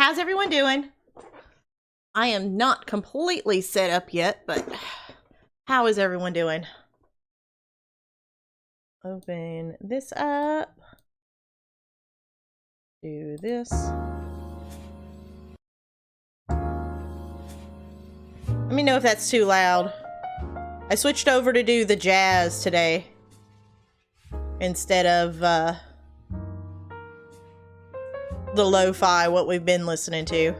how's everyone doing? I am not completely set up yet, but how is everyone doing? Open this up. Do this. Let me know if that's too loud. I switched over to do the jazz today instead of the lo-fi, what we've been listening to.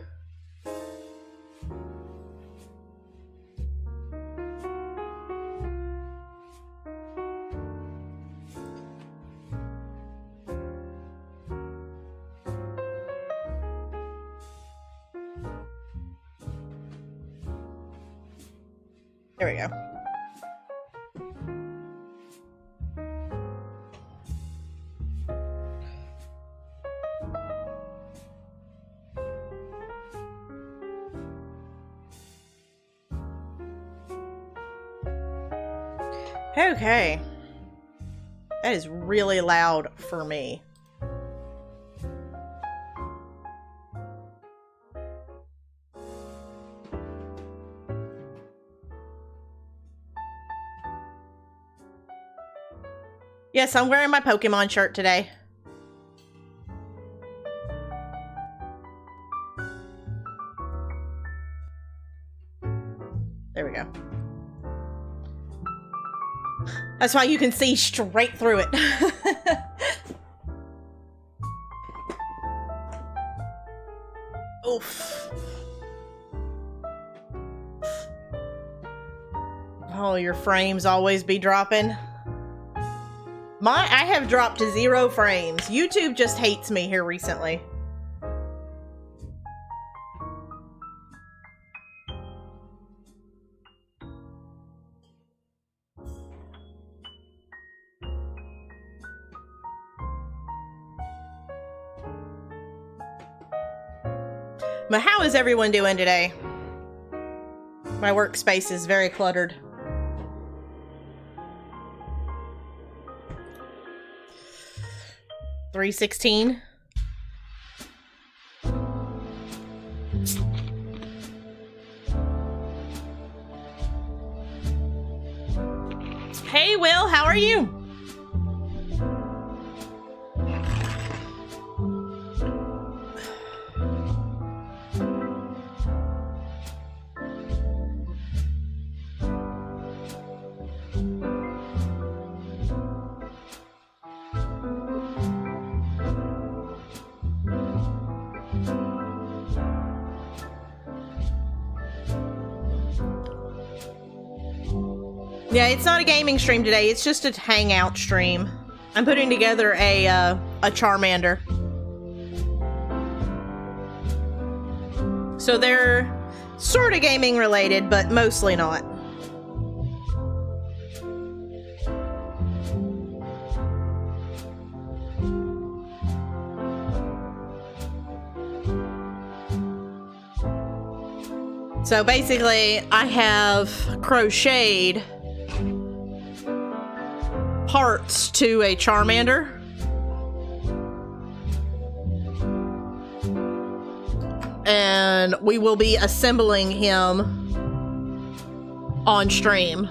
There we go. Okay. That is really loud for me. Yes, I'm wearing my Pokemon shirt today. There we go. That's why you can see straight through it. Oof. Oh, your frames always be dropping. I have dropped to 0 frames. YouTube just hates me here recently. But how is everyone doing today? My workspace is very cluttered. $3.16. Hey, Will, how are you? Yeah, it's not a gaming stream today. It's just a hangout stream. I'm putting together a Charmander. So they're sort of gaming related, but mostly not. So basically, I have crocheted parts to a Charmander. And we will be assembling him on stream.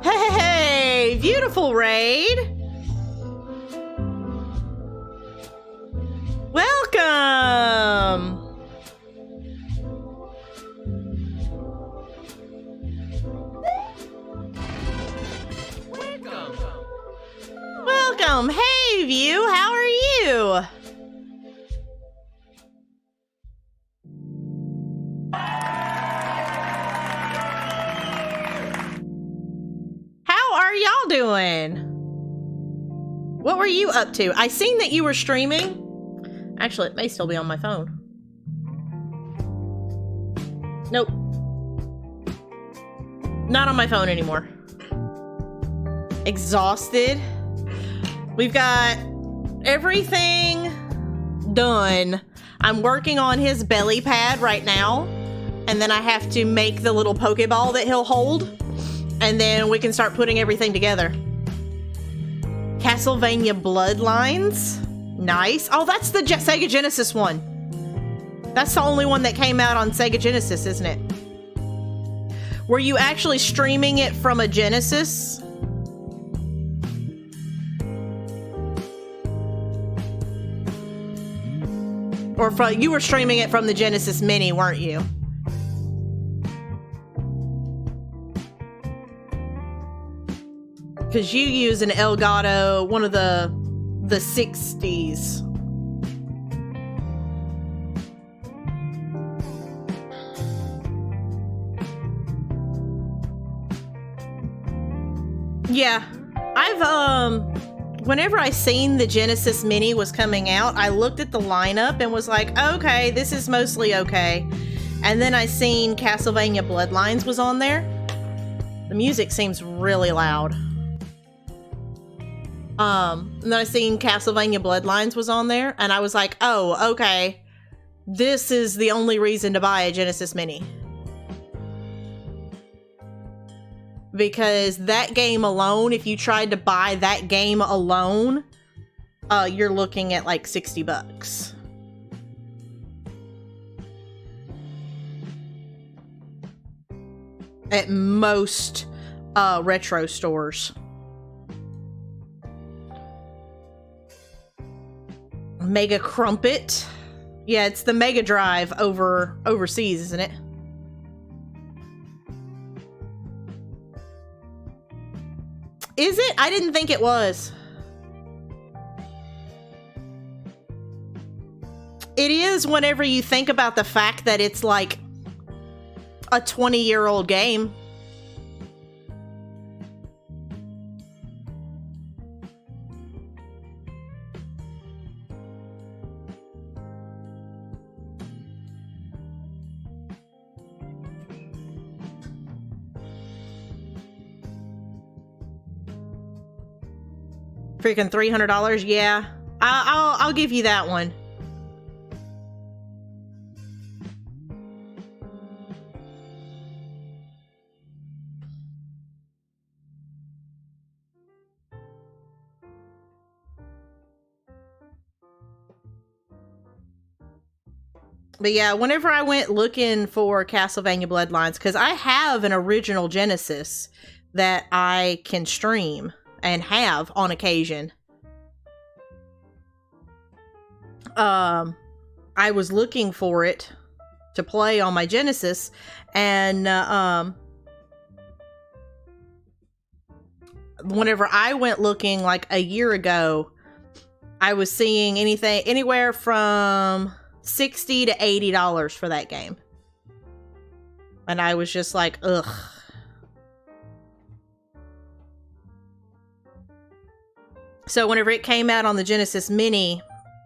Hey, beautiful raid. Welcome. Welcome. Hey, View. How are you? How are y'all doing? What were you up to? I seen that you were streaming. Actually, it may still be on my phone. Nope. Not on my phone anymore. Exhausted. We've got everything done. I'm working on his belly pad right now. And then I have to make the little Pokeball that he'll hold. And then we can start putting everything together. Castlevania Bloodlines. Nice. Oh, that's the Sega Genesis one. That's the only one that came out on Sega Genesis, isn't it? Were you actually streaming it from a Genesis? Or you were streaming it from the Genesis Mini, weren't you? Because you use an Elgato, one of the 60s. Yeah, whenever I seen the Genesis Mini was coming out, I looked at the lineup and was like, okay, this is mostly okay. And then I seen Castlevania Bloodlines was on there. The music seems really loud. And then I seen Castlevania Bloodlines was on there, and I was like, oh, okay. This is the only reason to buy a Genesis Mini. Because that game alone, if you tried to buy that game alone, you're looking at like 60 bucks. At most retro stores. Mega Crumpet. Yeah, it's the Mega Drive overseas, isn't it? Is it? I didn't think it was. It is whenever you think about the fact that it's like a 20-year-old game. Freaking $300, yeah. I'll give you that one. But yeah, whenever I went looking for Castlevania Bloodlines, because I have an original Genesis that I can stream and have on occasion. I was looking for it to play on my Genesis, and whenever I went looking like a year ago, I was seeing anywhere from $60 to $80 for that game. And I was just like, ugh. So whenever it came out on the Genesis Mini,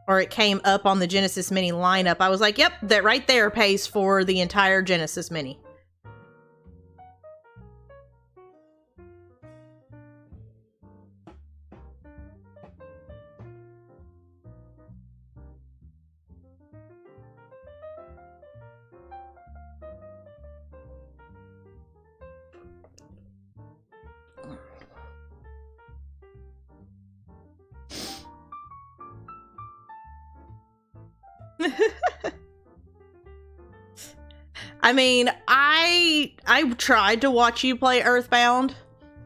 or it came up on the Genesis Mini lineup, I was like, yep, that right there pays for the entire Genesis Mini. I mean, I tried to watch you play Earthbound,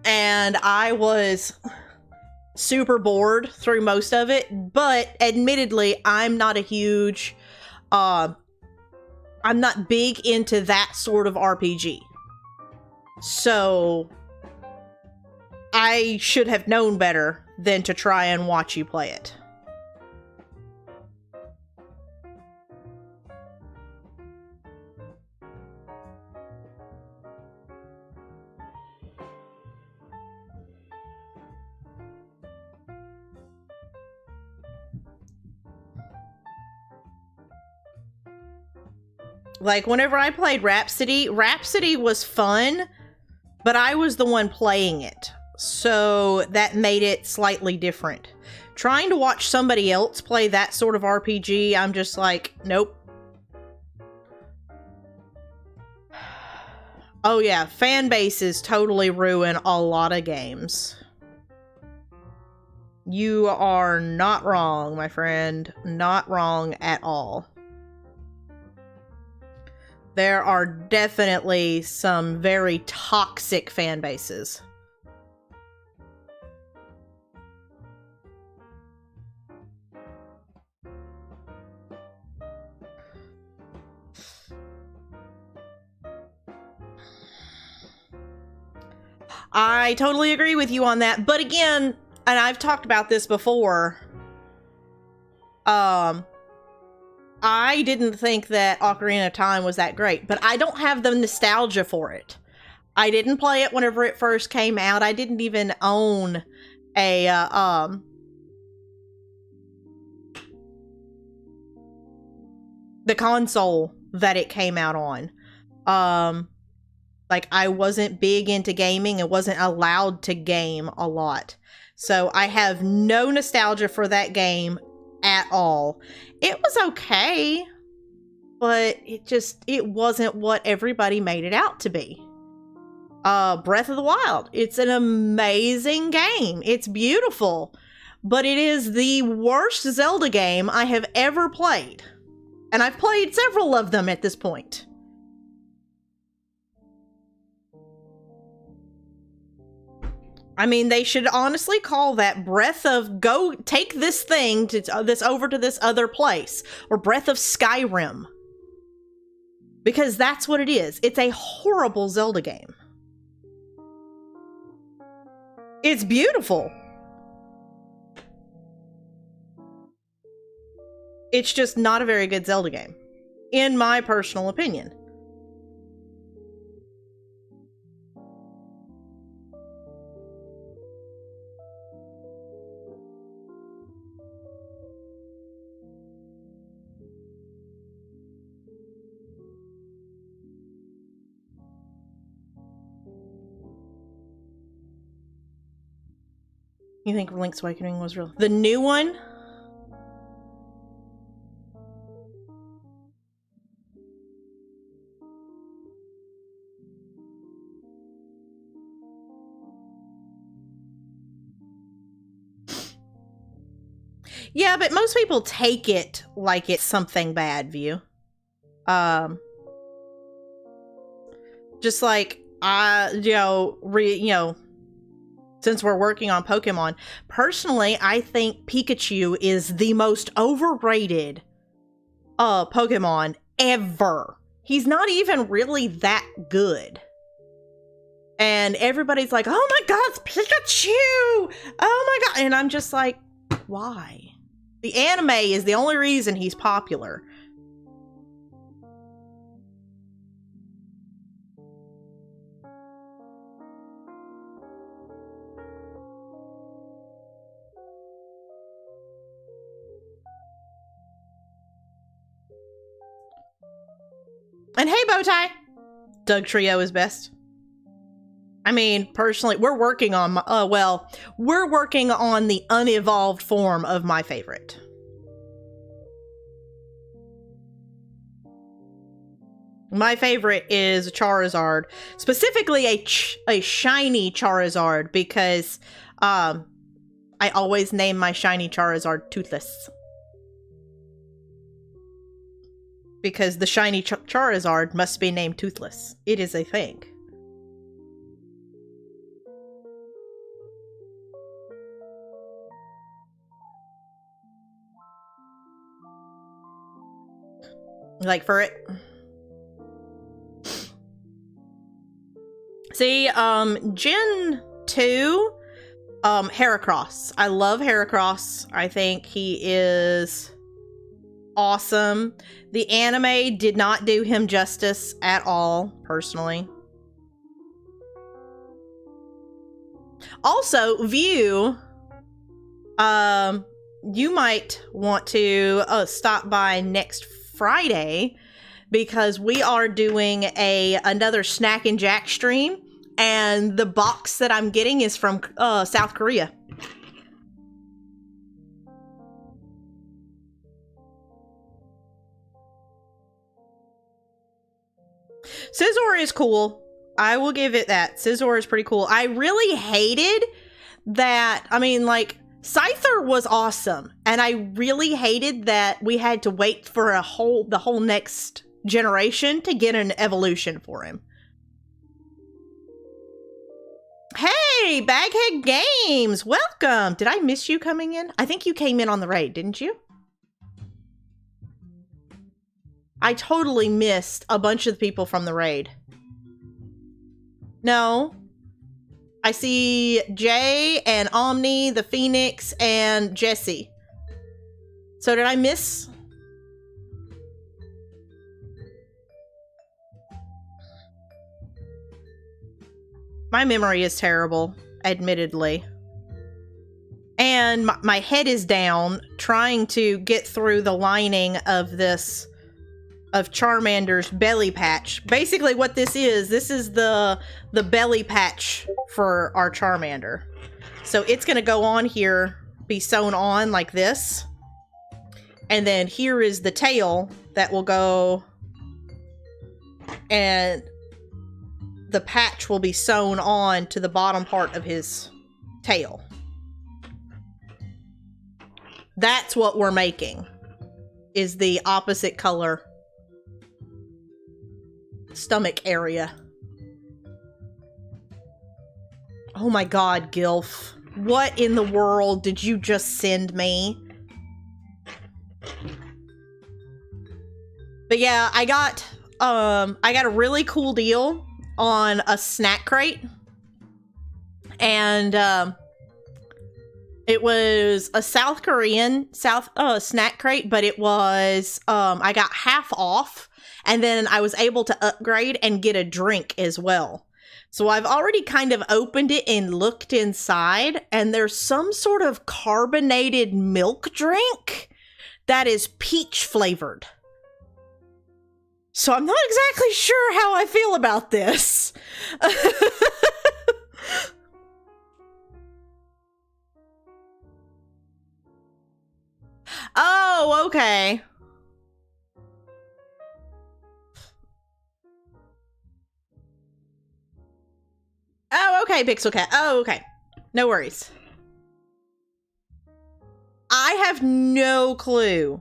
and I was super bored through most of it, but admittedly, I'm not a huge, I'm not big into that sort of RPG. So, I should have known better than to try and watch you play it. Like, whenever I played Rhapsody was fun, but I was the one playing it. So that made it slightly different. Trying to watch somebody else play that sort of RPG, I'm just like, nope. Oh yeah, fan bases totally ruin a lot of games. You are not wrong, my friend. Not wrong at all. There are definitely some very toxic fan bases. I totally agree with you on that. But again, and I've talked about this before, I didn't think that Ocarina of Time was that great, but I don't have the nostalgia for it. I didn't play it whenever it first came out. I didn't even own a the console that it came out on. Like, I wasn't big into gaming and wasn't allowed to game a lot. So I have no nostalgia for that game at all. It was okay, but it wasn't what everybody made it out to be. Breath of the Wild. It's an amazing game. It's beautiful, but it is the worst Zelda game I have ever played. And I've played several of them at this point. I mean, they should honestly call that Breath of go take this thing to this over to this other place, or Breath of Skyrim. Because that's what it is. It's a horrible Zelda game. It's beautiful. It's just not a very good Zelda game, in my personal opinion. You think Link's Awakening was real? The new one? Yeah, but most people take it like it's something bad, View. Just like, since we're working on Pokemon, personally, I think Pikachu is the most overrated Pokemon ever. He's not even really that good. And everybody's like, oh my god, it's Pikachu! Oh my god! And I'm just like, why? The anime is the only reason he's popular. And hey, Bowtie! Doug Trio is best. I mean, personally, we're working on we're working on the unevolved form of my favorite. My favorite is Charizard, specifically a shiny Charizard, because I always name my shiny Charizard Toothless. Because the shiny Charizard must be named Toothless. It is a thing. Like for it. See, Gen 2, Heracross. I love Heracross. I think he is awesome. The anime did not do him justice at all, personally. Also, View, you might want to stop by next Friday, because we are doing another Snack and Jack stream, and the box that I'm getting is from South Korea. Scizor is cool. I will give it that. Scizor is pretty cool. I really hated that. I mean, like, Scyther was awesome, and I really hated that we had to wait for the whole next generation to get an evolution for him. Hey, Baghead Games, welcome. Did I miss you coming in? I think you came in on the raid, didn't you? I totally missed a bunch of the people from the raid. No. I see Jay and Omni, the Phoenix, and Jesse. So did I miss? My memory is terrible, admittedly. And my head is down trying to get through the lining of Charmander's belly patch. Basically what this is the belly patch for our Charmander. So it's going to go on here, be sewn on like this. And then here is the tail that will go, and the patch will be sewn on to the bottom part of his tail. That's what we're making, is the opposite color stomach area. Oh my god, Gilf. What in the world did you just send me? But yeah, I got a really cool deal on a snack crate. And it was a South Korean snack crate, but it was I got half off, and then I was able to upgrade and get a drink as well. So I've already kind of opened it and looked inside, and there's some sort of carbonated milk drink that is peach flavored. So I'm not exactly sure how I feel about this. Oh, okay. Oh, okay, Pixel Cat. Oh, okay. No worries. I have no clue.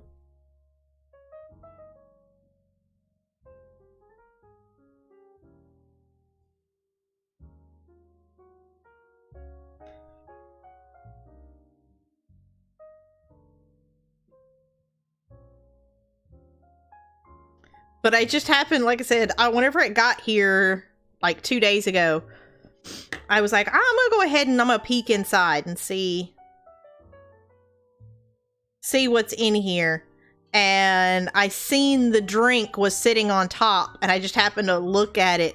But I just happened, like I said, whenever it got here, like 2 days ago, I was like, I'm gonna go ahead and I'm gonna peek inside and see what's in here. And I seen the drink was sitting on top, and I just happened to look at it.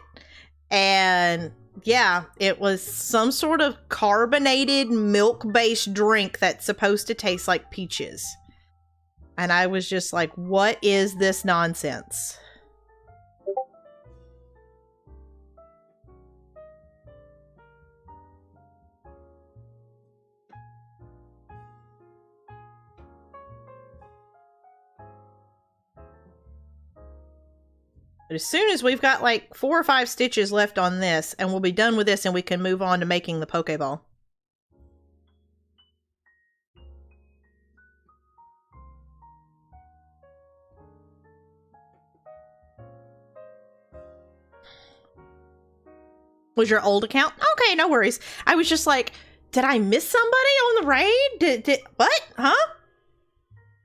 And yeah, it was some sort of carbonated milk-based drink that's supposed to taste like peaches. And I was just like, what is this nonsense? But as soon as we've got like 4 or 5 stitches left on this, and we'll be done with this, and we can move on to making the Pokeball. Was your old account? Okay, no worries. I was just like, did I miss somebody on the raid? Did what? Huh?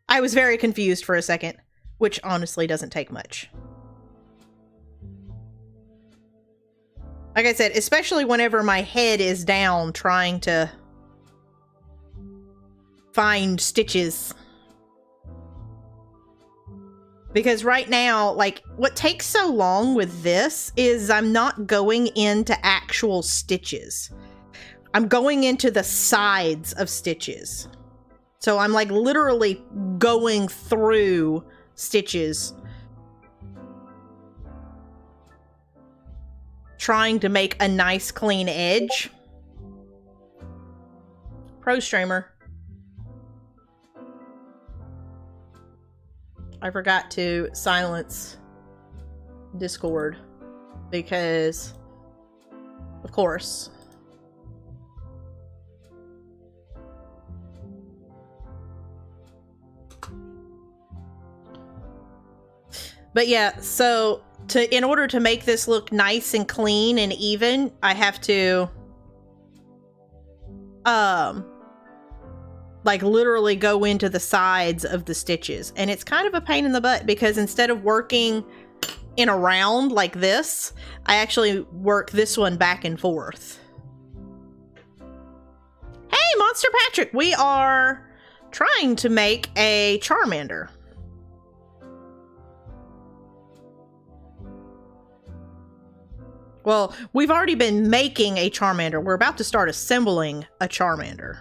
I was very confused for a second, which honestly doesn't take much. Like I said, especially whenever my head is down trying to find stitches. Because right now, like, what takes so long with this is I'm not going into actual stitches. I'm going into the sides of stitches. So I'm like literally going through stitches, trying to make a nice clean edge. Pro streamer. I forgot to silence Discord because of course. But yeah, so in order to make this look nice and clean and even, I have to like literally go into the sides of the stitches. And it's kind of a pain in the butt because instead of working in a round like this, I actually work this one back and forth. Hey, Monster Patrick, we are trying to make a Charmander. Well, we've already been making a Charmander. We're about to start assembling a Charmander.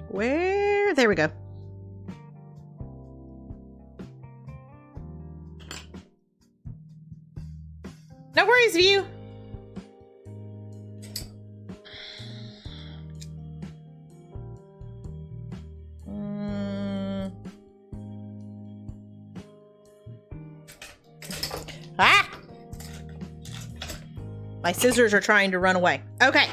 Where? There we go. No worries, View. Ah! My scissors are trying to run away. Okay.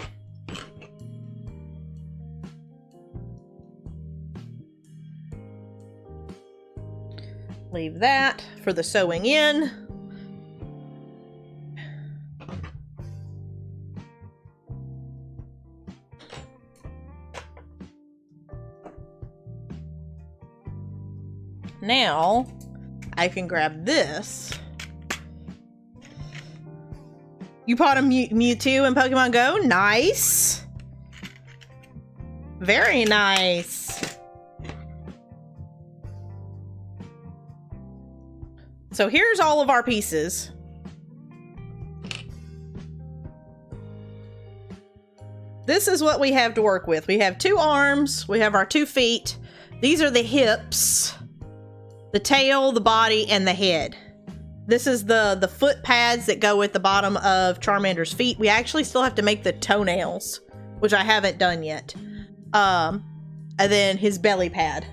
Leave that for the sewing in. Now, I can grab this. You bought a Mewtwo in Pokemon Go? Nice! Very nice! So here's all of our pieces. This is what we have to work with. We have 2 arms, we have our 2 feet. These are the hips, the tail, the body, and the head. This is the foot pads that go at the bottom of Charmander's feet. We actually still have to make the toenails, which I haven't done yet. And then his belly pad.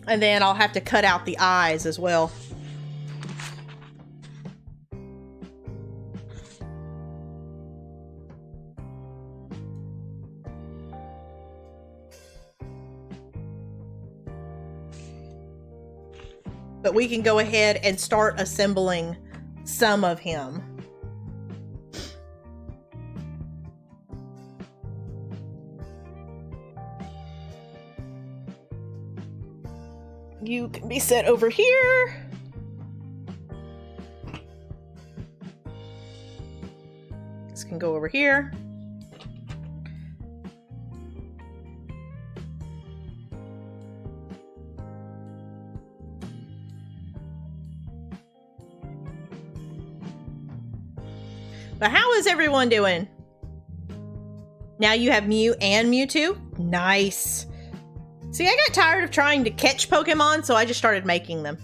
And then I'll have to cut out the eyes as well. But we can go ahead and start assembling some of him. You can be set over here. This can go over here. But how is everyone doing? Now you have Mew and Mewtwo? Nice. See, I got tired of trying to catch Pokemon, so I just started making them.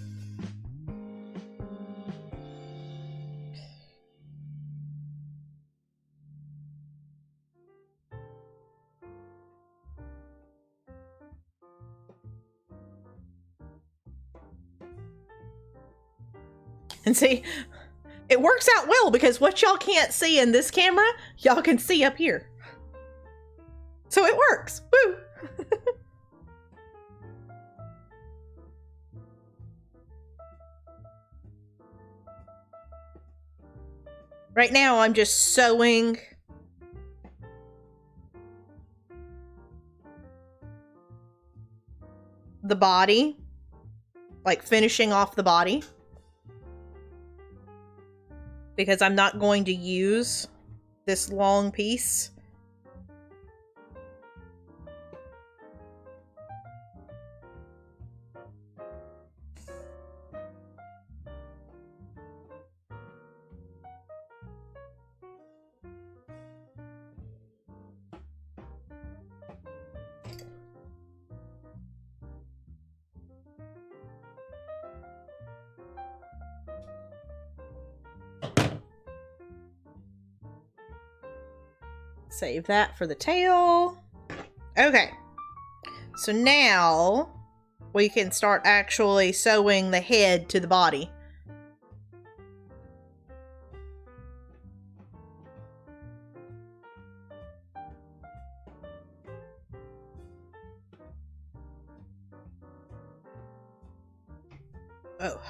And see, it works out well because what y'all can't see in this camera, y'all can see up here. So it works. Woo! Right now, I'm just sewing the body, like finishing off the body, because I'm not going to use this long piece. Save that for the tail. Okay. So now we can start actually sewing the head to the body. Oh.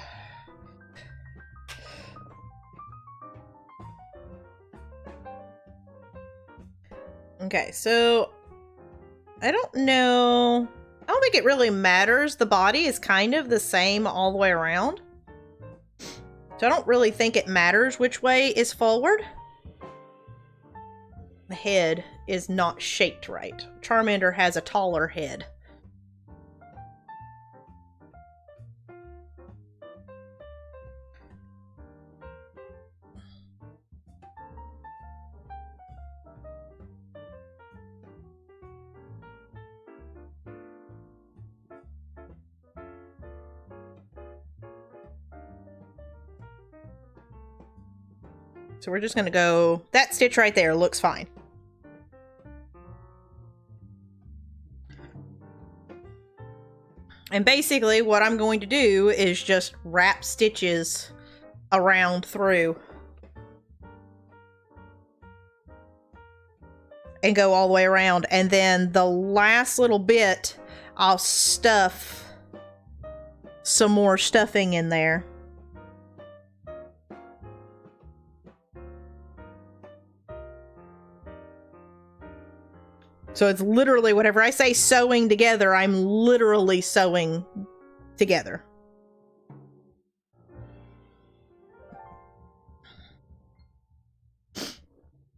Okay, so I don't know. I don't think it really matters. The body is kind of the same all the way around. So I don't really think it matters which way is forward. The head is not shaped right. Charmander has a taller head. So we're just going to go, that stitch right there looks fine. And basically what I'm going to do is just wrap stitches around through. And go all the way around. And then the last little bit, I'll stuff some more stuffing in there. So it's literally, whenever I say sewing together, I'm literally sewing together. Hey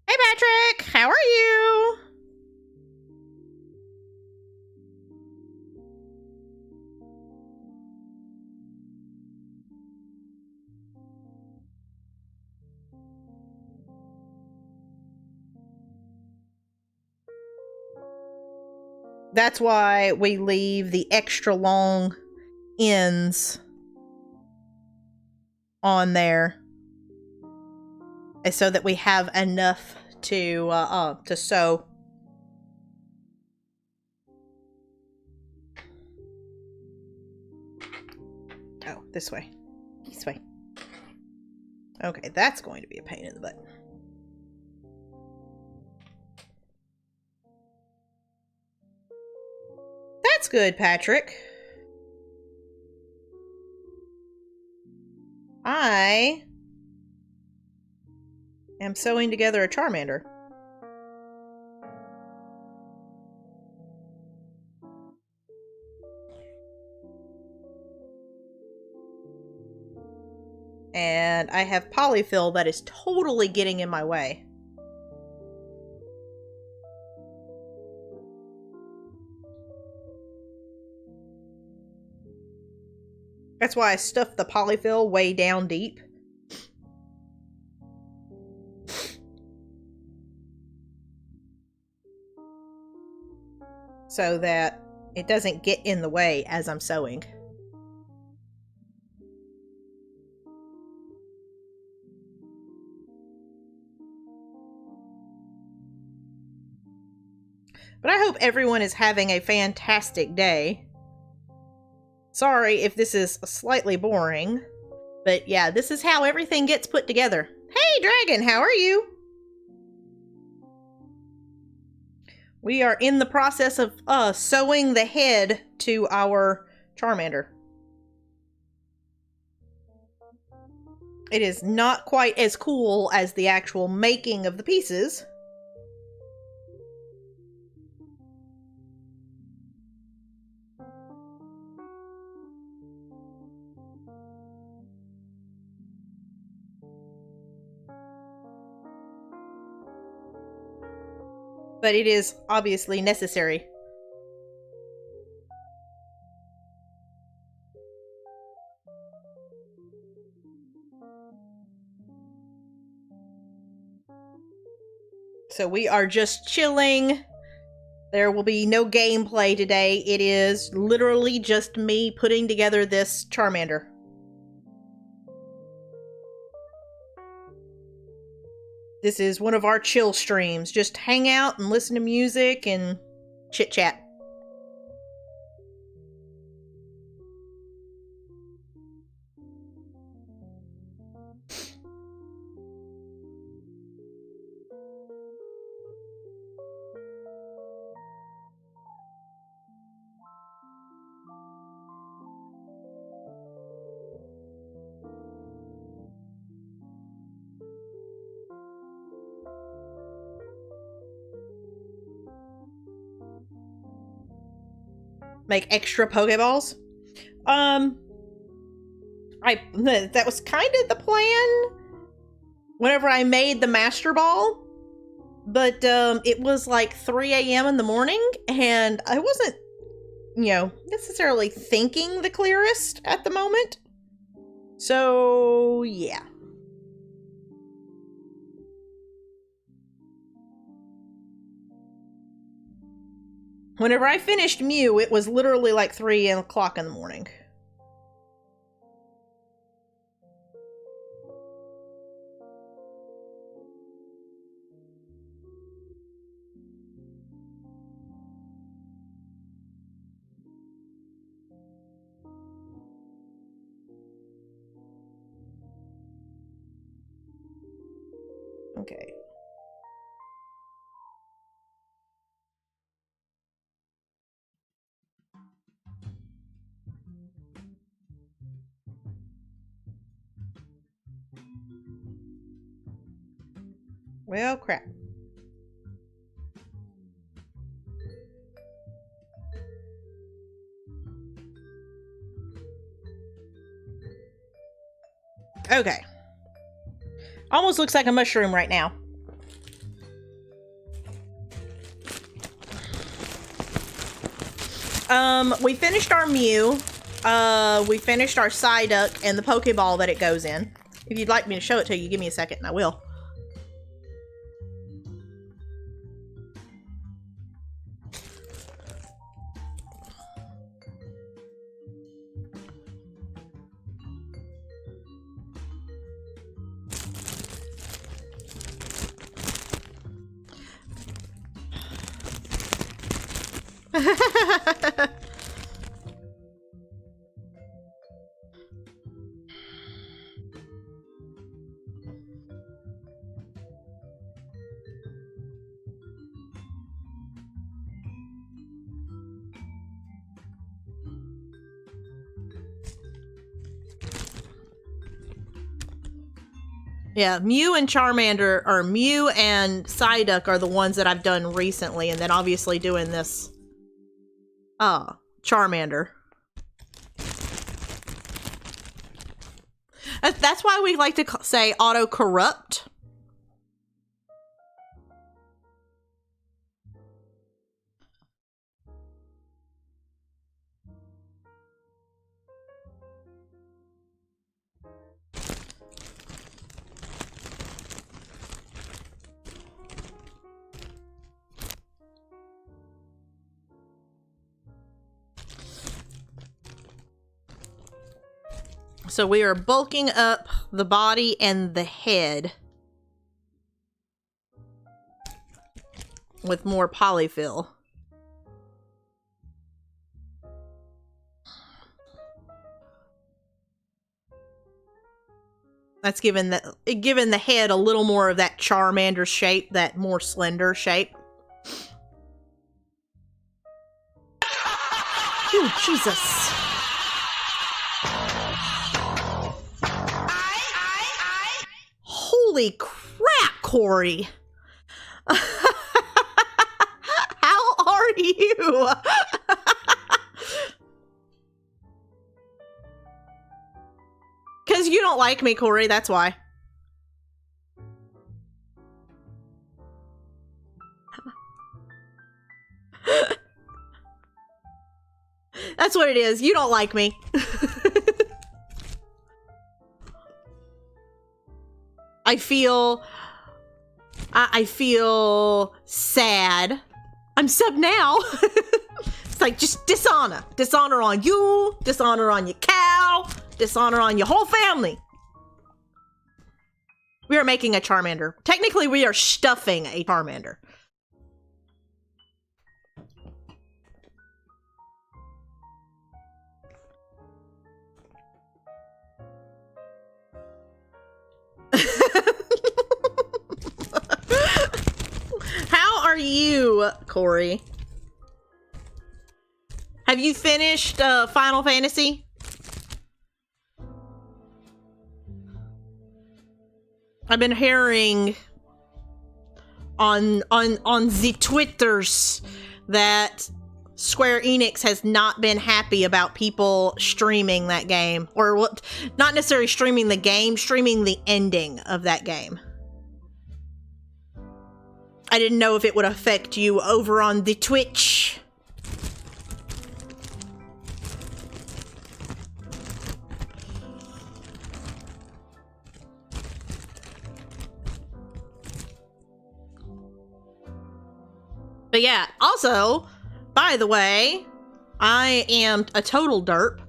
Patrick, how are you? That's why we leave the extra long ends on there, so that we have enough to sew. Oh, this way. This way. Okay, that's going to be a pain in the butt. That's good, Patrick. I am sewing together a Charmander. And I have polyfill that is totally getting in my way. That's why I stuffed the polyfill way down deep. So that it doesn't get in the way as I'm sewing. But I hope everyone is having a fantastic day. Sorry if this is slightly boring, but yeah, this is how everything gets put together. Hey, Dragon, how are you? We are in the process of sewing the head to our Charmander. It is not quite as cool as the actual making of the pieces. But it is obviously necessary. So we are just chilling. There will be no gameplay today. It is literally just me putting together this Charmander. This is one of our chill streams. Just hang out and listen to music and chit chat. Make extra Pokeballs. That was kind of the plan whenever I made the Master Ball, but it was like 3 a.m. in the morning, and I wasn't, necessarily thinking the clearest at the moment. So, yeah. Whenever I finished Mew, it was literally like 3 o'clock in the morning. Okay. Well, crap. Okay. Almost looks like a mushroom right now. We finished our Mew. We finished our Psyduck and the Pokeball that it goes in. If you'd like me to show it to you, give me a second and I will. Yeah, Mew and Charmander, or Mew and Psyduck are the ones that I've done recently, and then obviously doing this, Charmander. That's why we like to say auto-corrupt. So we are bulking up the body and the head with more polyfill. That's given the head a little more of that Charmander shape, that more slender shape. Ooh, Jesus. Holy crap, Corey. How are you? Because you don't like me, Corey, that's why. That's what it is. You don't like me. I feel sad. I'm sub now. It's like just dishonor. Dishonor on you, dishonor on your cow, dishonor on your whole family. We are making a Charmander. Technically, we are stuffing a Charmander. How are you, Corey? Have you finished Final Fantasy? I've been hearing on the Twitters that Square Enix has not been happy about people streaming that game, or what? Not necessarily streaming the game, streaming the ending of that game. I didn't know if it would affect you over on the Twitch. But yeah, also, by the way, I am a total derp.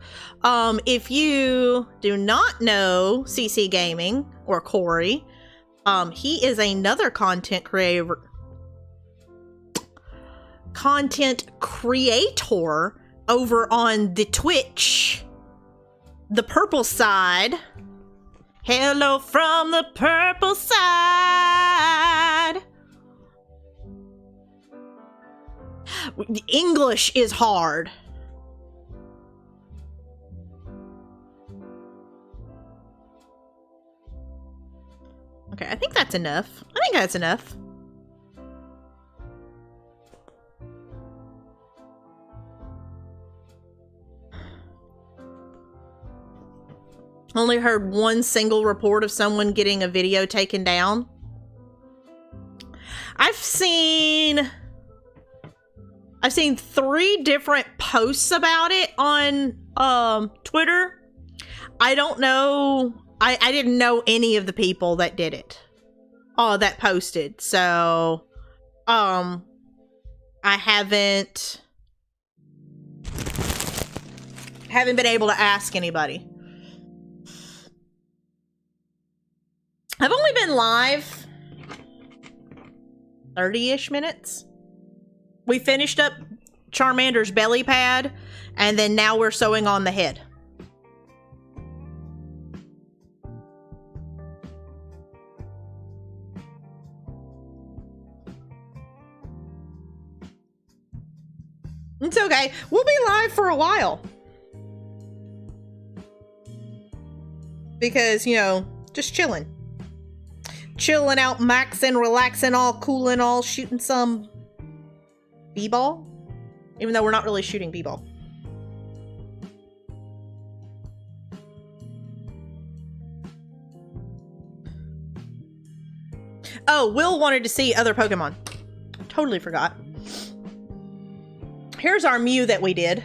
If you do not know CC Gaming or Corey, he is another content creator over on the Twitch, the purple side. Hello from the purple side. English is hard. Okay, I think that's enough. I think that's enough. Only heard one single report of someone getting a video taken down. I've seen 3 different posts about it on Twitter. I don't know. I didn't know any of the people that did it. That posted. So I haven't been able to ask anybody. I've only been live 30-ish minutes. We finished up Charmander's belly pad, and then now we're sewing on the head. It's okay. We'll be live for a while. Because, you know, just chilling. Chilling out, maxing, relaxing, all cool and all, shooting some b-ball. Even though we're not really shooting b-ball. Oh, Will wanted to see other Pokemon. Totally forgot. Here's our Mew that we did.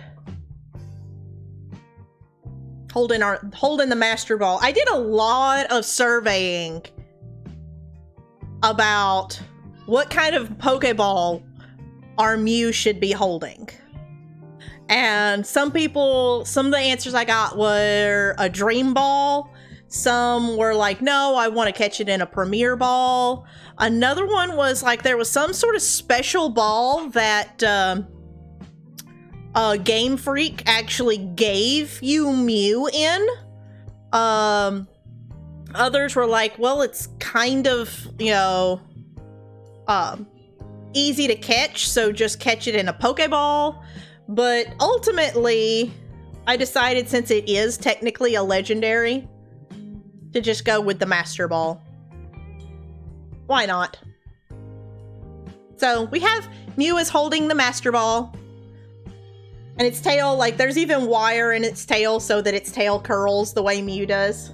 Holding the Master Ball. I did a lot of surveying about what kind of Pokeball our Mew should be holding. And some of the answers I got were a Dream Ball. Some were like, no, I want to catch it in a Premier Ball. Another one was like, there was some sort of special ball that Game Freak actually gave you Mew in. Others were like, well, it's kind of, you know, easy to catch, so just catch it in a Pokeball. But ultimately, I decided, since it is technically a legendary, to just go with the Master Ball. Why not? So we have Mew is holding the Master Ball. And its tail, like, there's even wire in its tail so that its tail curls the way Mew does.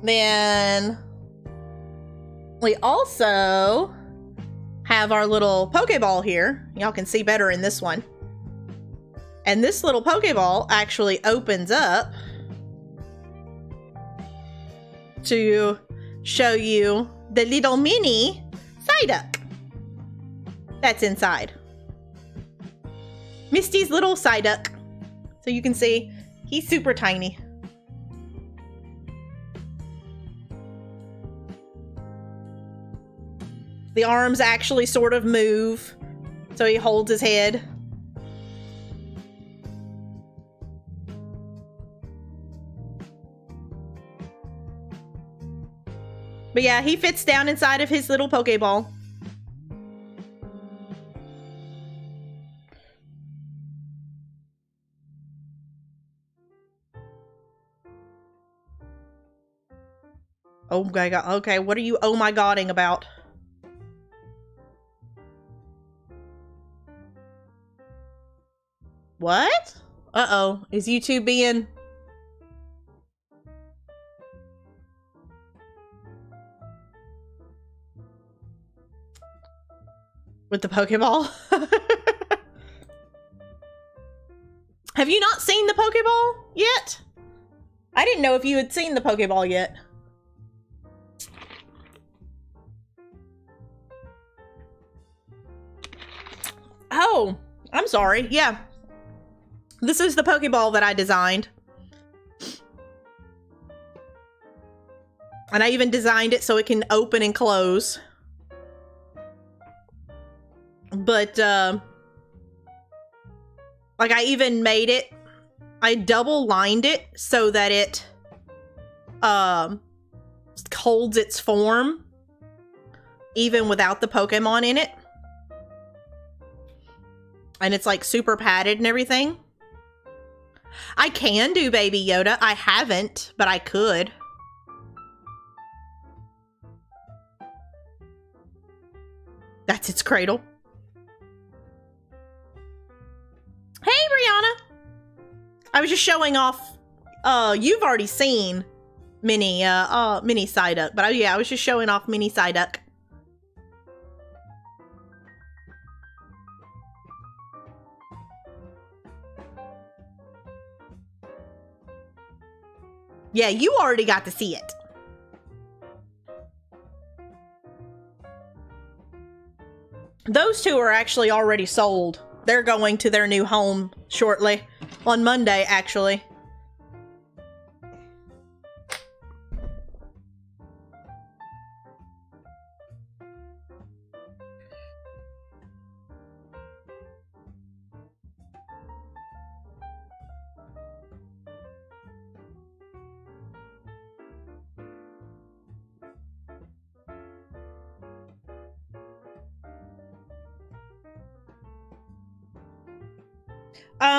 Then we also have our little Pokeball here. Y'all can see better in this one. And this little Pokeball actually opens up to show you the little mini Psyduck that's inside. Misty's little Psyduck. So you can see He's super tiny. The arms actually sort of move, so he holds his head. But yeah, he fits down inside of his little Pokeball. Oh my god. Okay, what are you oh my godding about? What? Uh-oh. Is YouTube being... with the Pokeball? Have you not seen the Pokeball yet? I didn't know if you had seen the Pokeball yet. Oh, I'm sorry. Yeah. This is the Pokeball that I designed. And I even designed it so it can open and close. But, like, I even made it, I double lined it so that it, holds its form, even without the Pokemon in it. And it's, like, super padded and everything. I can do Baby Yoda. I haven't, but I could. That's its cradle. Hey, Brianna! I was just showing off, you've already seen Mini Psyduck, but yeah, I was just showing off Mini Psyduck. Yeah, you already got to see it. Those two are actually already sold. They're going to their new home shortly. On Monday, actually.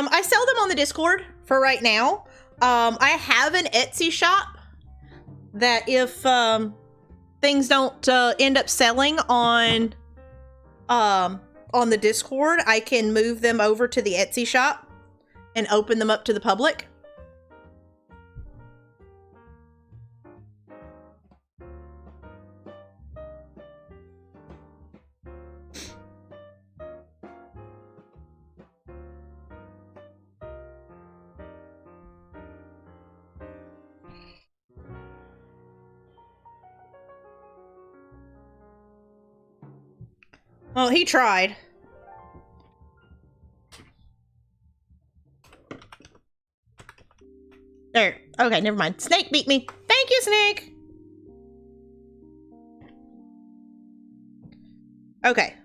I sell them on the Discord for right now. I have an Etsy shop that if things don't end up selling on the Discord, I can move them over to the Etsy shop and open them up to the public. Well, he tried. There. Okay, never mind. Snake beat me. Thank you, Snake. Okay.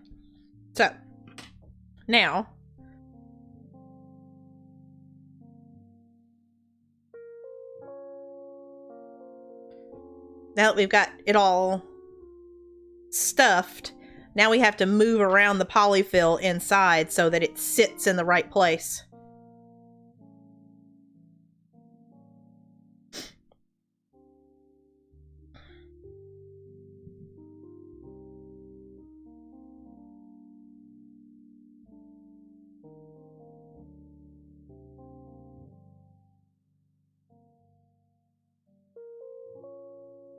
So, now. Now that we've got it all stuffed, now we have to move around the polyfill inside so that it sits in the right place.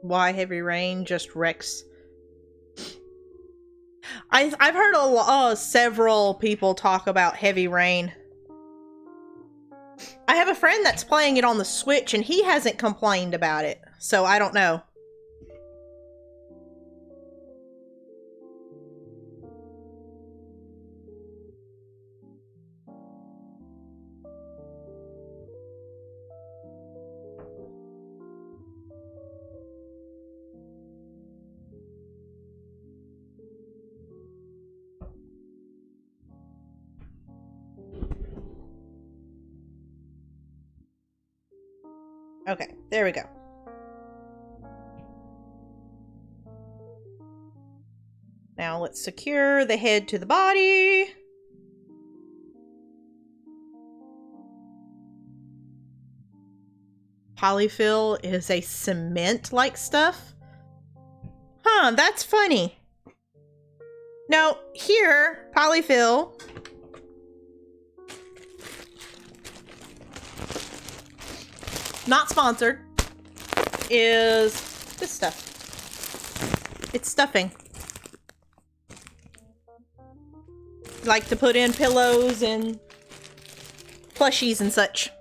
Why heavy rain just wrecks? I've heard several people talk about heavy rain. I have a friend that's playing it on the Switch and he hasn't complained about it, so I don't know. Okay, there we go. Now let's secure the head to the body. Polyfill is a cement-like stuff. Huh, that's funny. No, here, Polyfill not sponsored, is this stuff. It's stuffing. Like to put in pillows and plushies and such.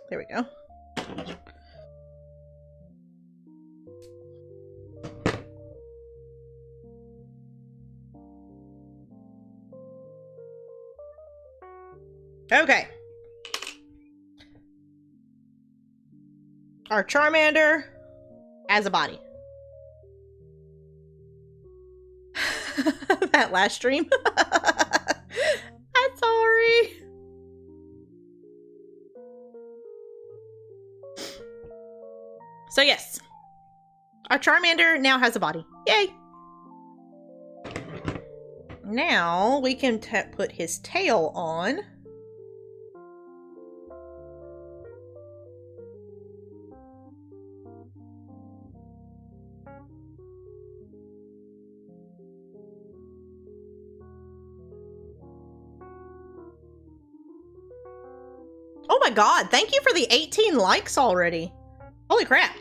There we go. Okay. Our Charmander has a body. That last stream. I'm sorry. So yes, our Charmander now has a body. Yay! Now we can put his tail on. Oh my god, thank you for the 18 likes already. Holy crap.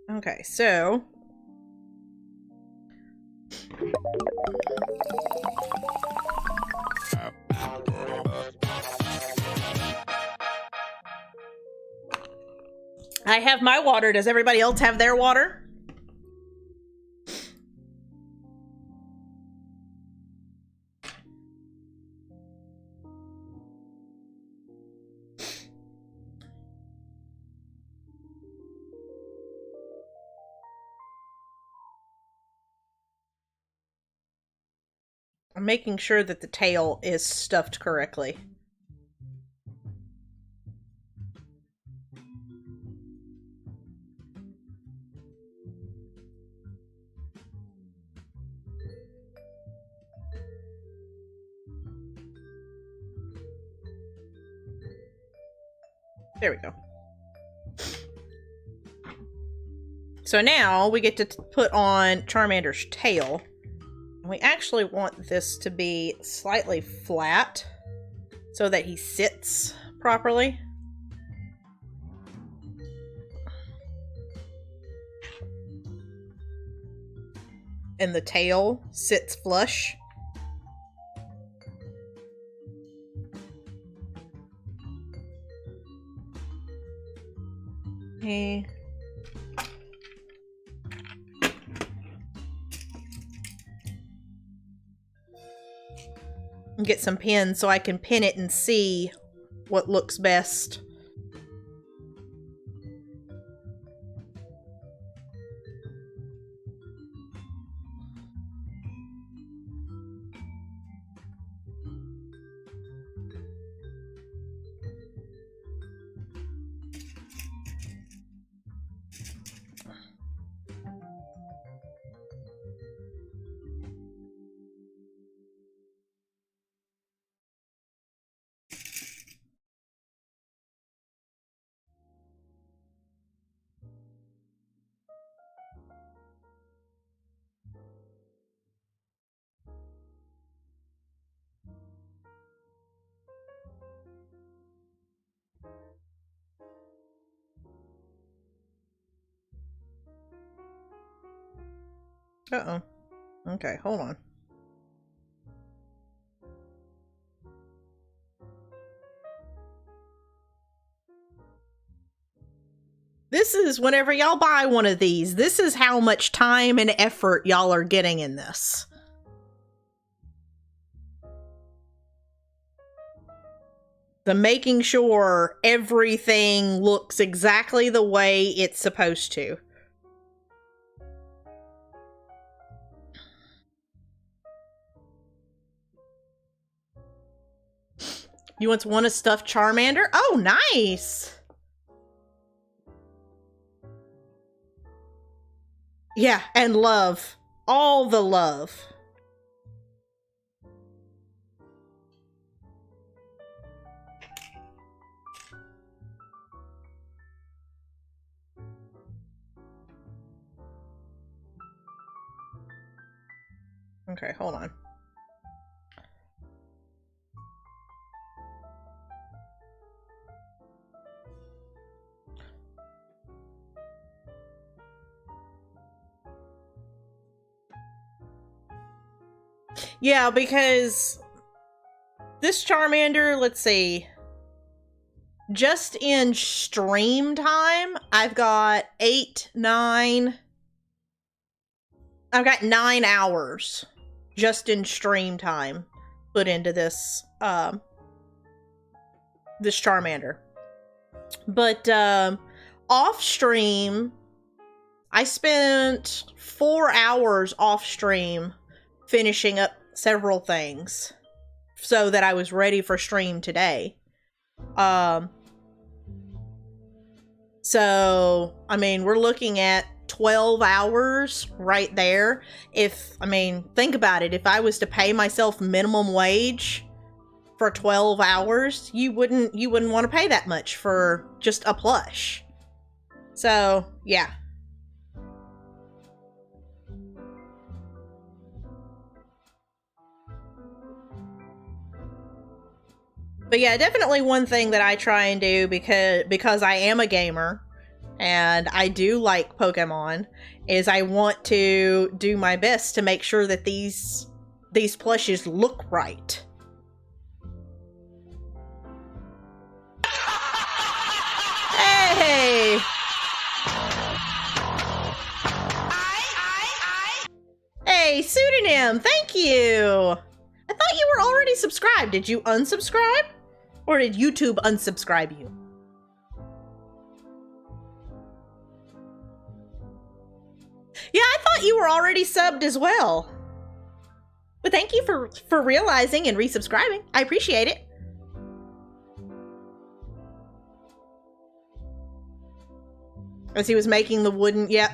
Okay, so I have my water. Does everybody else have their water? I'm making sure that the tail is stuffed correctly. There we go. So now we get to put on Charmander's tail. And we actually want this to be slightly flat so that he sits properly. And the tail sits flush. Okay. And get some pins so I can pin it and see what looks best. Uh-oh. Okay, hold on. This is whenever y'all buy one of these, this is how much time and effort y'all are getting in this. The making sure everything looks exactly the way it's supposed to. You want a stuffed Charmander? Oh, nice! Yeah, and love. All the love. Okay, hold on. Yeah, because this Charmander, let's see. Just in stream time, I've got 9 hours just in stream time put into this this Charmander. But off stream, I spent 4 hours off stream finishing up several things so that I was ready for stream today. So, I mean, we're looking at 12 hours right there. Think about it. If I was to pay myself minimum wage for 12 hours, you wouldn't want to pay that much for just a plush. So, yeah. But yeah, definitely one thing that I try and do because I am a gamer and I do like Pokemon is I want to do my best to make sure that these plushes look right. Hey! Hey, pseudonym, thank you! I thought you were already subscribed. Did you unsubscribe? Or did YouTube unsubscribe you? Yeah, I thought you were already subbed as well. But thank you for realizing and resubscribing. I appreciate it. As he was making the wooden, yep.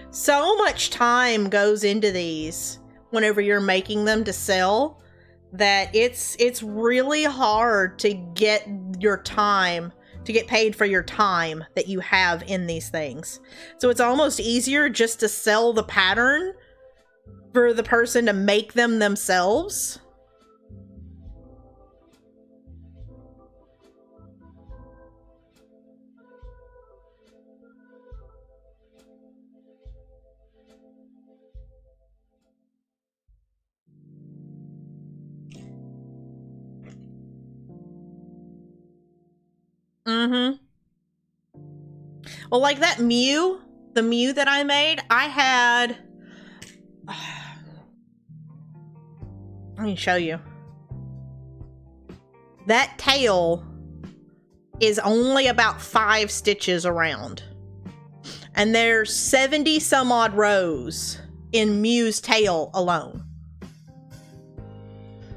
So much time goes into these whenever you're making them to sell that it's really hard to get your time, to get paid for your time that you have in these things. So it's almost easier just to sell the pattern for the person to make them themselves. Mm-hmm. Well, like that Mew, the Mew that I made, I had... Let me show you. That tail is only about 5 stitches around. And there's 70 some odd rows in Mew's tail alone.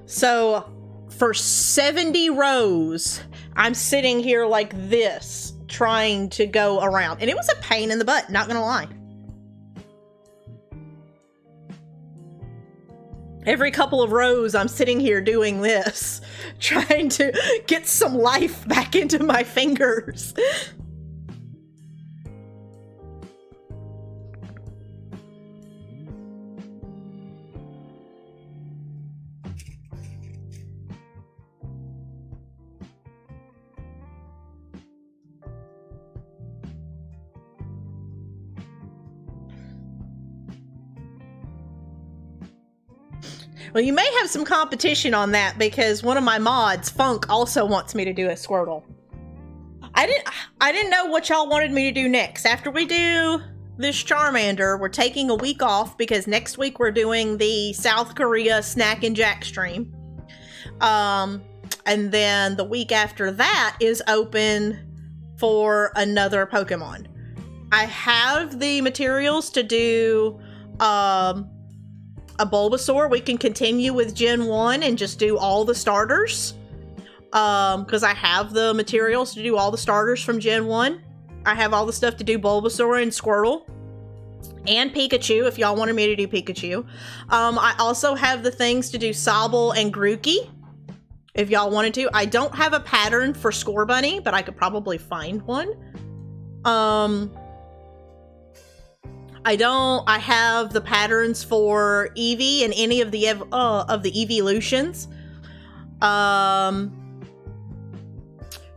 So for 70 rows, I'm sitting here like this, trying to go around. And it was a pain in the butt, not gonna lie. Every couple of rows, I'm sitting here doing this, trying to get some life back into my fingers. Well, you may have some competition on that because one of my mods, Funk, also wants me to do a Squirtle. I didn't know what y'all wanted me to do next. After we do this Charmander, we're taking a week off because next week we're doing the South Korea Snack and Jack stream. And then the week after that is open for another Pokemon. I have the materials to do a Bulbasaur. We can continue with Gen 1 and just do all the starters. Because I have the materials to do all the starters from Gen 1. I have all the stuff to do Bulbasaur and Squirtle. And Pikachu, if y'all wanted me to do Pikachu. I also have the things to do Sobble and Grookey, if y'all wanted to. I don't have a pattern for Scorbunny, but I could probably find one. I have the patterns for Eevee and any of the evolutions.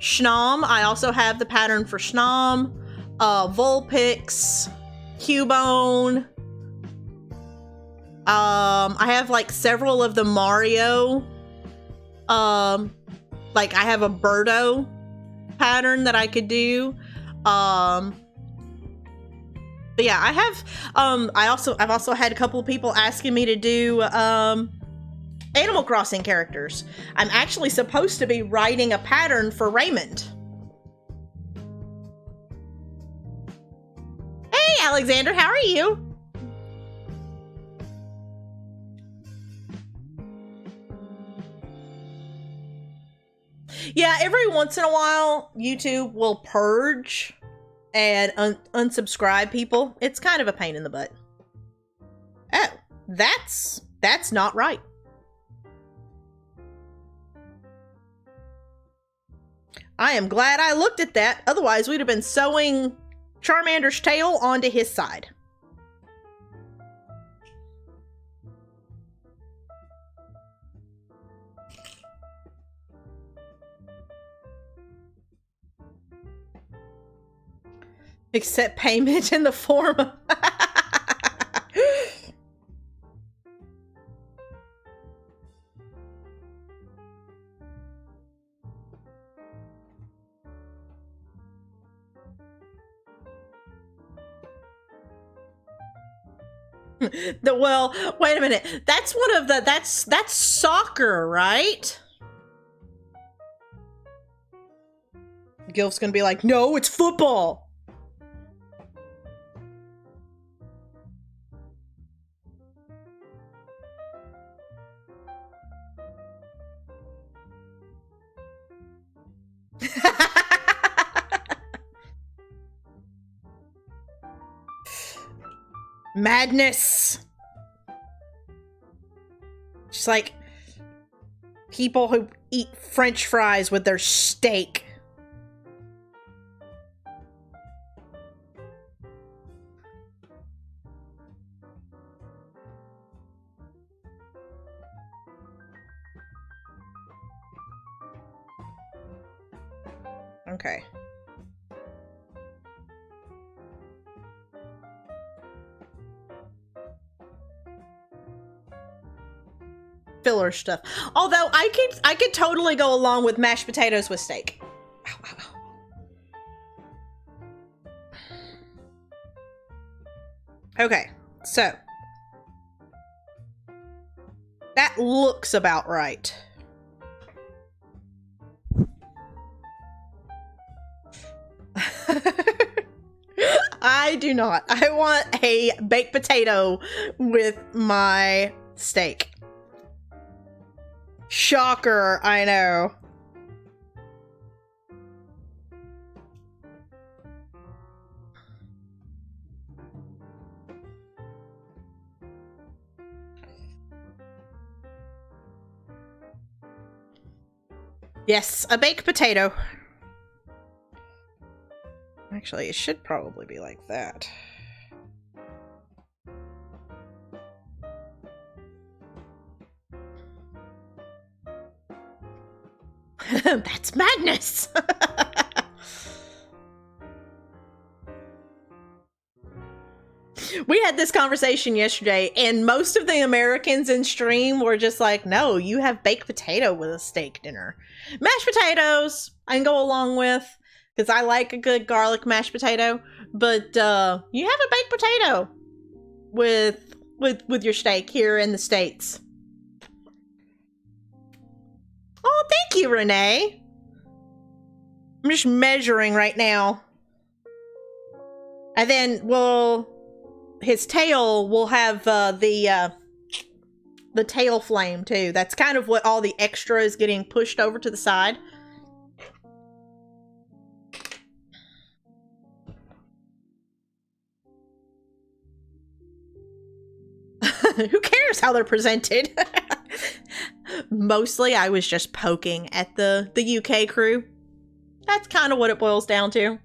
Schnom, I also have the pattern for Schnom, Vulpix, Cubone. I have like several of the Mario. Like I have a Birdo pattern that I could do. But yeah, I have. I've also had a couple of people asking me to do Animal Crossing characters. I'm actually supposed to be writing a pattern for Raymond. Hey, Alexander, how are you? Yeah, every once in a while, YouTube will purge and unsubscribe people. It's kind of a pain in the butt. Oh, that's not right. I am glad I looked at that. Otherwise, we'd have been sewing Charmander's tail onto his side. Accept payment in the form of... Well, wait a minute. That's one of the... That's soccer, right? Gilf's gonna be like, no, it's football. Madness. Just like people who eat French fries with their steak. Okay. Filler stuff. Although I could totally go along with mashed potatoes with steak. Ow, ow, ow. Okay, so that looks about right. I do not. I want a baked potato with my steak. Shocker, I know. Yes, a baked potato. Actually, it should probably be like that. That's madness! We had this conversation yesterday, and most of the Americans in stream were just like, no, you have baked potato with a steak dinner. Mashed potatoes, I can go along with, because I like a good garlic mashed potato, but you have a baked potato with your steak here in the States. Oh, thank you, Renee. I'm just measuring right now. And then his tail will have the tail flame too. That's kind of what all the extra is getting pushed over to the side. Who cares how they're presented? Mostly I was just poking at the UK crew. That's kind of what it boils down to.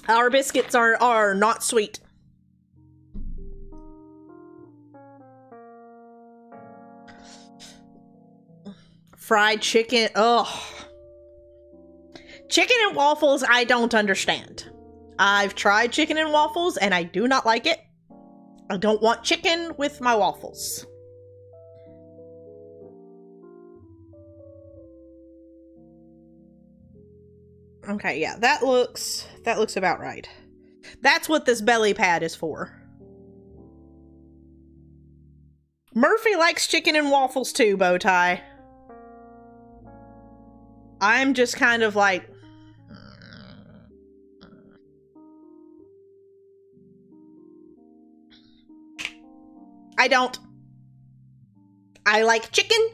Our biscuits are not sweet. Fried chicken. Ugh. Chicken and waffles, I don't understand. I've tried chicken and waffles and I do not like it. I don't want chicken with my waffles. Okay, yeah, that looks about right. That's what this belly pad is for. Murphy likes chicken and waffles too, Bowtie. I'm just kind of like... I don't. I like chicken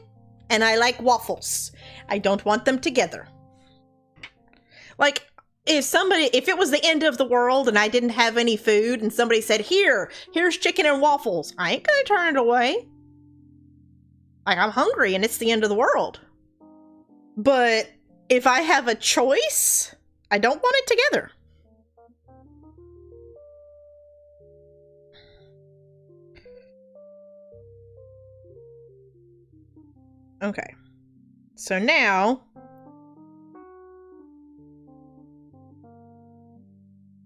and I like waffles. I don't want them together. Like, if it was the end of the world and I didn't have any food and somebody said, here's chicken and waffles, I ain't gonna turn it away. Like, I'm hungry and it's the end of the world. But if I have a choice, I don't want it together. Okay. So now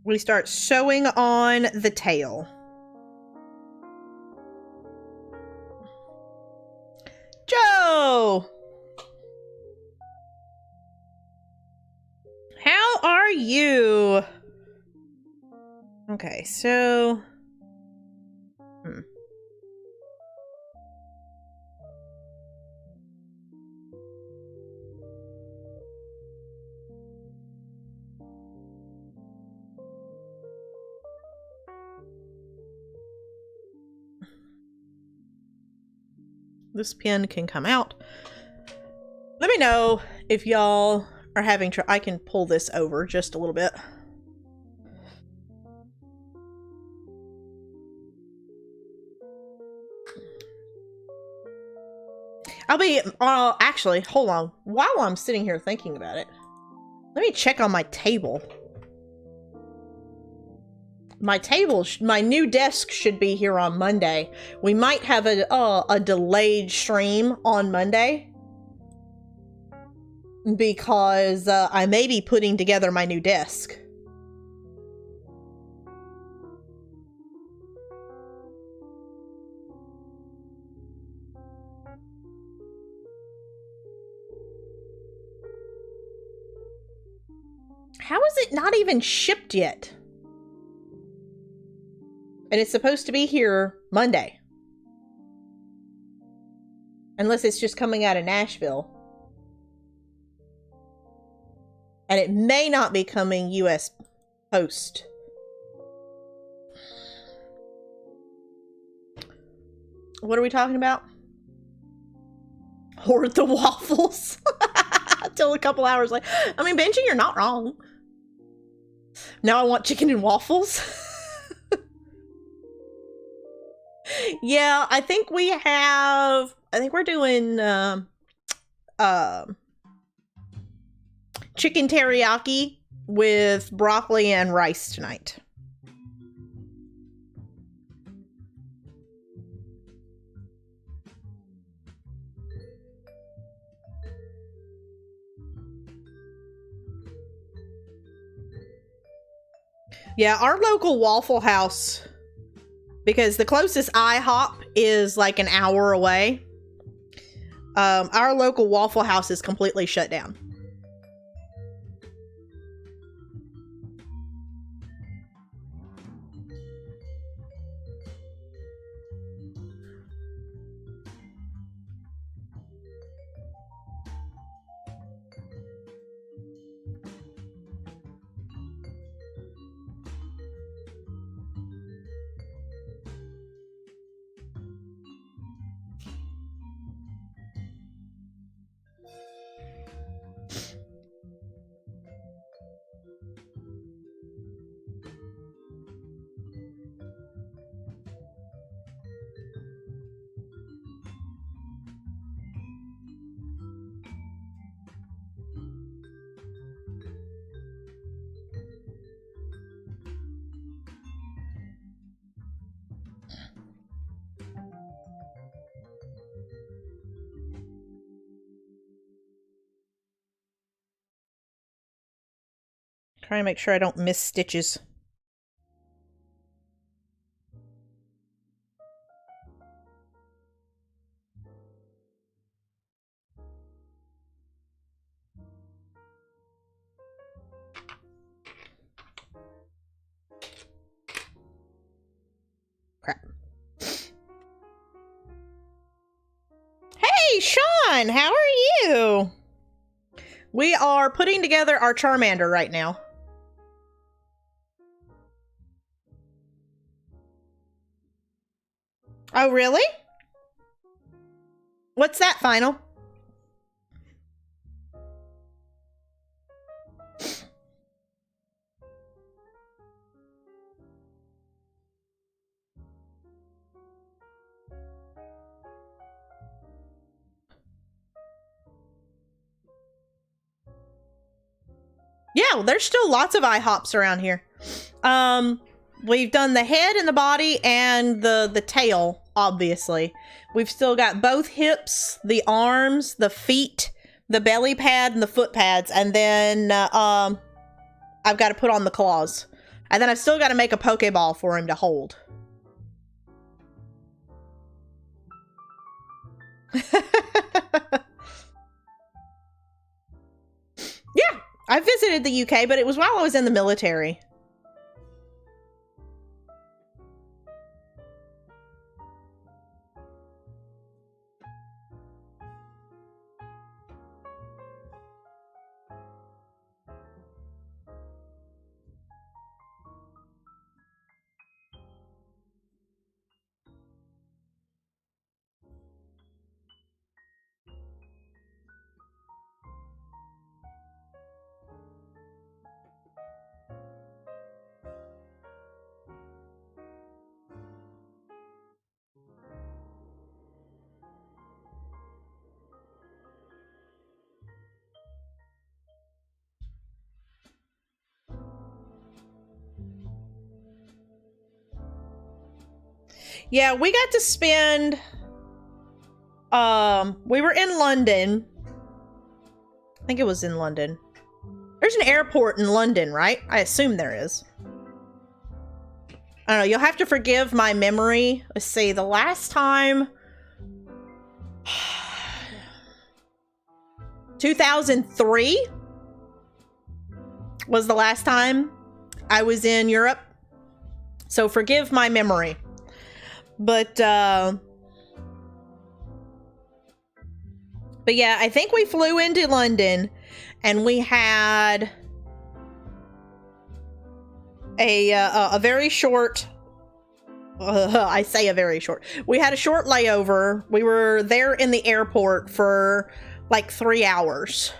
we start sewing on the tail. Joe! How are you? Okay, so... This pin can come out. Let me know if y'all are having trouble. I can pull this over just a little bit. I'll be, actually, hold on. While I'm sitting here thinking about it, let me check on my table. My new desk should be here on Monday. We might have a delayed stream on Monday because I may be putting together my new desk. How is it not even shipped yet? And it's supposed to be here Monday. Unless it's just coming out of Nashville. And it may not be coming US Post. What are we talking about? Hoard the waffles. Till a couple hours later. I mean, Benji, you're not wrong. Now I want chicken and waffles. Yeah, I think we're doing chicken teriyaki with broccoli and rice tonight. Yeah, our local Waffle House, because the closest IHOP is like an hour away. Our local Waffle House is completely shut down. Trying to make sure I don't miss stitches. Crap. Hey, Sean, how are you? We are putting together our Charmander right now. Oh, really? What's that, Final? Yeah, well, there's still lots of IHOPs around here. We've done the head and the body and the tail, obviously. We've still got both hips, the arms, the feet, the belly pad, and the foot pads. And then I've got to put on the claws. And then I've still got to make a Pokeball for him to hold. Yeah, I visited the UK, but it was while I was in the military. Yeah, we got to spend we were in London. I think it was in London. There's an airport in London, right? I assume there is. I don't know, you'll have to forgive my memory. Let's see, the last time 2003 was the last time I was in Europe. So forgive my memory. But yeah, I think we flew into London and we had a very short, I say a very short, we had a short layover. We were there in the airport for like 3 hours.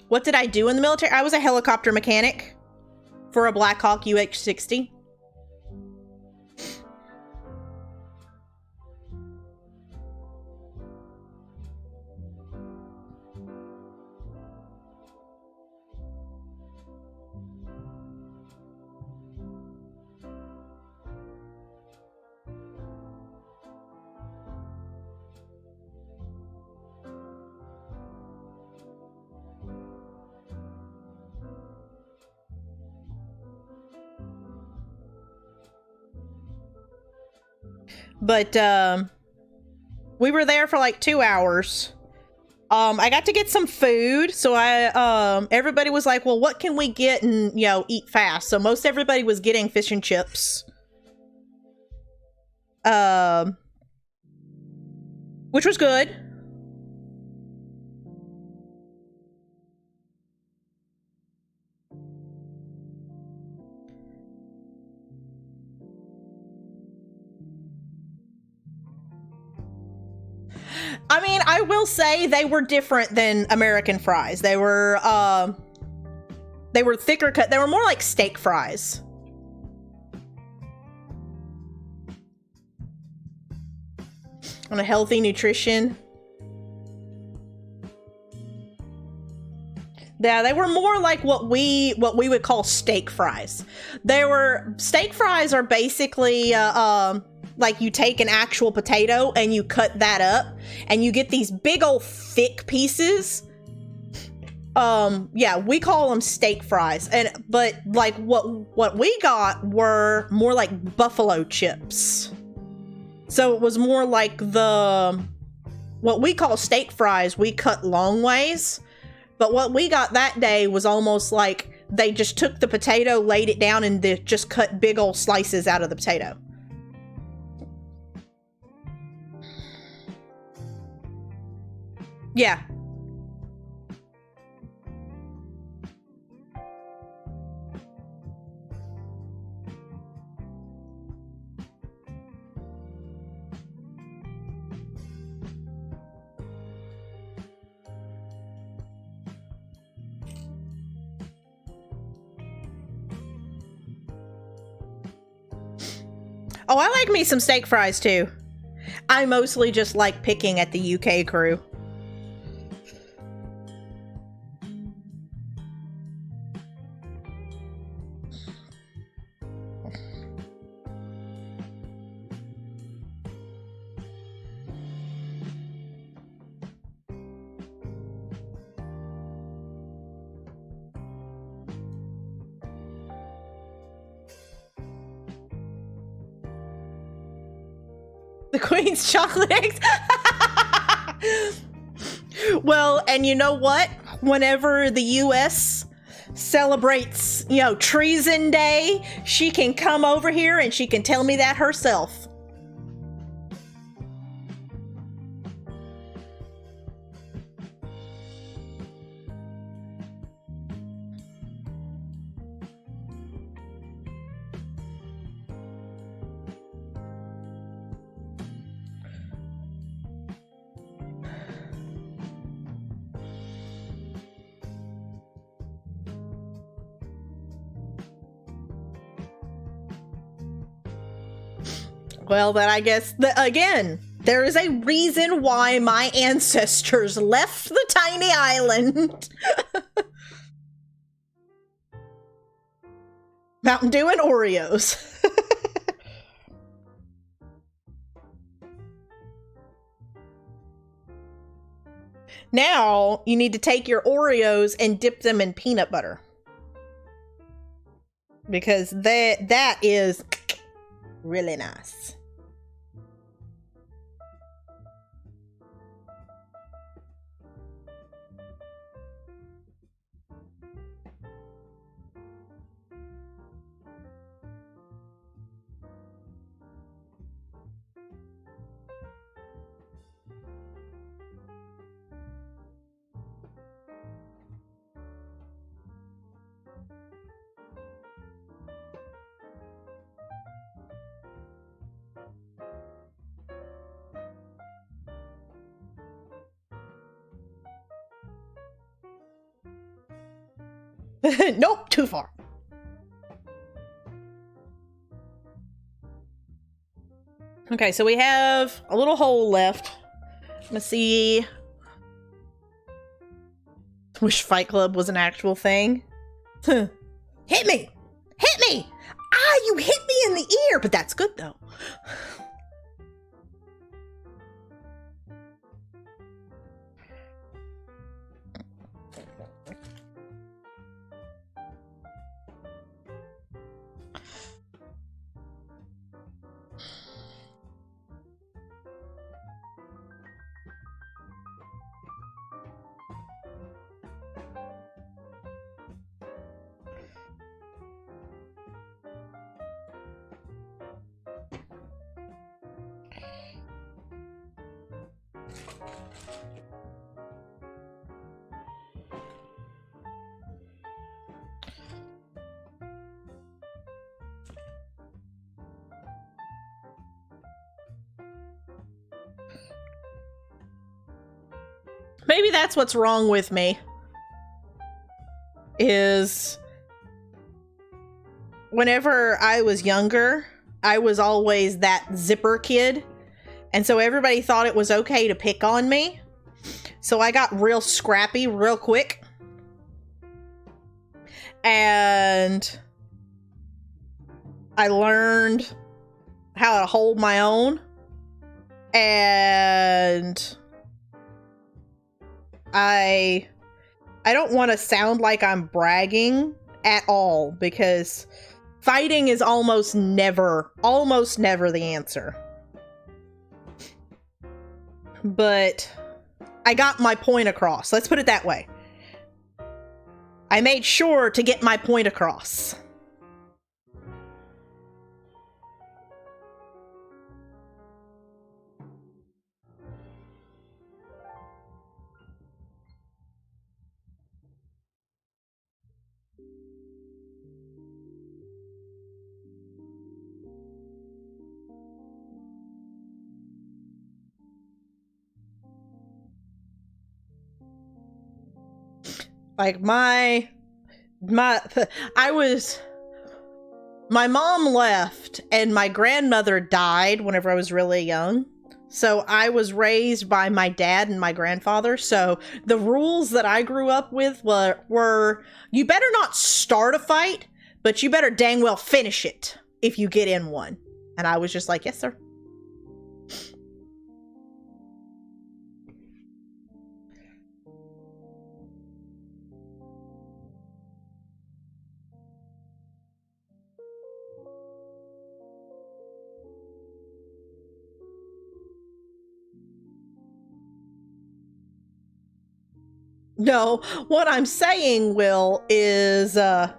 What did I do in the military? I was a helicopter mechanic for a Black Hawk UH-60. But we were there for like 2 hours. I got to get some food, so everybody was like, well, what can we get and, you know, eat fast? So most everybody was getting fish and chips. Which was good. I mean, I will say they were different than American fries. They were thicker cut. They were more like steak fries. On a healthy nutrition. Yeah, they were more like what we would call steak fries. Steak fries are basically like you take an actual potato and you cut that up and you get these big old thick pieces. Yeah, we call them steak fries. But like what we got were more like buffalo chips. So it was more like what we call steak fries, we cut long ways. But what we got that day was almost like they just took the potato, laid it down, and they just cut big old slices out of the potato. Yeah. Oh, I like me some steak fries too. I mostly just like picking at the UK crew. The Queen's chocolate eggs. Well, and you know what? Whenever the US celebrates, you know, Treason Day, she can come over here and she can tell me that herself. Well, then I guess, again, there is a reason why my ancestors left the tiny island. Mountain Dew and Oreos. Now, you need to take your Oreos and dip them in peanut butter. Because that is really nice. Nope, too far. Okay, so we have a little hole left. Let's see. Wish Fight Club was an actual thing. Hit me! Hit me! Ah, you hit me in the ear! But that's good, though. Maybe that's what's wrong with me. Is whenever I was younger, I was always that zipper kid. And so everybody thought it was okay to pick on me. So I got real scrappy real quick. And I learned how to hold my own. And I don't want to sound like I'm bragging at all, because fighting is almost never the answer. But I got my point across. Let's put it that way. I made sure to get my point across. Like my mom left and my grandmother died whenever I was really young. So I was raised by my dad and my grandfather. So the rules that I grew up with were you better not start a fight, but you better dang well finish it if you get in one. And I was just like, yes, sir. No, what I'm saying, Will, is that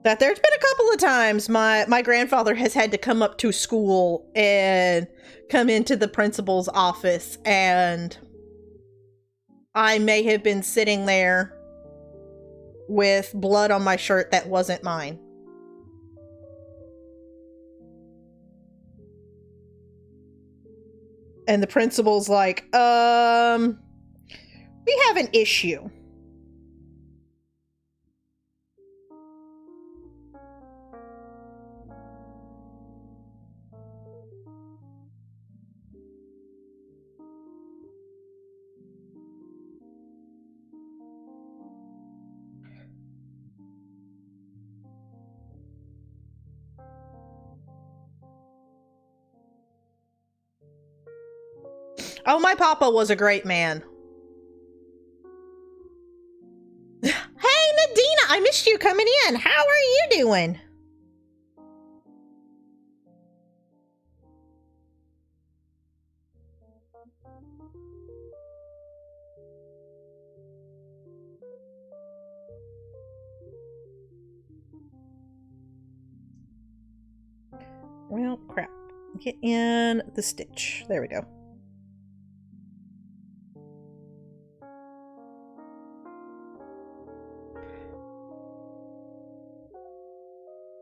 there's been a couple of times my grandfather has had to come up to school and come into the principal's office, and I may have been sitting there with blood on my shirt that wasn't mine. And the principal's like, we have an issue. Oh, my papa was a great man. Hey, Nadina, I missed you coming in. How are you doing? Well, crap. Get in the stitch. There we go.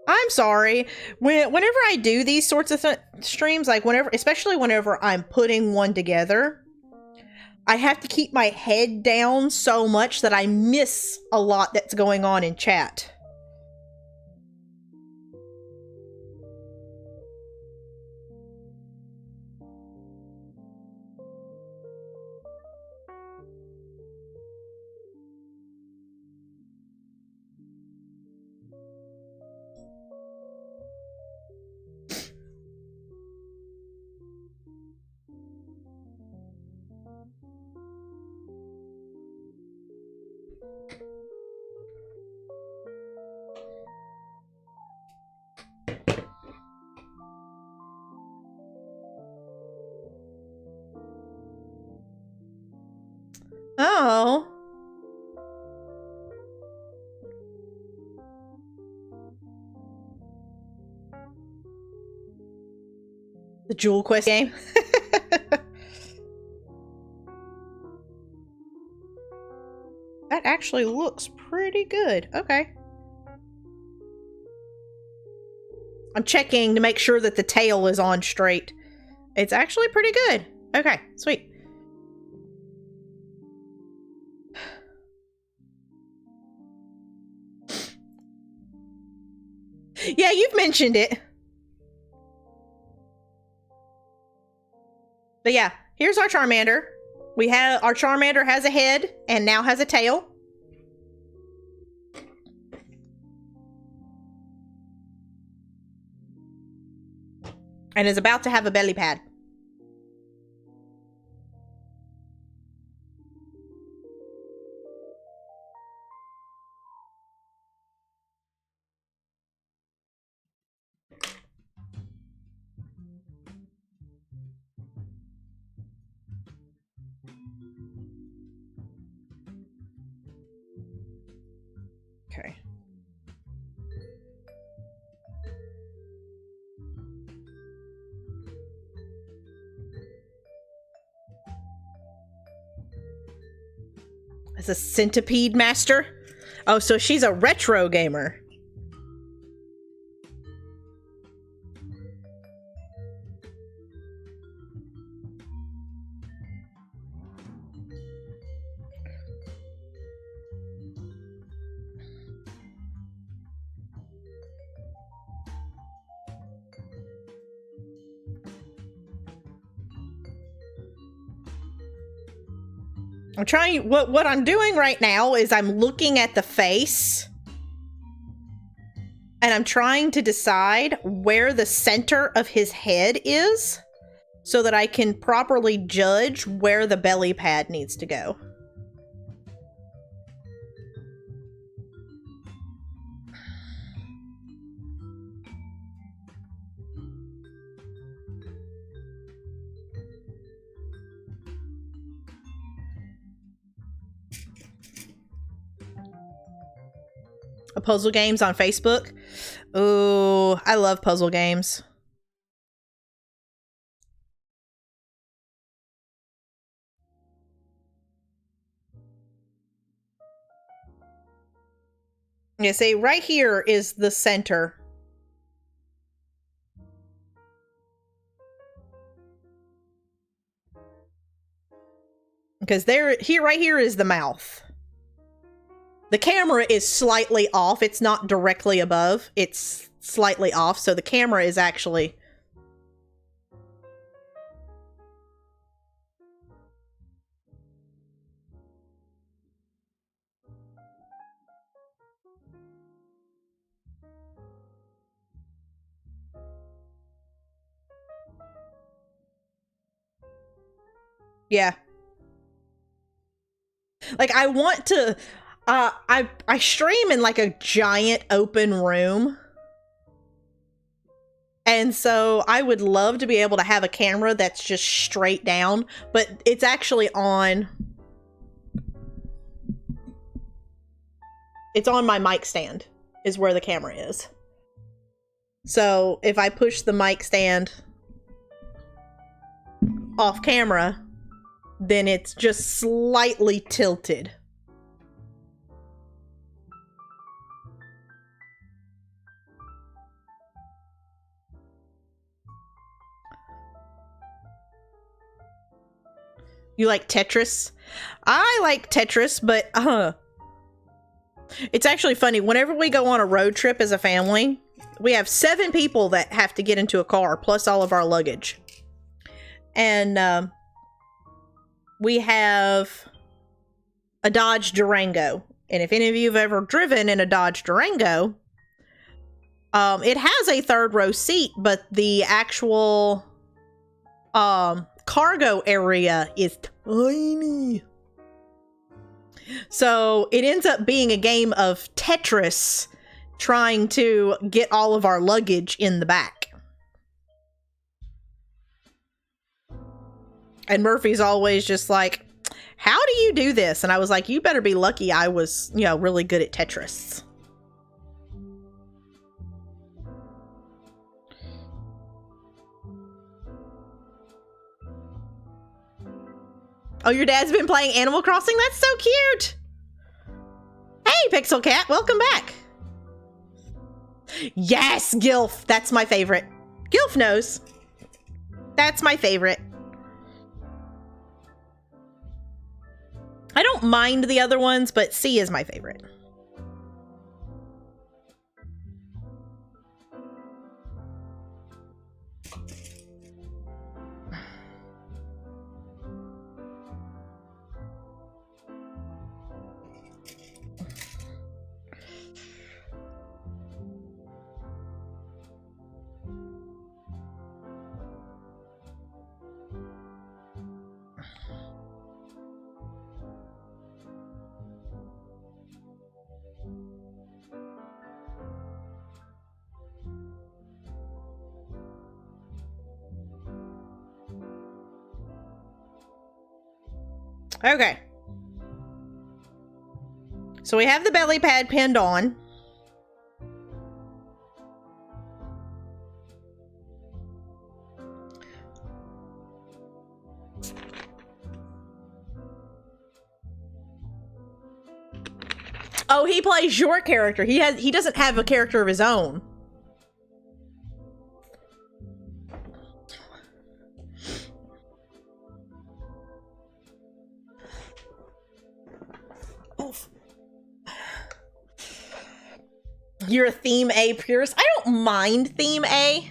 I'm sorry. Whenever I do these sorts of streams, like especially whenever I'm putting one together, I have to keep my head down so much that I miss a lot that's going on in chat. Oh. The Jewel Quest game. actually looks pretty good. Okay. I'm checking to make sure that the tail is on straight. It's actually pretty good. Okay, sweet. Yeah, you've mentioned it. But yeah, here's our Charmander. Our Charmander has a head and now has a tail. And is about to have a belly pad. Okay. As a centipede master? Oh, so she's a retro gamer. I'm trying, what I'm doing right now is I'm looking at the face and I'm trying to decide where the center of his head is so that I can properly judge where the belly pad needs to go. Puzzle games on Facebook. Ooh, I love puzzle games. Yeah, see, right here is the center. Because right here is the mouth. The camera is slightly off. It's not directly above. It's slightly off, so the camera is actually... Yeah. Like, I want to... I stream in, like, a giant open room. And so I would love to be able to have a camera that's just straight down, but it's actually on... It's on my mic stand, is where the camera is. So if I push the mic stand off camera, then it's just slightly tilted. You like Tetris? I like Tetris, but it's actually funny. Whenever we go on a road trip as a family, we have 7 people that have to get into a car, plus all of our luggage. And we have a Dodge Durango. And if any of you have ever driven in a Dodge Durango, it has a 3rd row seat, but the actual cargo area is tiny. So it ends up being a game of Tetris trying to get all of our luggage in the back. And Murphy's always just like, how do you do this? And I was like, you better be lucky I was, you know, really good at Tetris. Oh, your dad's been playing Animal Crossing? That's so cute! Pixel Cat, welcome back. Yes, Gilf. That's my favorite. Gilf knows. That's my favorite. I don't mind the other ones, but C is my favorite. Okay. So we have the belly pad pinned on. Oh, he plays your character. He doesn't have a character of his own. Oof. You're a theme A purist. I don't mind theme A,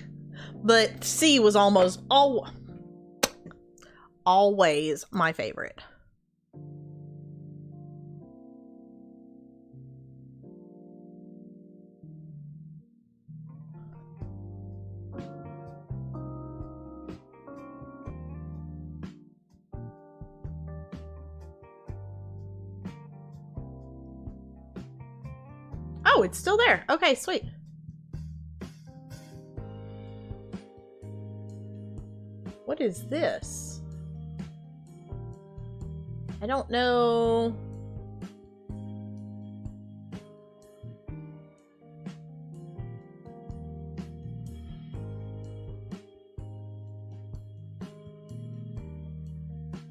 but C was almost always my favorite. Oh, it's still there. Okay, sweet. What is this? I don't know.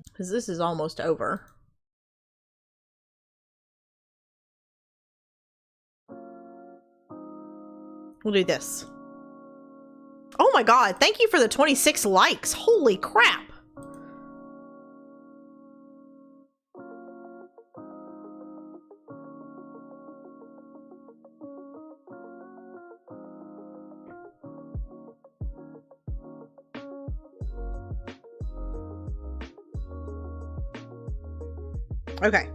Because this is almost over. We'll do this. Oh my god, thank you for the 26 likes. Holy crap. Okay.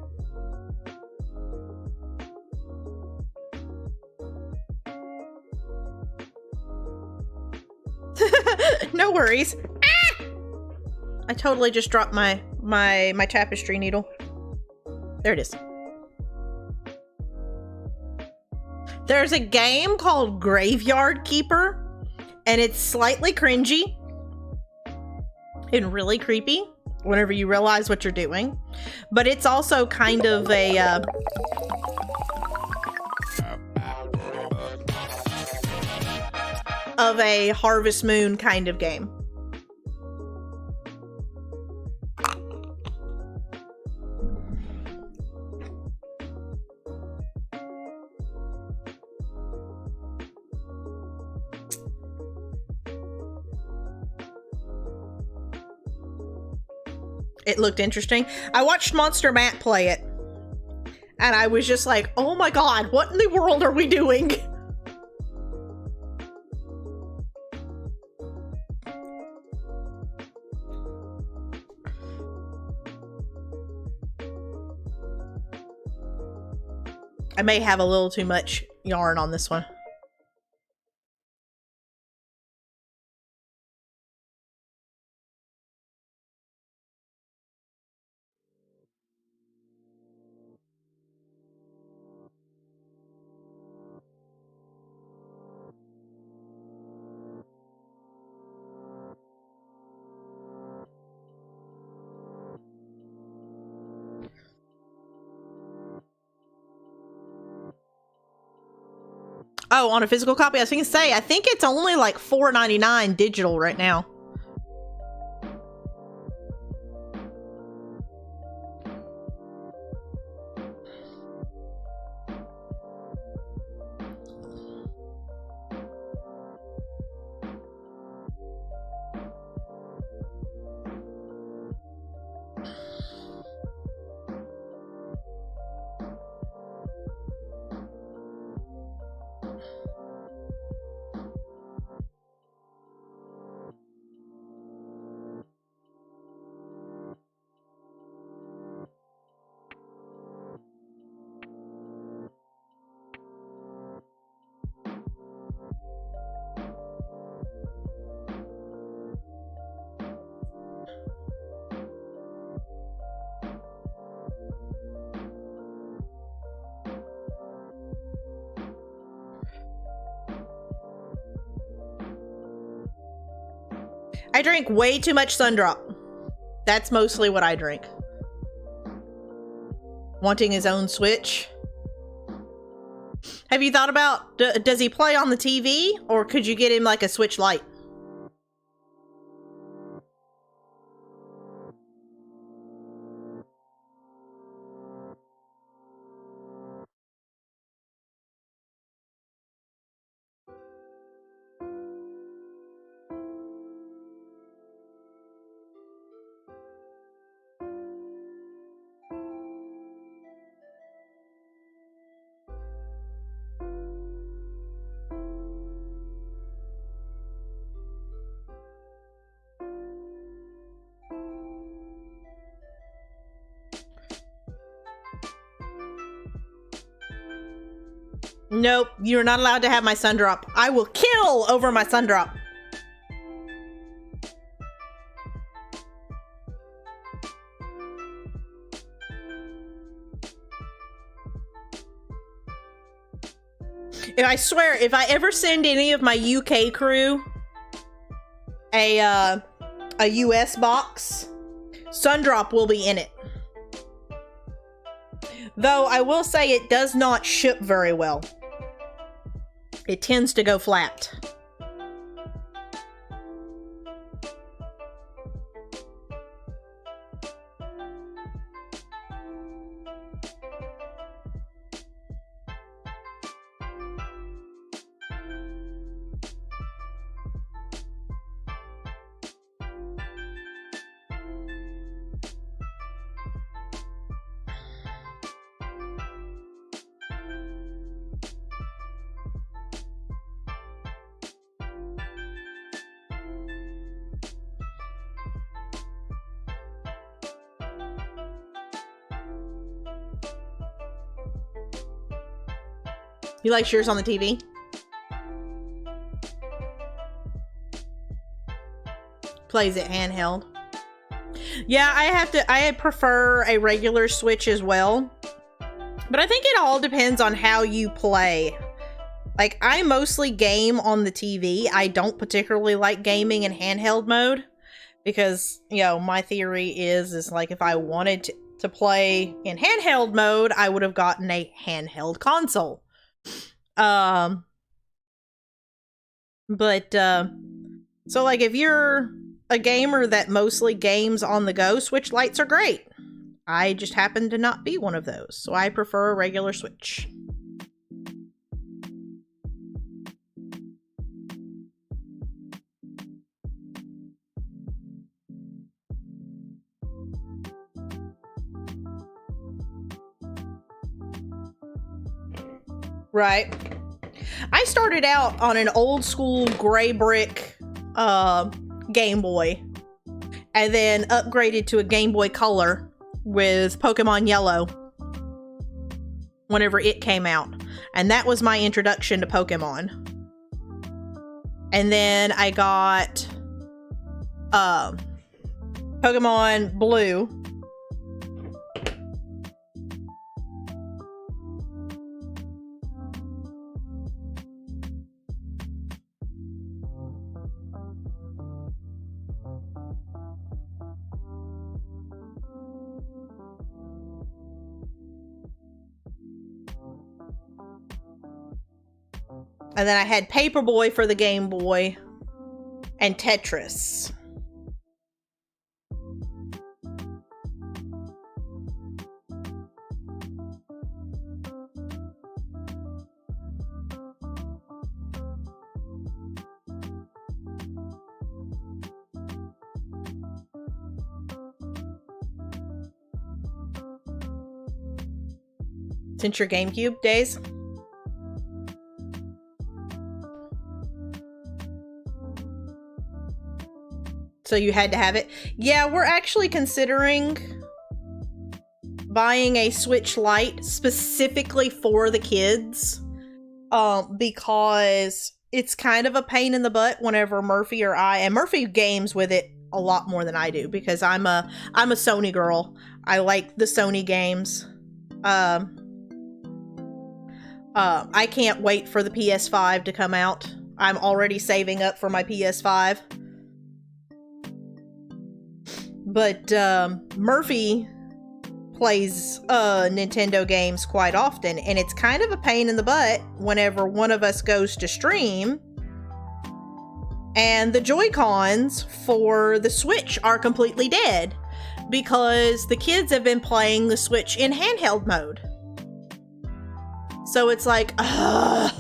No worries. Ah! I totally just dropped my tapestry needle. There it is. There's a game called Graveyard Keeper, and it's slightly cringy and really creepy whenever you realize what you're doing. But it's also kind of a Harvest Moon kind of game. It looked interesting. I watched Monster Matt play it, and I was just like, oh my god, what in the world are we doing? I may have a little too much yarn on this one. Oh, on a physical copy? I was going to say, I think it's only like $4.99 digital right now. I drink way too much Sundrop. That's mostly what I drink. Wanting his own Switch. Have you thought about, does he play on the TV? Or could you get him like a Switch Lite? Nope, you're not allowed to have my Sundrop. I will kill over my Sundrop. If I swear, if I ever send any of my UK crew a US box, Sundrop will be in it. Though I will say it does not ship very well. It tends to go flat. You like yours on the TV? Plays it handheld. Yeah, I prefer a regular Switch as well. But I think it all depends on how you play. Like, I mostly game on the TV. I don't particularly like gaming in handheld mode. Because, you know, my theory is like if I wanted to play in handheld mode, I would have gotten a handheld console. So like if you're a gamer that mostly games on the go, Switch Lites are great. I just happen to not be one of those, so I prefer a regular Switch. Right. I started out on an old school gray brick Game Boy and then upgraded to a Game Boy Color with Pokemon Yellow whenever it came out. And that was my introduction to Pokemon. And then I got Pokemon Blue. And then I had Paperboy for the Game Boy and Tetris. Since your GameCube days? So you had to have it? Yeah, we're actually considering buying a Switch Lite specifically for the kids. Because it's kind of a pain in the butt whenever Murphy or and Murphy games with it a lot more than I do because I'm a Sony girl. I like the Sony games. I can't wait for the PS5 to come out. I'm already saving up for my PS5. But Murphy plays Nintendo games quite often, and it's kind of a pain in the butt whenever one of us goes to stream and the Joy-Cons for the Switch are completely dead because the kids have been playing the Switch in handheld mode. So it's like, ugh.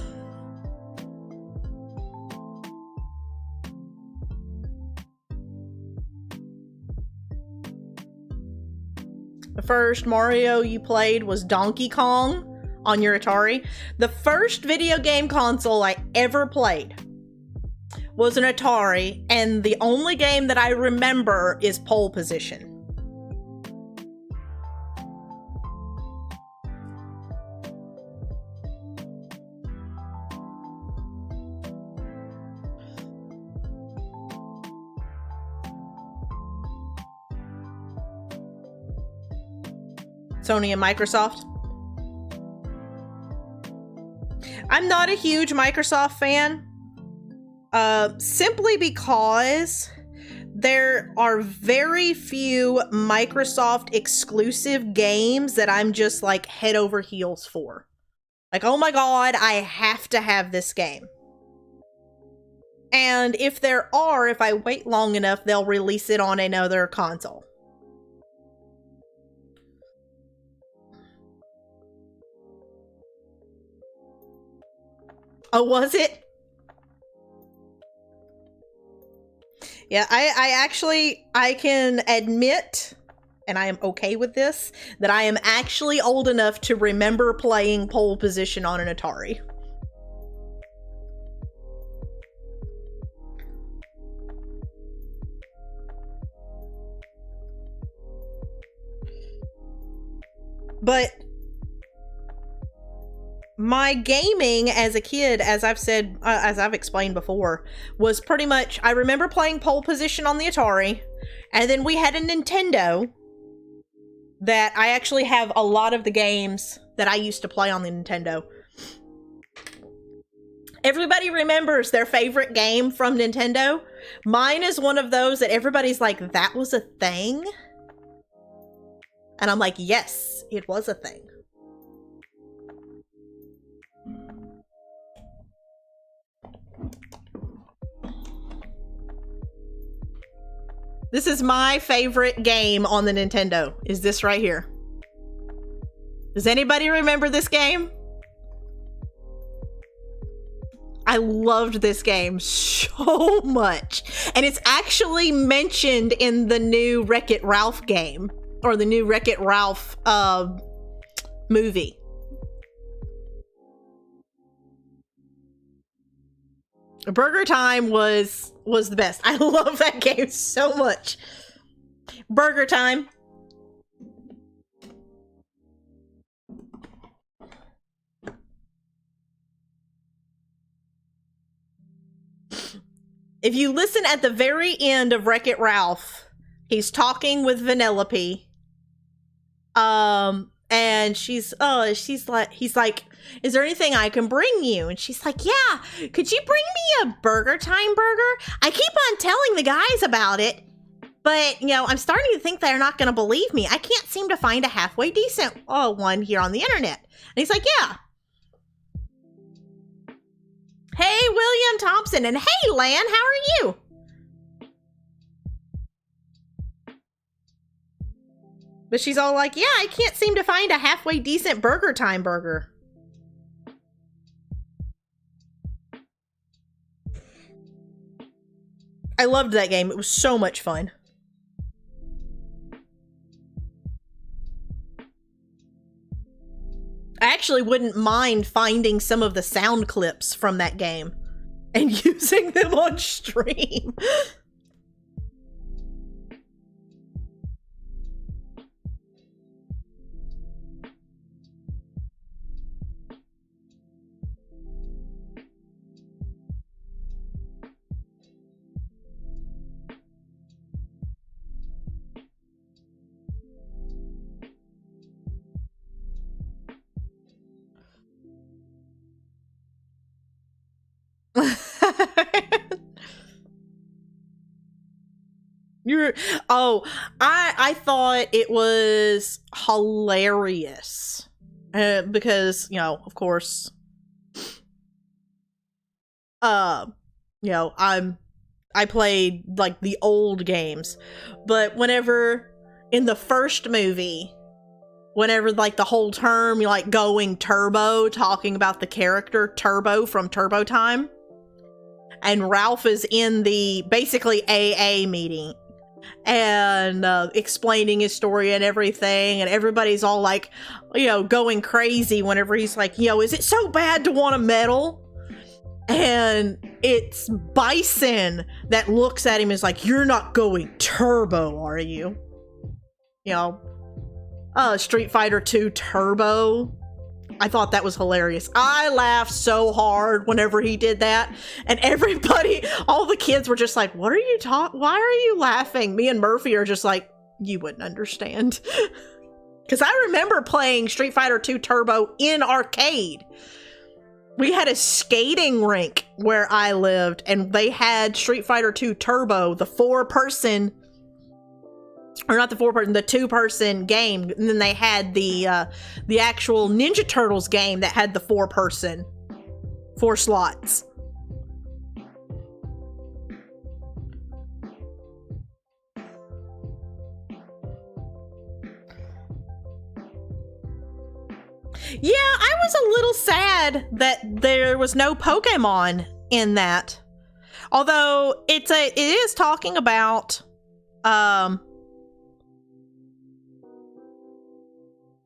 The first Mario you played was Donkey Kong on your Atari. The first video game console I ever played was an Atari, and the only game that I remember is Pole Position. Sony and Microsoft. I'm not a huge Microsoft fan, simply because there are very few Microsoft exclusive games that I'm just like head over heels for. Like, oh my god, I have to have this game. And if there are, if I wait long enough, they'll release it on another console. Oh, was it? Yeah, I can admit, and I am okay with this, that I am actually old enough to remember playing Pole Position on an Atari. But my gaming as a kid, as I've said, as I've explained before, was pretty much, I remember playing Pole Position on the Atari, and then we had a Nintendo that I actually have a lot of the games that I used to play on the Nintendo. Everybody remembers their favorite game from Nintendo. Mine is one of those that everybody's like, that was a thing? And I'm like, yes, it was a thing. This is my favorite game on the Nintendo, is this right here. Does anybody remember this game? I loved this game so much. And it's actually mentioned in the new Wreck-It Ralph game, or the new Wreck-It Ralph movie. Burger Time was the best. I love that game so much. Burger Time. If you listen at the very end of Wreck-It Ralph, he's talking with Vanellope. And he's like, is there anything I can bring you? And she's like, yeah, could you bring me a Burger Time burger? I keep on telling the guys about it, but, you know, I'm starting to think they're not going to believe me. I can't seem to find a halfway decent one here on the internet. And he's like, yeah. Hey, William Thompson, and hey, Lan, how are you? But she's all like, yeah, I can't seem to find a halfway decent Burger Time burger. I loved that game. It was so much fun. I actually wouldn't mind finding some of the sound clips from that game and using them on stream. Oh, I thought it was hilarious because, you know, of course, you know, I played like the old games, but whenever in the first movie, whenever like the whole term, you're like going turbo, talking about the character Turbo from Turbo Time, and Ralph is in the basically AA meeting and explaining his story and everything, and everybody's all like, you know, going crazy whenever he's like, you know, is it so bad to want a medal? And it's Bison that looks at him and is like, you're not going turbo, are you? You know, Street Fighter 2 Turbo. I thought that was hilarious. I laughed so hard whenever he did that. And everybody, all the kids were just like, what are you why are you laughing? Me and Murphy are just like, you wouldn't understand. Because I remember playing Street Fighter 2 Turbo in arcade. We had a skating rink where I lived, and they had Street Fighter 2 Turbo, the two-person game, and then they had the actual Ninja Turtles game that had the 4 slots. Yeah, I was a little sad that there was no Pokemon in that. Although it is talking about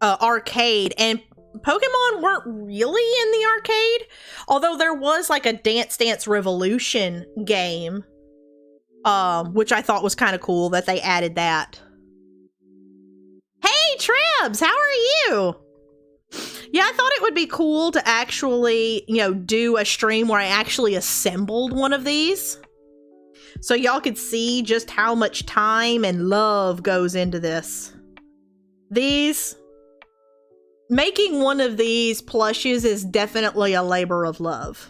arcade, and Pokemon weren't really in the arcade, although there was like a Dance Dance Revolution game, which I thought was kind of cool that they added that. Hey Trebs, how are you? Yeah, I thought it would be cool to actually, you know, do a stream where I actually assembled one of these, so y'all could see just how much time and love goes into this. Making one of these plushes is definitely a labor of love.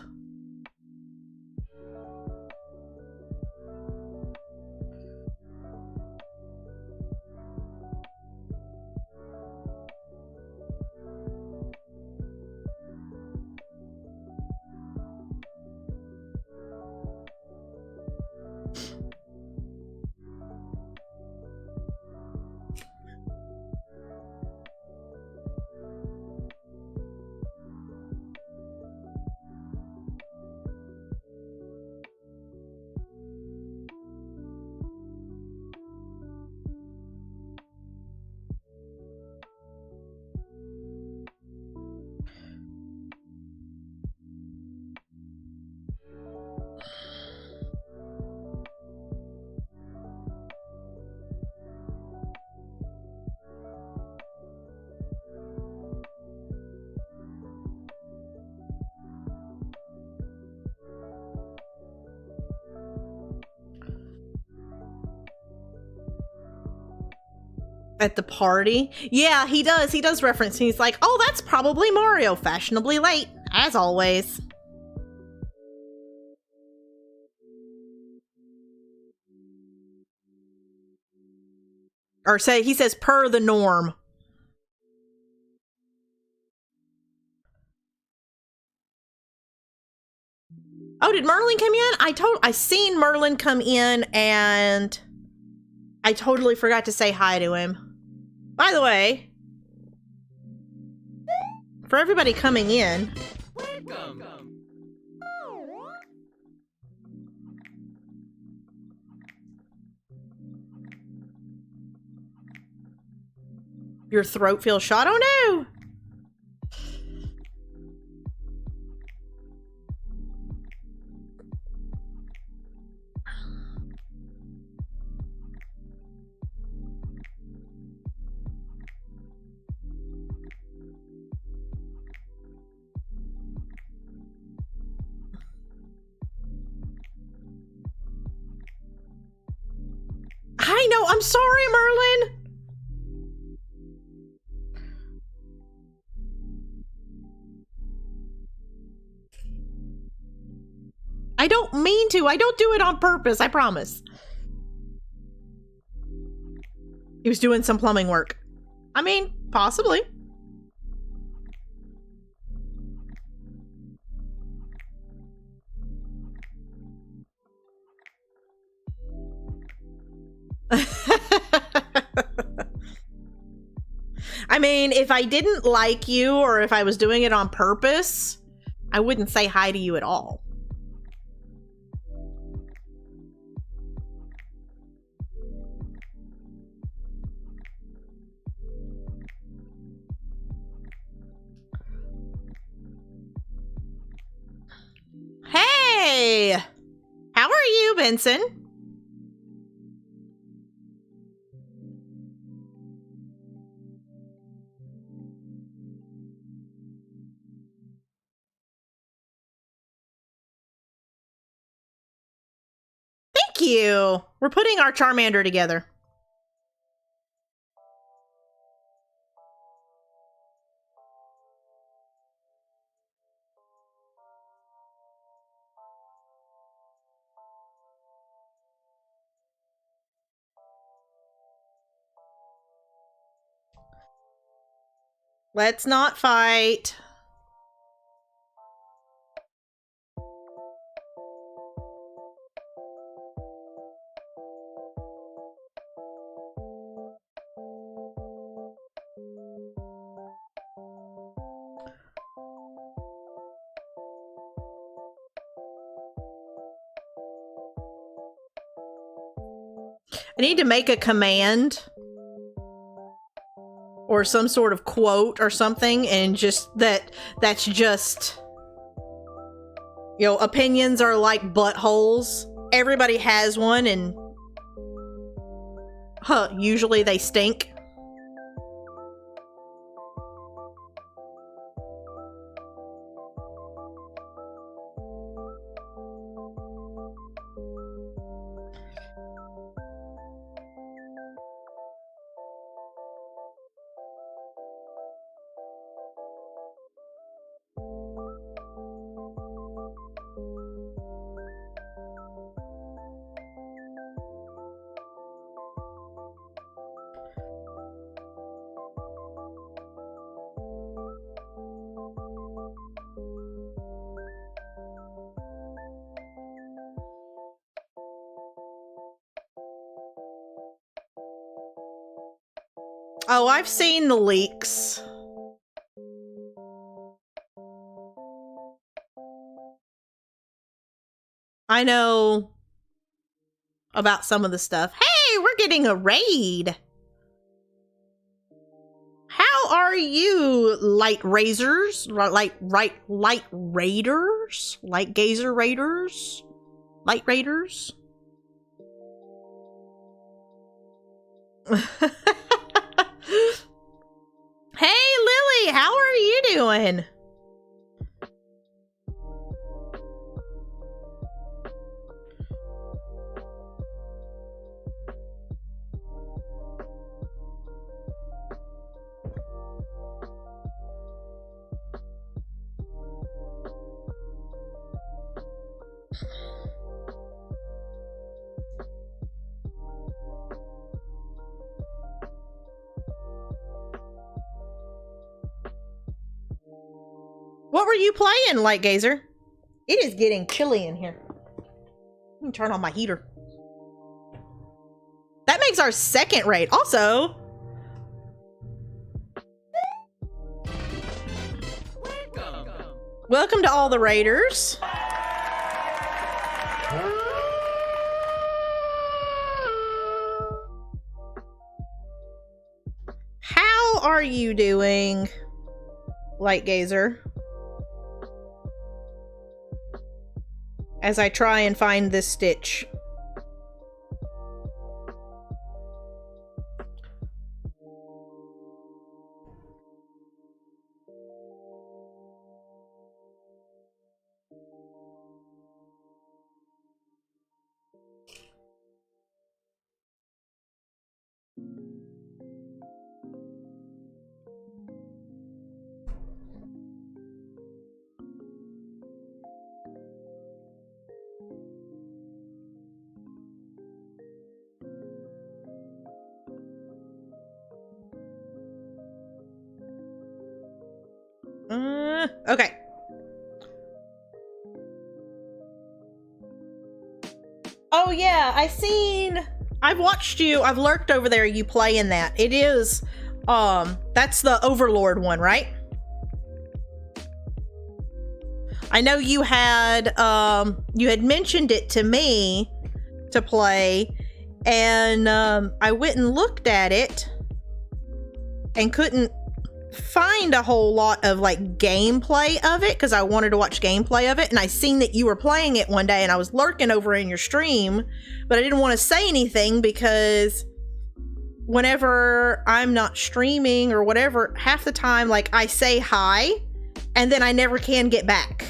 At the party? Yeah, he does reference. He's like, oh, that's probably Mario, fashionably late, as always. Or he says per the norm. Oh, did Merlin come in? I seen Merlin come in, and I totally forgot to say hi to him. By the way, for everybody coming in, welcome. Your throat feels shot? Oh no! I know, I'm sorry, Merlin! I don't mean to. I don't do it on purpose, I promise. He was doing some plumbing work. I mean, possibly. I mean, if I didn't like you or if I was doing it on purpose, I wouldn't say hi to you at all. Hey! How are you, Benson? Thank you! We're putting our Charmander together. Let's not fight. I need to make a command or some sort of quote or something, and just that's just, you know, opinions are like buttholes. Everybody has one, and usually they stink. Oh, I've seen the leaks. I know about some of the stuff. Hey, we're getting a raid. How are you, light razors? Light raiders? Light gazer raiders? Light raiders? Hey, Lily, how are you doing? What were you playing, Light Gazer? It is getting chilly in here. Let me turn on my heater. That makes our second raid. Also, welcome to all the raiders. How are you doing, Light Gazer? As I try and find this stitch. Okay. Oh yeah, I've watched you, I've lurked over there, you play in that. It is, that's the Overlord one, right? I know you had mentioned it to me to play, and I went and looked at it and couldn't find a whole lot of like gameplay of it because I wanted to watch gameplay of it, and I seen that you were playing it one day and I was lurking over in your stream, but I didn't want to say anything because whenever I'm not streaming or whatever, half the time like I say hi and then I never can get back.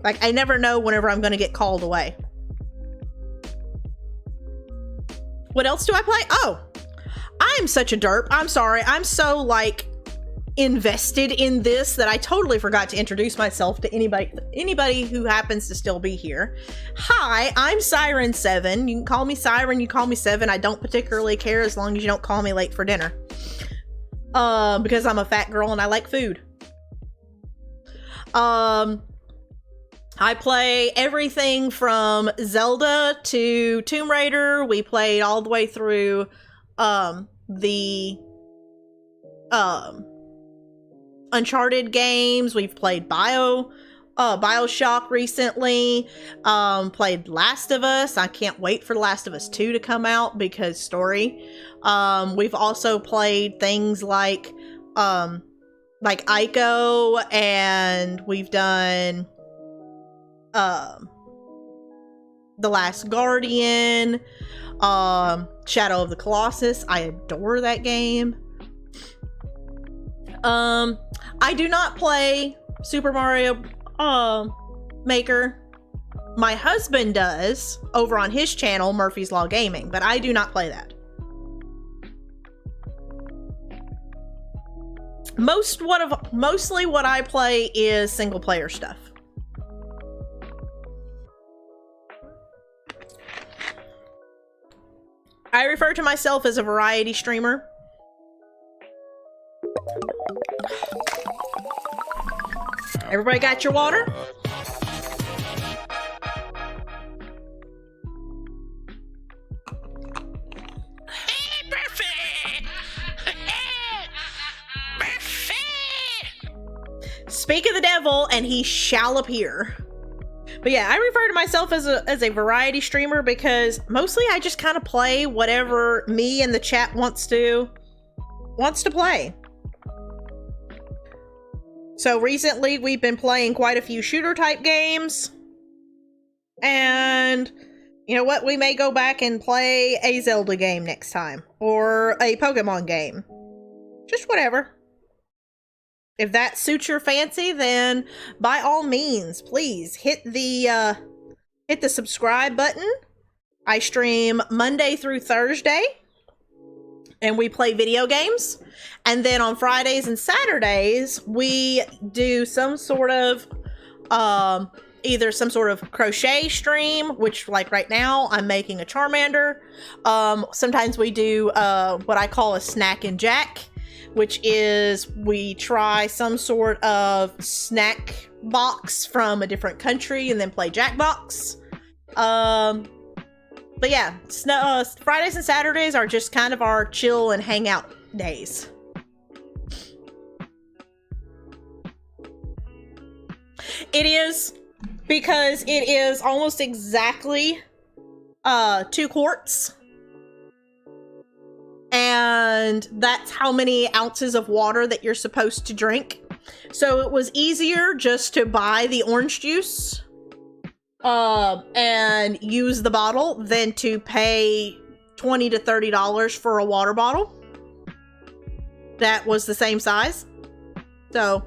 Like I never know whenever I'm going to get called away. What else do I play? Oh, I'm such a derp. I'm sorry. I'm so like invested in this that I totally forgot to introduce myself to anybody who happens to still be here. Hi, I'm Siren7. You can call me Siren, you call me 7. I don't particularly care as long as you don't call me late for dinner. Because I'm a fat girl and I like food. I play everything from Zelda to Tomb Raider. We played all the way through the Uncharted games. We've played Bioshock recently. Played Last of Us. I can't wait for Last of Us 2 to come out because story. We've also played things like Ico, and we've done The Last Guardian, Shadow of the Colossus. I adore that game. I do not play Super Mario Maker. My husband does over on his channel, Murphy's Law Gaming, but I do not play that. Mostly what I play is single player stuff. I refer to myself as a variety streamer. Everybody got your water? Speak of the devil, and he shall appear. But yeah, I refer to myself as a variety streamer because mostly I just kind of play whatever me and the chat wants to play. So recently we've been playing quite a few shooter type games. And you know what? We may go back and play a Zelda game next time or a Pokemon game. Just whatever. If that suits your fancy, then by all means, please hit the subscribe button. I stream Monday through Thursday, and we play video games. And then on Fridays and Saturdays, we do some sort of either some sort of crochet stream, which like right now I'm making a Charmander. Sometimes we do what I call a snack and jack, which is we try some sort of snack box from a different country and then play Jackbox. But yeah, Fridays and Saturdays are just kind of our chill and hang out days. It is, because it is almost exactly 2 quarts. And that's how many ounces of water that you're supposed to drink. So it was easier just to buy the orange juice and use the bottle than to pay $20 to $30 for a water bottle that was the same size. So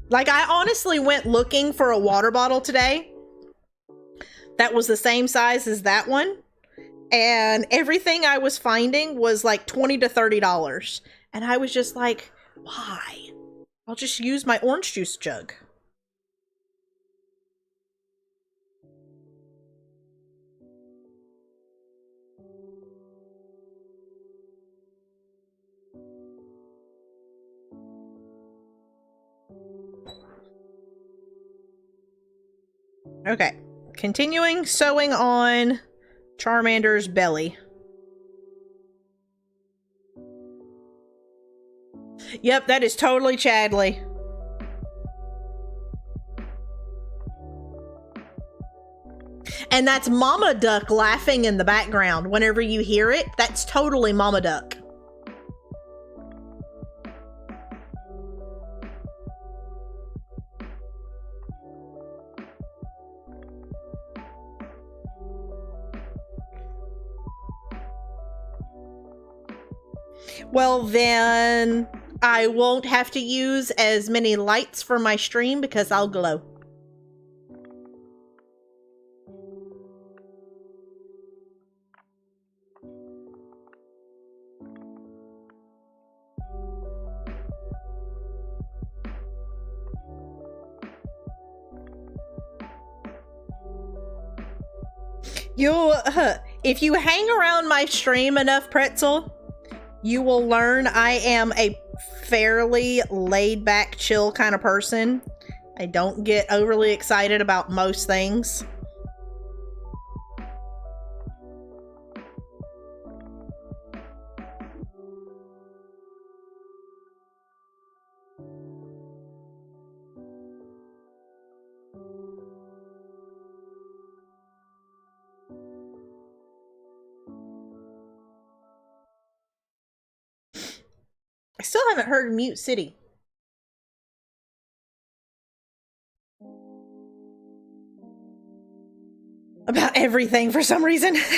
like, I honestly went looking for a water bottle today that was the same size as that one, and everything I was finding was like $20 to $30, and I was just like, why? I'll just use my orange juice jug. Okay, continuing sewing on Charmander's belly. Yep, that is totally Chadley. And that's Mama Duck laughing in the background. Whenever you hear it, that's totally Mama Duck. Well, then I won't have to use as many lights for my stream because I'll glow. If you hang around my stream enough, Pretzel, you will learn I am a fairly laid back, chill kind of person. I don't get overly excited about most things. I still haven't heard Mute City. About everything for some reason. That's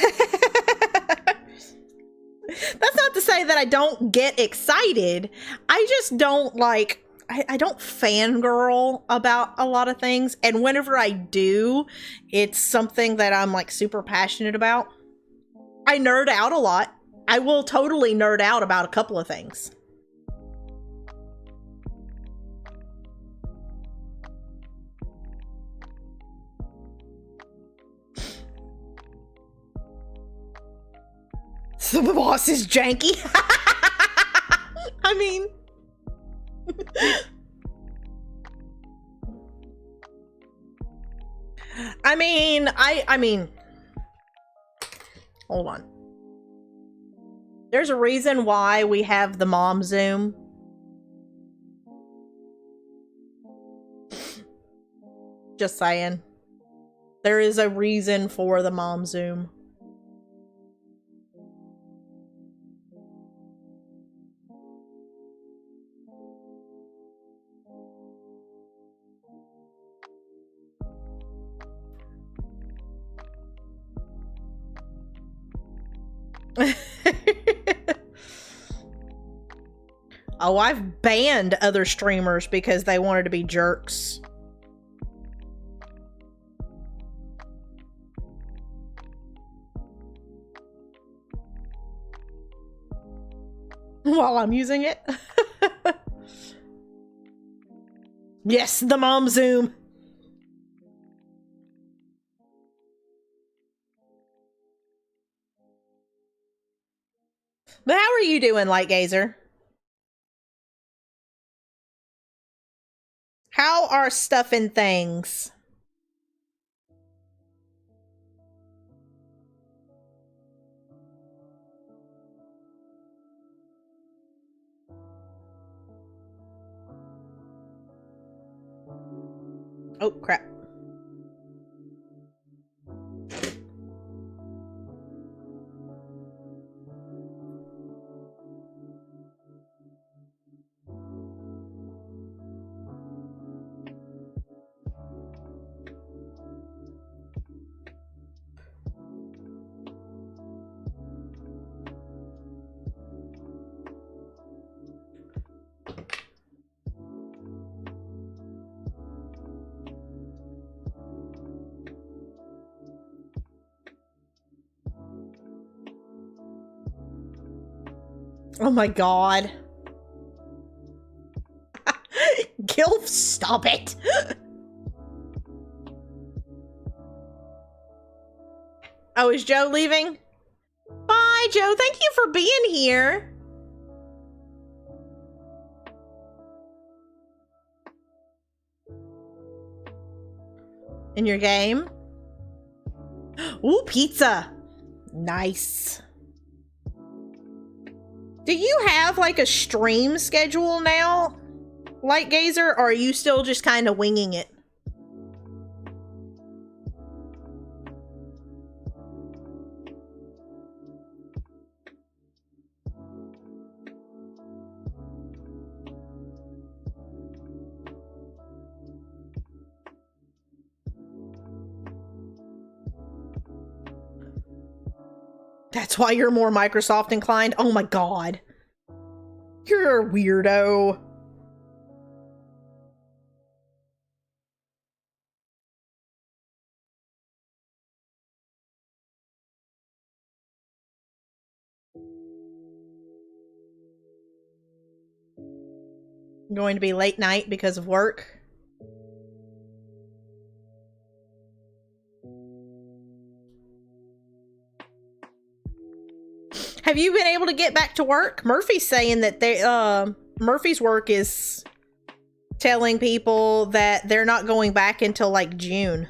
not to say that I don't get excited. I just don't like, I don't fangirl about a lot of things. And whenever I do, it's something that I'm like super passionate about. I nerd out a lot. I will totally nerd out about a couple of things. So the boss is janky. I mean, I mean, hold on. There's a reason why we have the mom zoom. Just saying. There is a reason for the mom zoom. Oh, I've banned other streamers because they wanted to be jerks. While I'm using it. Yes, the mom zoom. But how are you doing, Light Gazer? How are stuff and things? Oh, crap. Oh my god. kill? Stop it. Oh, is Joe leaving? Bye, Joe. Thank you for being here. In your game? Ooh, pizza. Nice. Do you have like a stream schedule now, Light Gazer, or are you still just kind of winging it? That's why you're more Microsoft inclined? Oh my god. You're a weirdo. Going to be late night because of work. Have you been able to get back to work? Murphy's saying that Murphy's work is telling people that they're not going back until like June.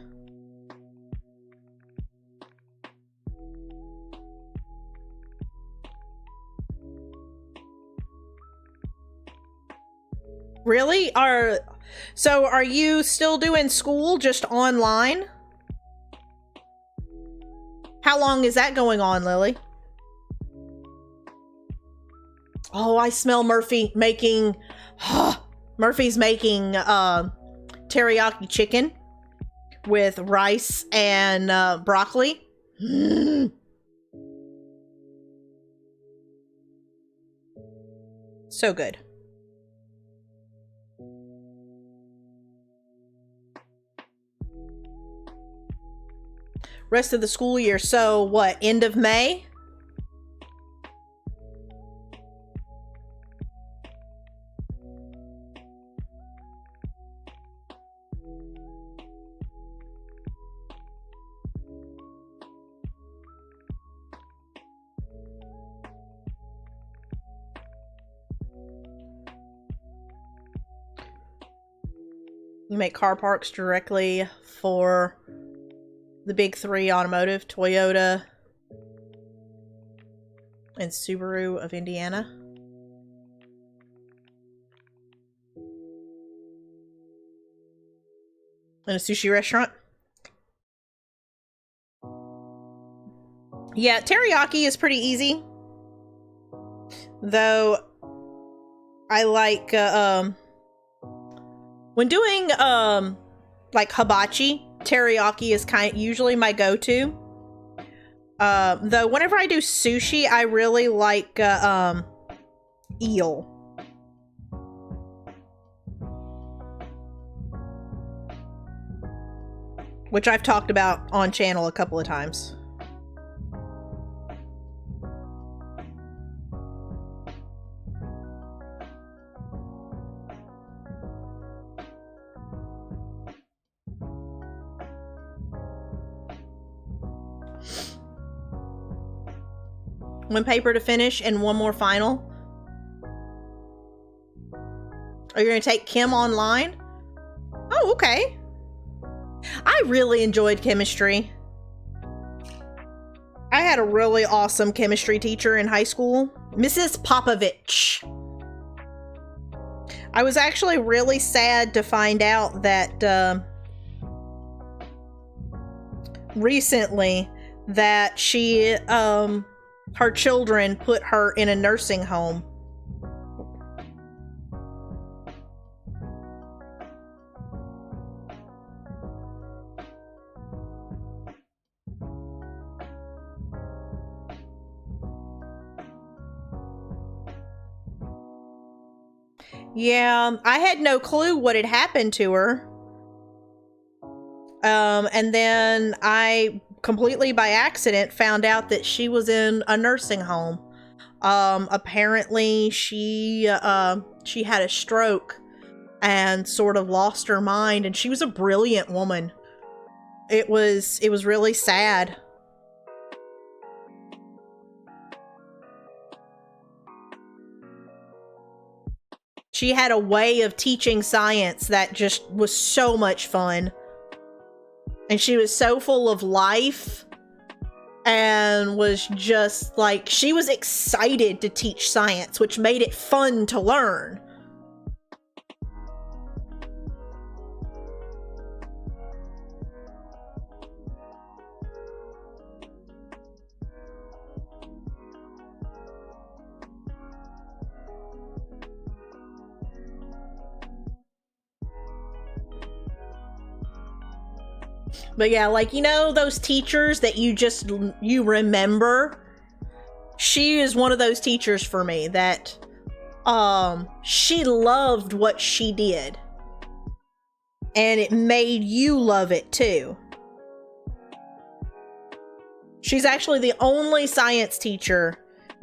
Really? So are you still doing school just online? How long is that going on, Lily? Oh, I smell Murphy making... Murphy's making teriyaki chicken with rice and broccoli. So good. Rest of the school year. So what, end of May? You make car parks directly for the big three automotive, Toyota and Subaru of Indiana. In a sushi restaurant. Yeah, teriyaki is pretty easy. Though I like when doing like hibachi, teriyaki is usually my go-to. Though whenever I do sushi, I really like eel. Which I've talked about on channel a couple of times. One paper to finish and one more final. Are you going to take chem online? Oh, okay. I really enjoyed chemistry. I had a really awesome chemistry teacher in high school, Mrs. Popovich. I was actually really sad to find out that recently that she her children put her in a nursing home. Yeah, I had no clue what had happened to her. And then I completely by accident found out that she was in a nursing home. Apparently she had a stroke and sort of lost her mind, and she was a brilliant woman. It was really sad. She had a way of teaching science that just was so much fun. And she was so full of life and was just like, she was excited to teach science, which made it fun to learn. But yeah, like, you know, those teachers that you remember? She is one of those teachers for me that, she loved what she did. And it made you love it too. She's actually the only science teacher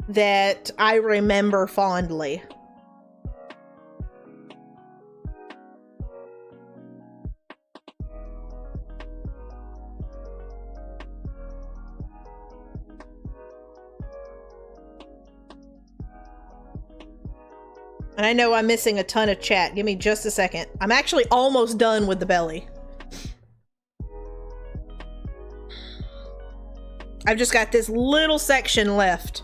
that I remember fondly. And I know I'm missing a ton of chat. Give me just a second. I'm actually almost done with the belly. I've just got this little section left.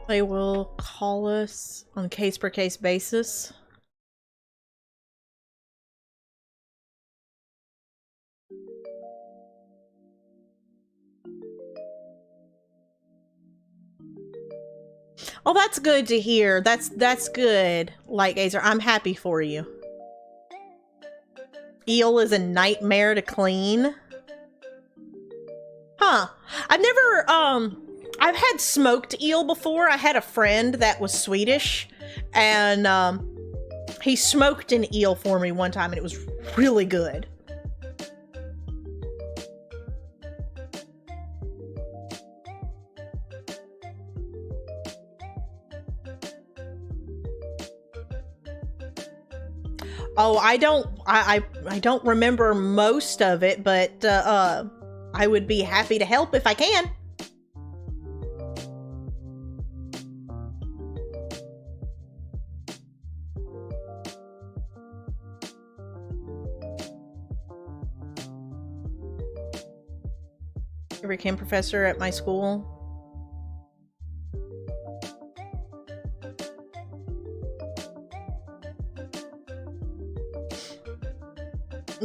They will call us on case-per-case basis. Oh, that's good to hear. That's good, Light Gazer. I'm happy for you. Eel is a nightmare to clean. Huh. I've never, I've had smoked eel before. I had a friend that was Swedish, and, he smoked an eel for me one time, and it was really good. Oh, I don't remember most of it, but I would be happy to help if I can. I became professor at my school.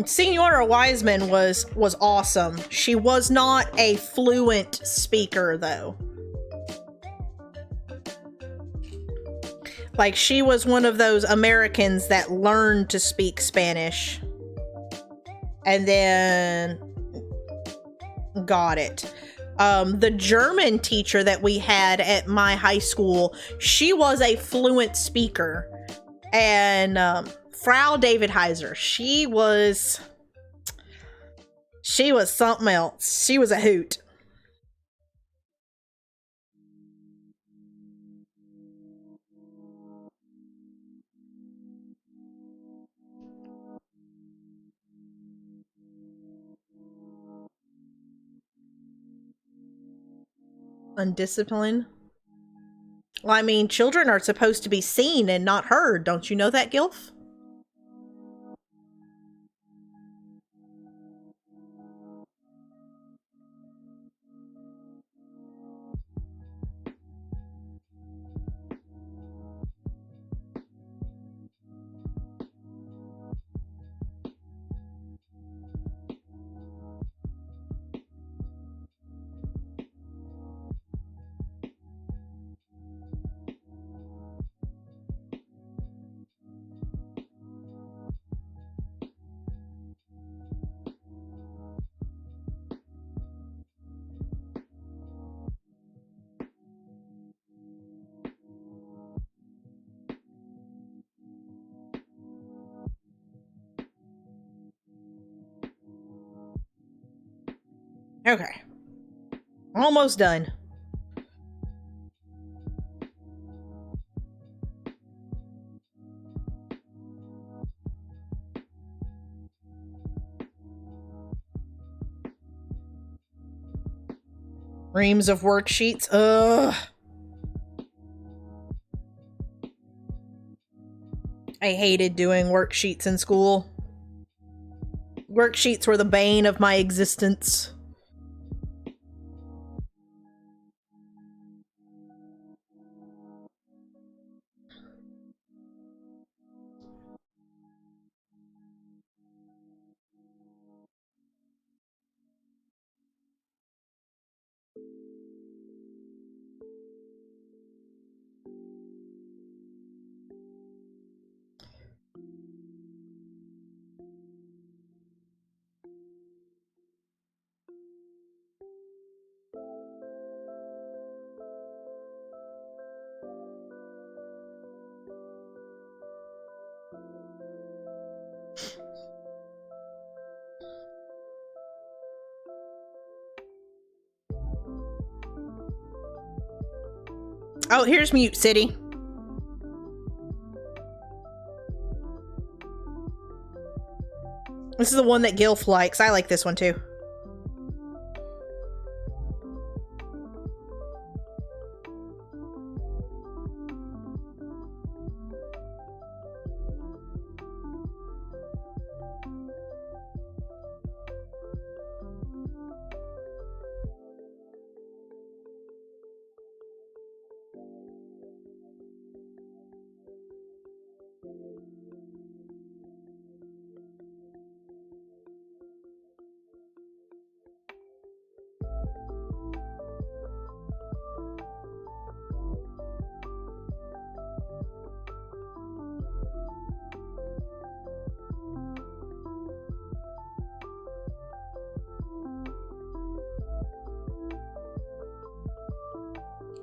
Senora Wiseman was awesome. She was not a fluent speaker, though. Like, she was one of those Americans that learned to speak Spanish and then got it. The German teacher that we had at my high school, she was a fluent speaker. And Frau David Heiser, she was something else. She was a hoot. Undisciplined. Well, I mean, children are supposed to be seen and not heard. Don't you know that, Gilf? Okay. Almost done. Reams of worksheets. Ugh. I hated doing worksheets in school. Worksheets were the bane of my existence. Oh, here's Mute City. This is the one that Gilf likes. I like this one too.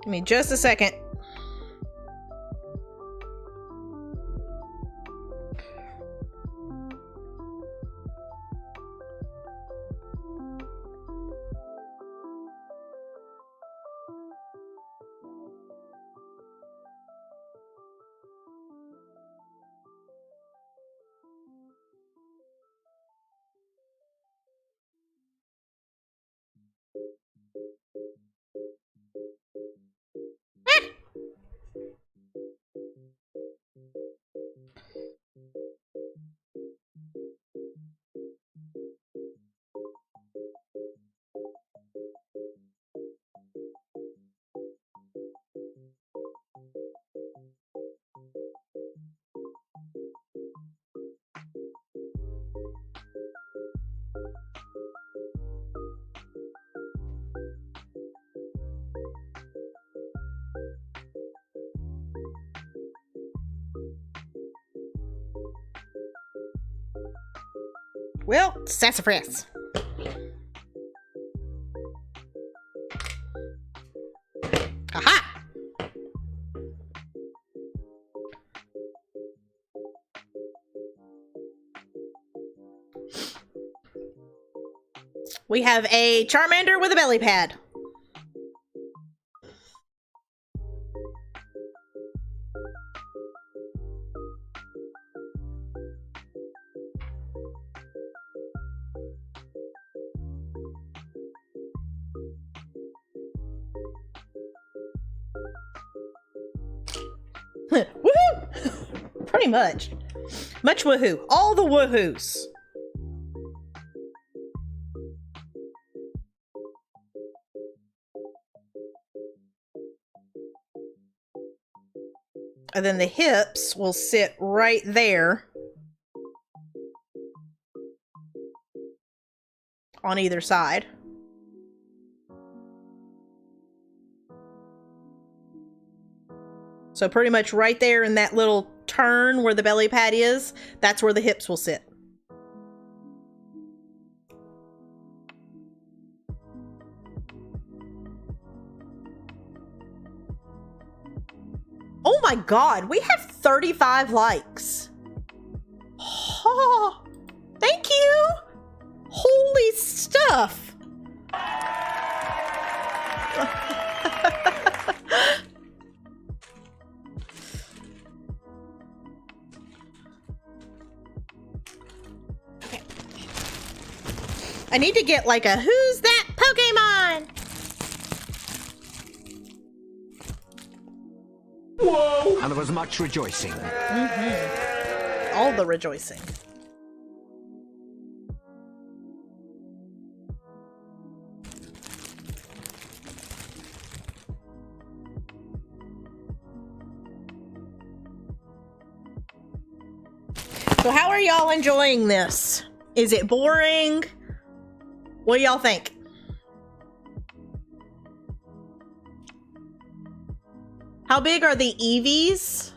Give me just a second. Well, sassafras. Aha! We have a Charmander with a belly pad. Woohoo! Pretty much. Much woohoo. All the woohoos. And then the hips will sit right there on either side. So pretty much right there in that little turn where the belly pad is, that's where the hips will sit. Oh my god, we have 35 likes. Oh, thank you. Holy stuff. I need to get like a who's that Pokemon? Whoa! And there was much rejoicing. All the rejoicing. So how are y'all enjoying this? Is it boring? What do y'all think? How big are the Eevees?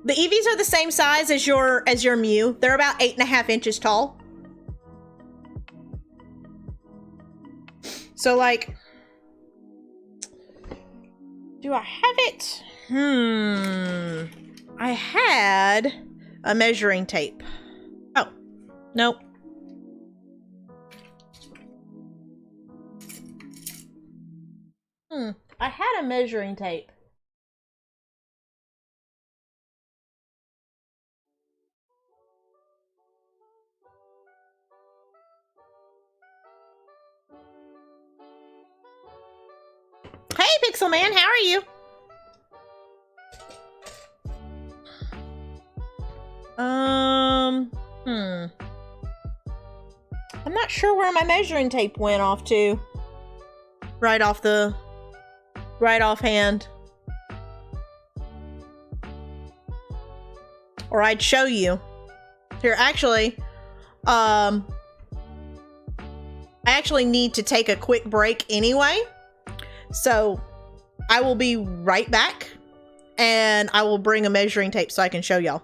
The Eevees are the same size as your Mew. They're about 8.5 inches tall. So like, do I have it? I had a measuring tape. Oh, nope. I had a measuring tape. Hey, Pixel Man, how are you? I'm not sure where my measuring tape went off to. Right offhand. Or I'd show you. Here, actually, I actually need to take a quick break anyway. So I will be right back and I will bring a measuring tape so I can show y'all.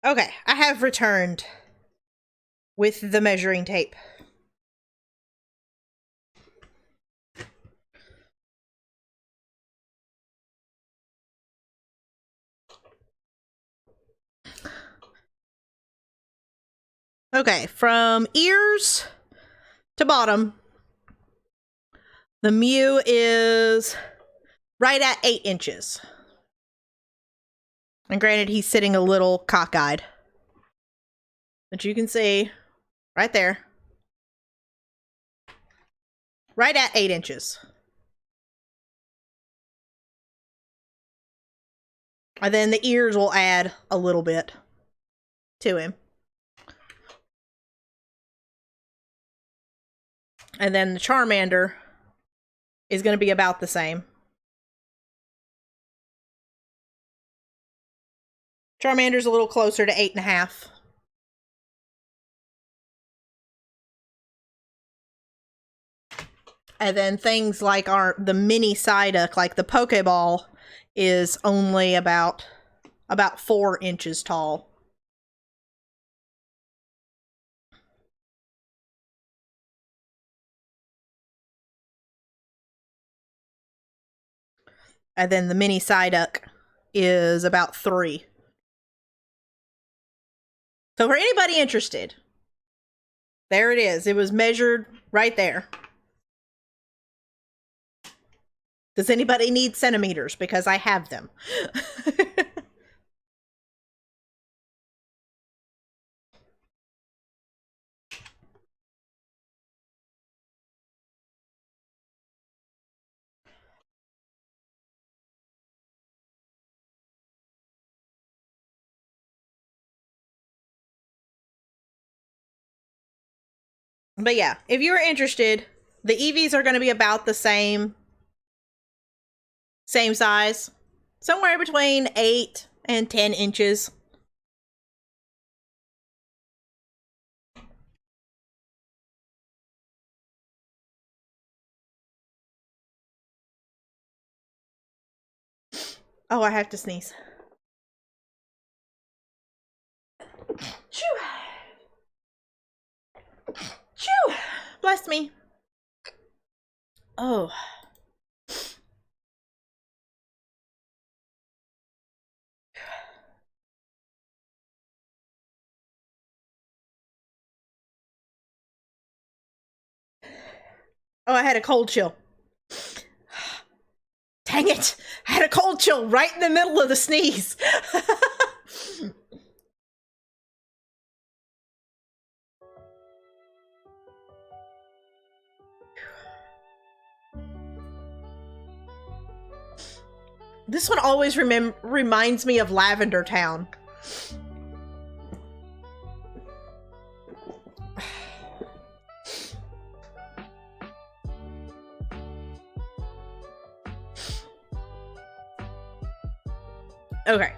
Okay, I have returned with the measuring tape. Okay, from ears to bottom, the Mew is right at 8 inches. And granted, he's sitting a little cockeyed. But you can see right there. Right at 8 inches. And then the ears will add a little bit to him. And then the Charmander is going to be about the same. Charmander's a little closer to 8.5. And then things like the mini Psyduck, like the Pokeball, is only about 4 inches tall. And then the mini Psyduck is about 3. So for anybody interested, there it is. It was measured right there. Does anybody need centimeters? Because I have them. But yeah, if you're interested, the Eevees are going to be about the same size. Somewhere between 8 and 10 inches. Oh, I have to sneeze. Choo! Choo! Bless me. Oh. Oh, I had a cold chill. Dang it! I had a cold chill right in the middle of the sneeze. This one always reminds me of Lavender Town. Okay.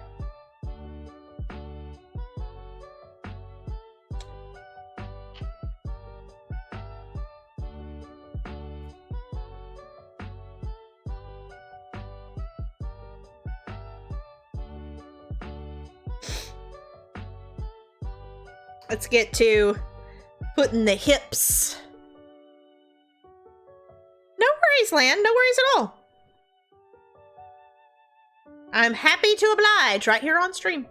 Let's get to putting the hips. No worries, Lan. No worries at all. I'm happy to oblige right here on stream.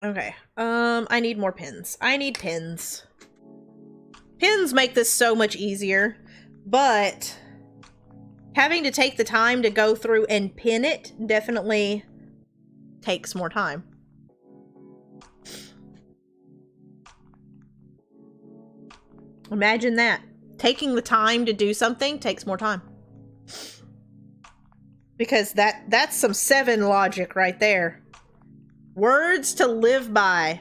Okay. I need more pins. I need pins. Pins make this so much easier, but having to take the time to go through and pin it definitely takes more time. Imagine that. Taking the time to do something takes more time. Because that's some 7 logic right there. Words to live by.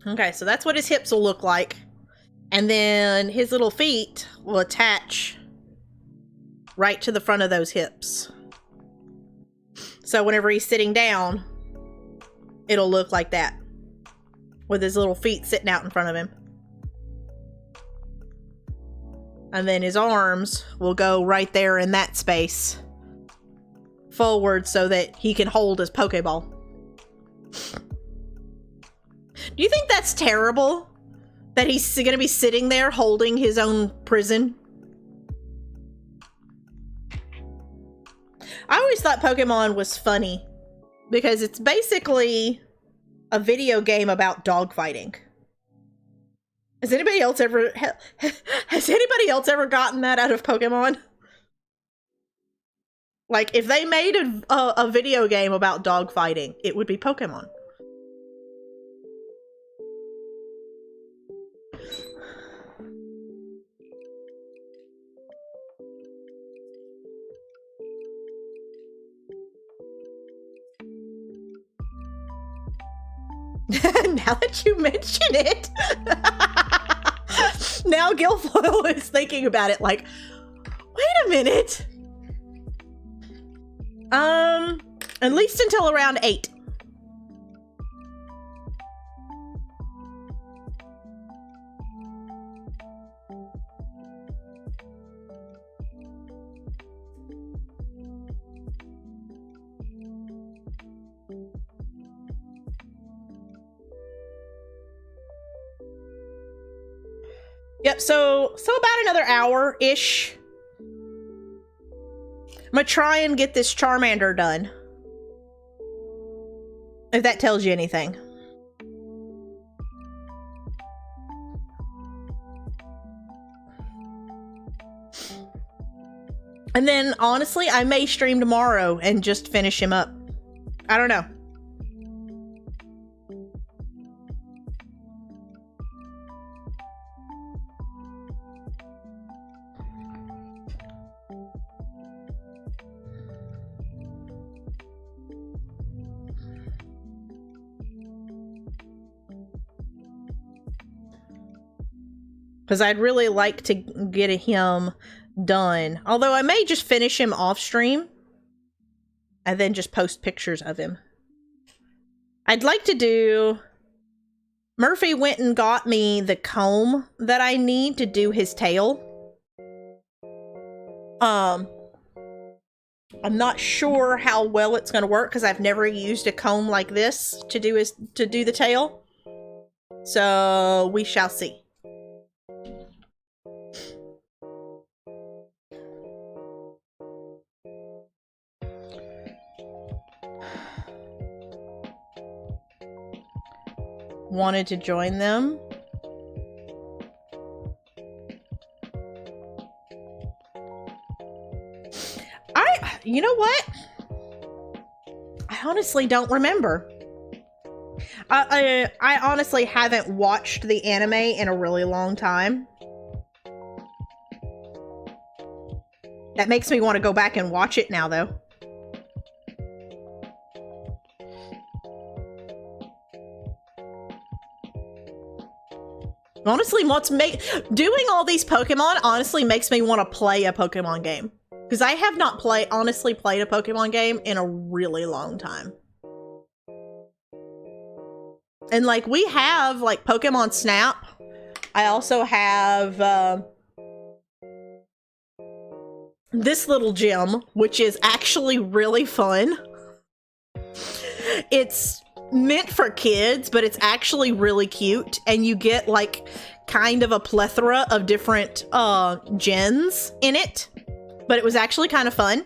Okay, so that's what his hips will look like. And then his little feet will attach right to the front of those hips. So whenever he's sitting down, it'll look like that. With his little feet sitting out in front of him. And then his arms will go right there in that space forward so that he can hold his Pokeball. Do you think that's terrible? That he's gonna be sitting there holding his own prison? I always thought Pokemon was funny because it's basically a video game about dogfighting. Has anybody else ever gotten that out of Pokemon? Like, if they made a video game about dogfighting, it would be Pokemon. Now that you mention it, now Guilfoyle is thinking about it like, wait a minute. At least until around 8. Yep, so about another hour-ish. I'm gonna try and get this Charmander done. If that tells you anything. And then, honestly, I may stream tomorrow and just finish him up. I don't know. Because I'd really like to get him done. Although I may just finish him off stream and then just post pictures of him. I'd like to do... Murphy went and got me the comb that I need to do his tail. I'm not sure how well it's going to work because I've never used a comb like this to do the tail. So we shall see. Wanted to join them. You know what? I honestly don't remember. I honestly haven't watched the anime in a really long time. That makes me want to go back and watch it now, though. Honestly, doing all these Pokemon honestly makes me want to play a Pokemon game. Because I have not honestly played a Pokemon game in a really long time. And like, we have like Pokemon Snap. I also have this little gym, which is actually really fun. It's meant for kids, but it's actually really cute, and you get like kind of a plethora of different gens in it, but it was actually kind of fun.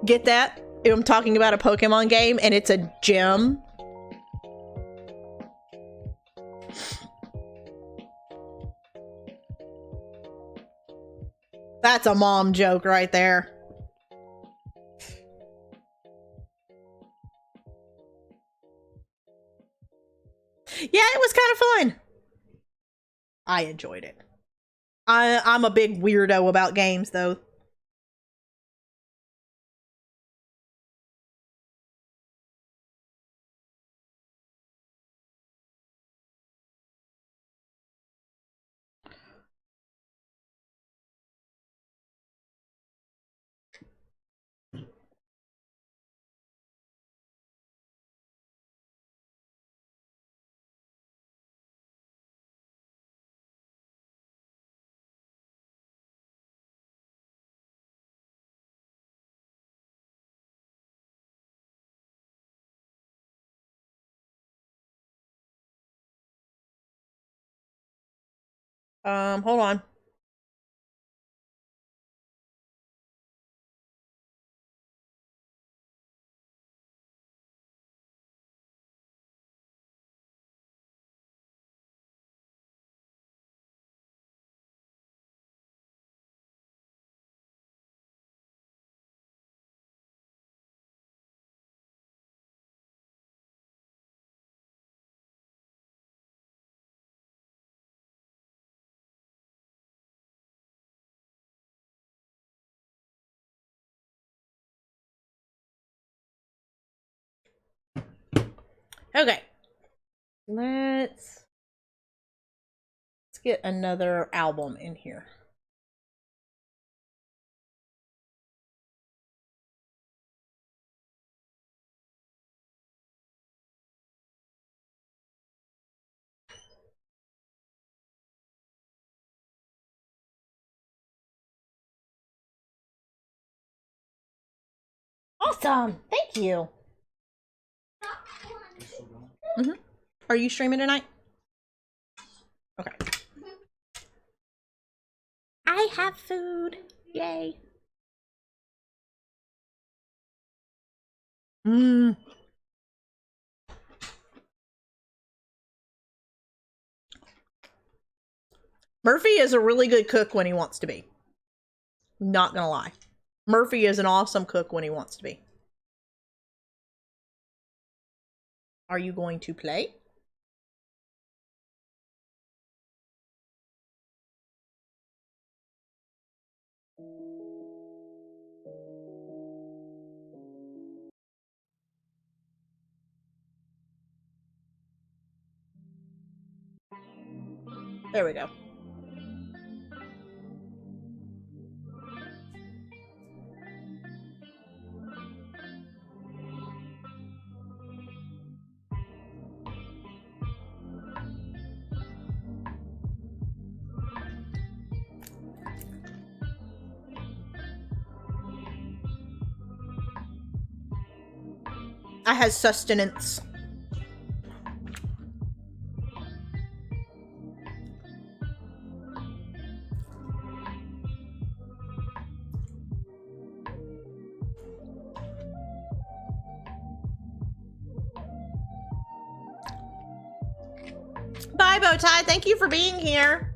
Get that? I'm talking about a Pokemon game and it's a gym. That's a mom joke right there. Yeah, it was kind of fun. I enjoyed it. I'm a big weirdo about games, though. Hold on. Okay. Let's get another album in here. Awesome. Thank you. Are you streaming tonight? Okay. I have food. Yay. Murphy is a really good cook when he wants to be. Not gonna lie. Murphy is an awesome cook when he wants to be. Are you going to play? There we go. I had sustenance. Bye, Bowtie. Thank you for being here.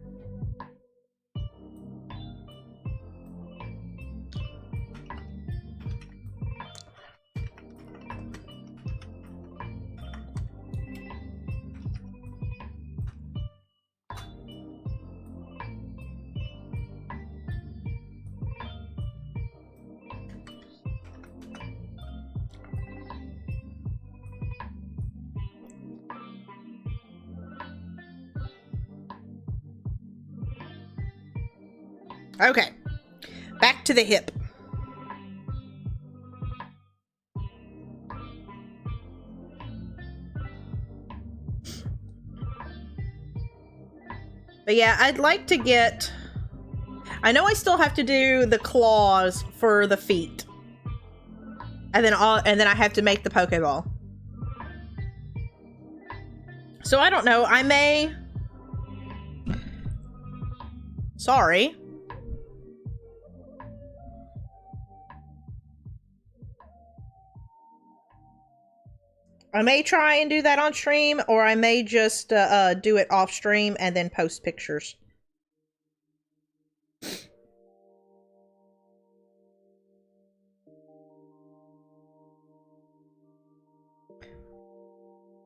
Okay. Back to the hip. But yeah, I'd like to get... I know I still have to do the claws for the feet. And then I have to make the Pokeball. So I don't know, I may... Sorry. I may try and do that on stream, or I may just do it off stream and then post pictures.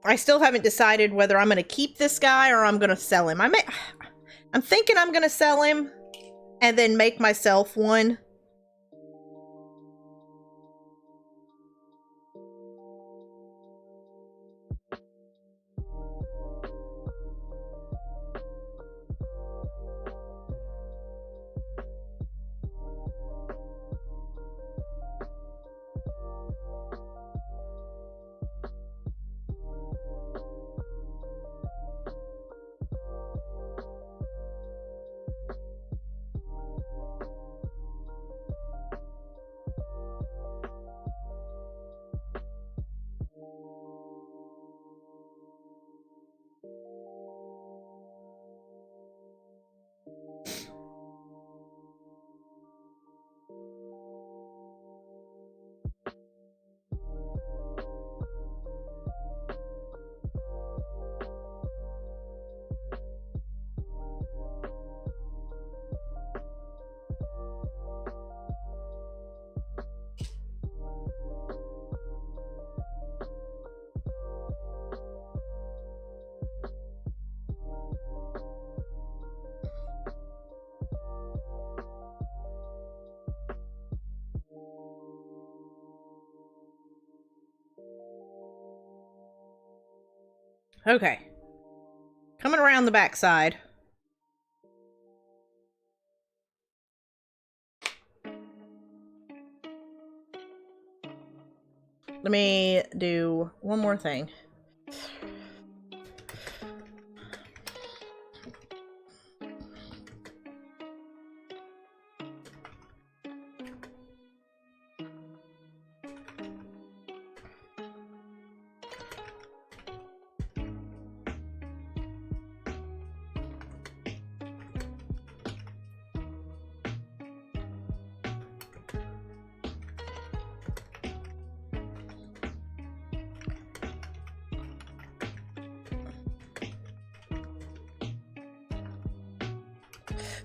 I still haven't decided whether I'm going to keep this guy or I'm going to sell him. I'm thinking I'm going to sell him and then make myself one. Okay. Coming around the backside. Let me do one more thing.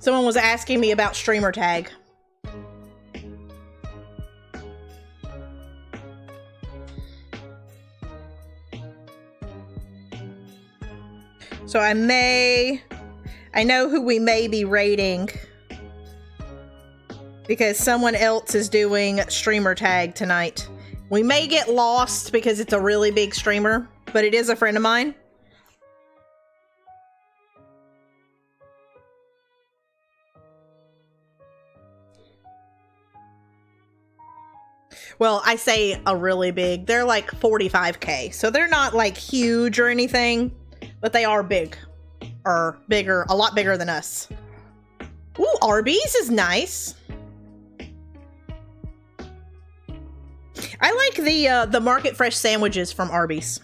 Someone was asking me about streamer tag. So I know who we may be rating because someone else is doing streamer tag tonight. We may get lost because it's a really big streamer, but it is a friend of mine. Well, I say a really big. They're like 45K. So they're not like huge or anything, but they are big. Or bigger, a lot bigger than us. Ooh, Arby's is nice. I like the Market Fresh sandwiches from Arby's.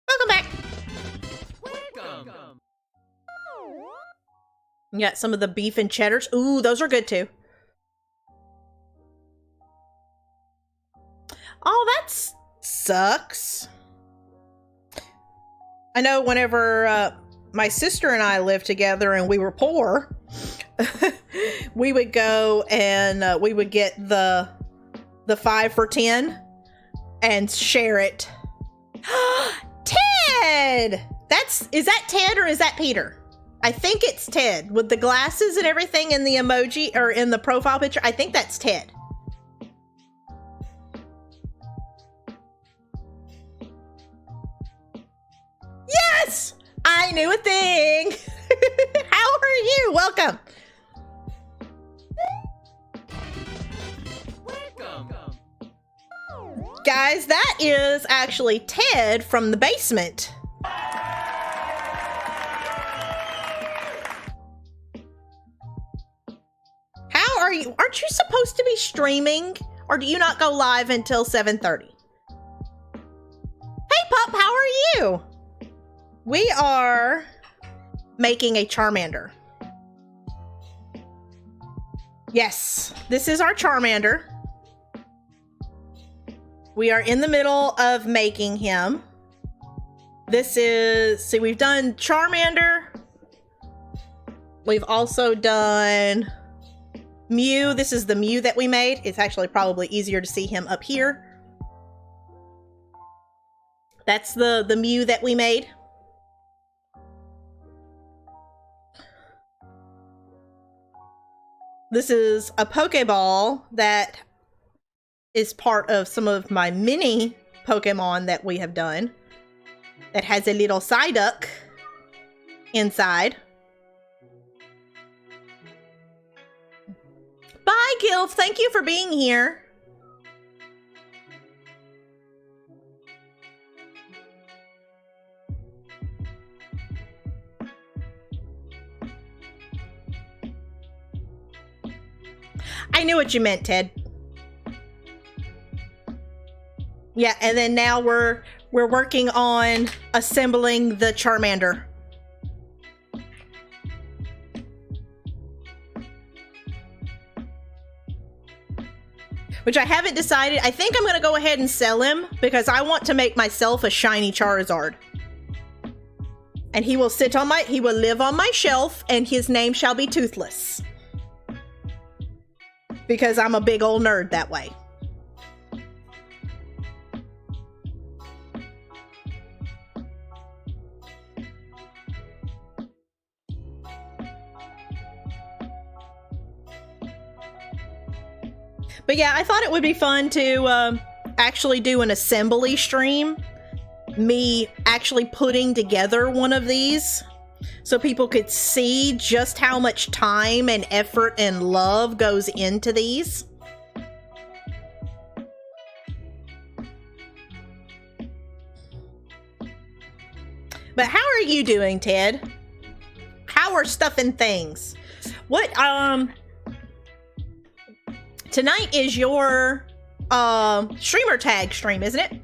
Welcome back. Welcome. You got some of the beef and cheddars. Ooh, those are good too. Oh, that sucks. I know whenever my sister and I lived together and we were poor, we would go and we would get the 5 for 10 and share it. Ted! Is that Ted or is that Peter? I think it's Ted with the glasses and everything in the emoji or in the profile picture. I think that's Ted. Yes! I knew a thing. How are you? Welcome. Welcome. Guys, that is actually Ted from the basement. How are you? Aren't you supposed to be streaming? Or do you not go live until 7:30? Hey, Pup, how are you? We are making a Charmander. Yes, this is our Charmander. We are in the middle of making him. This is, see, we've done Charmander. We've also done Mew. This is the Mew that we made. It's actually probably easier to see him up here. That's the Mew that we made. This is a Pokeball that is part of some of my mini Pokemon that we have done. That has a little Psyduck inside. Bye, Gilf. Thank you for being here. I knew what you meant, Ted. Yeah, and then now we're working on assembling the Charmander. which I haven't decided. I think I'm going to go ahead and sell him because I want to make myself a shiny Charizard. And he will he will live on my shelf, and his name shall be Toothless. Because I'm a big old nerd that way. But yeah, I thought it would be fun to actually do an assembly stream. Me actually putting together one of these so people could see just how much time and effort and love goes into these. But how are you doing, Ted? How are stuff and things? What, tonight is your, streamer tag stream, isn't it?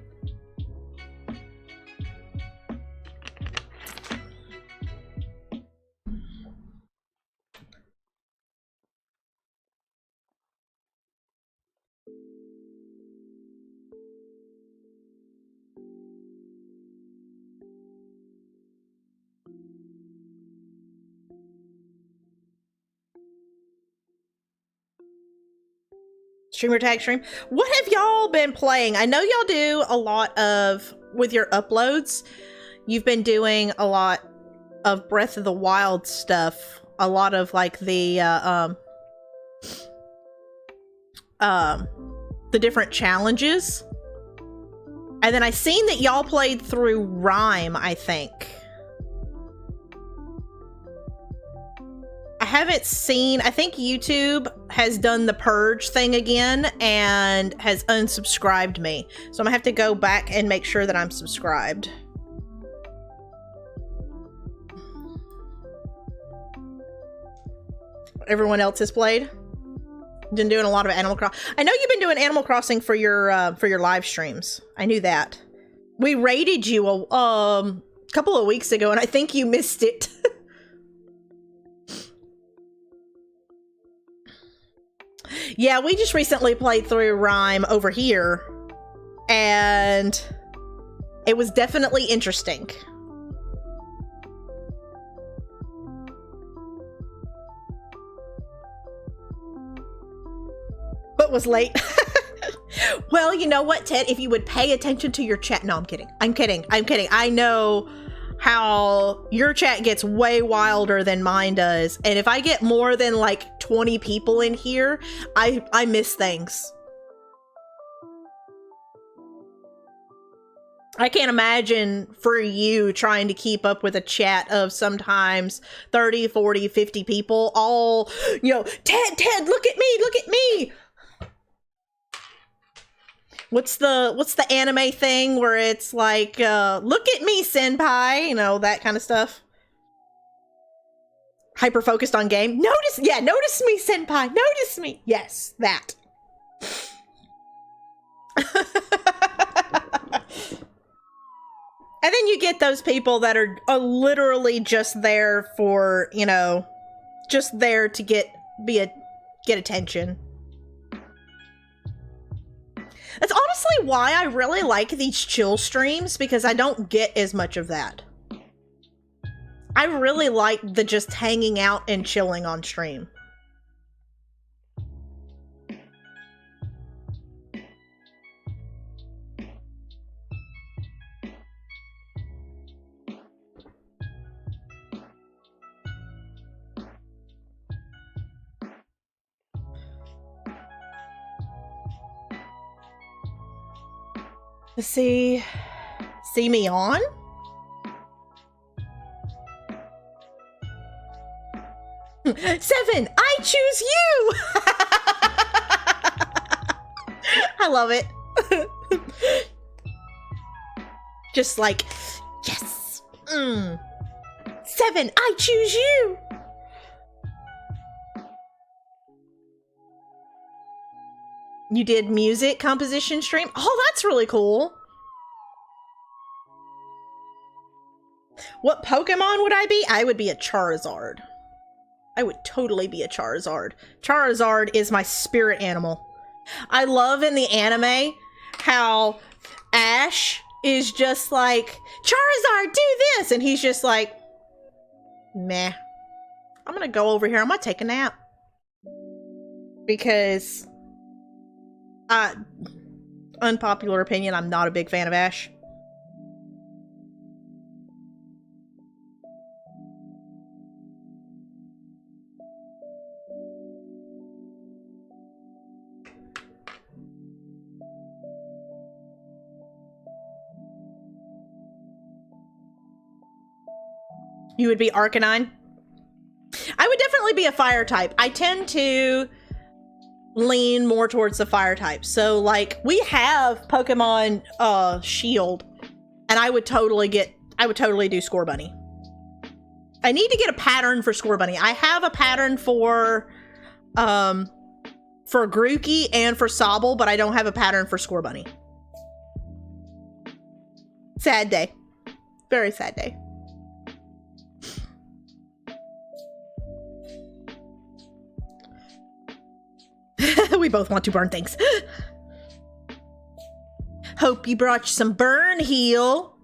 Streamer tag stream. What have y'all been playing? I know y'all do a lot of, with your uploads, you've been doing a lot of Breath of the Wild stuff. A lot of like the different challenges. And then I seen that y'all played through Rhyme, I think. I haven't seen, I think YouTube has done the purge thing again and has unsubscribed me. So I'm gonna have to go back and make sure that I'm subscribed. Everyone else has played? Been doing a lot of Animal Crossing. I know you've been doing Animal Crossing for your live streams. I knew that. We raided you a couple of weeks ago and I think you missed it. Yeah, we just recently played through Rhyme over here, and it was definitely interesting. But was late. Well, you know what, Ted? If you would pay attention to your chat. No, I'm kidding. I'm kidding. I'm kidding. I know how your chat gets way wilder than mine does, and if I get more than like 20 people in here, I miss things. I can't imagine for you trying to keep up with a chat of sometimes 30, 40, 50 people all, you know, Ted, look at me. What's the anime thing where it's like, look at me, senpai, you know, that kind of stuff. Hyper focused on game. Notice me, senpai, notice me. Yes, that. And then you get those people that are literally just there for, you know, just there to get attention. That's honestly why I really like these chill streams, because I don't get as much of that. I really like the just hanging out and chilling on stream. See me on? Seven, I choose you! I love it. Just like, yes! Seven, I choose you! You did music composition stream? Oh, that's really cool. What Pokemon would I be? I would be a Charizard. I would totally be a Charizard. Charizard is my spirit animal. I love in the anime how Ash is just like, Charizard, do this! And he's just like, meh. I'm gonna go over here. I'm gonna take a nap. Because, unpopular opinion, I'm not a big fan of Ash. You would be Arcanine? I would definitely be a fire type. I tend to lean more towards the fire type. So, like, we have Pokemon Shield, and I would totally do Scorbunny. I need to get a pattern for Scorbunny. I have a pattern for Grookey and for Sobble, but I don't have a pattern for Scorbunny. Sad day. Very sad day. We both want to burn things. Hope you brought you some burn heal.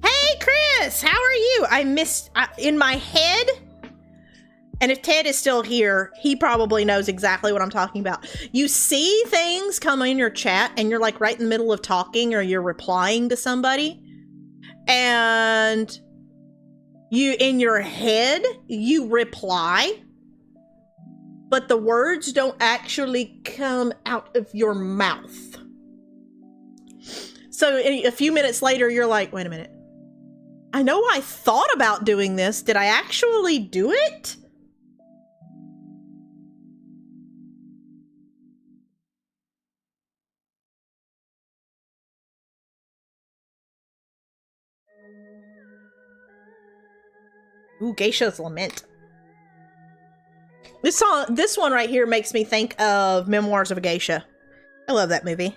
Hey, Chris, how are you? I missed in my head. And if Ted is still here, he probably knows exactly what I'm talking about. You see things come in your chat and you're like right in the middle of talking or you're replying to somebody. And you, in your head, you reply, but the words don't actually come out of your mouth. So a few minutes later, you're like, wait a minute. I know I thought about doing this. Did I actually do it? Ooh, Geisha's Lament. This one right here makes me think of Memoirs of a Geisha. I love that movie.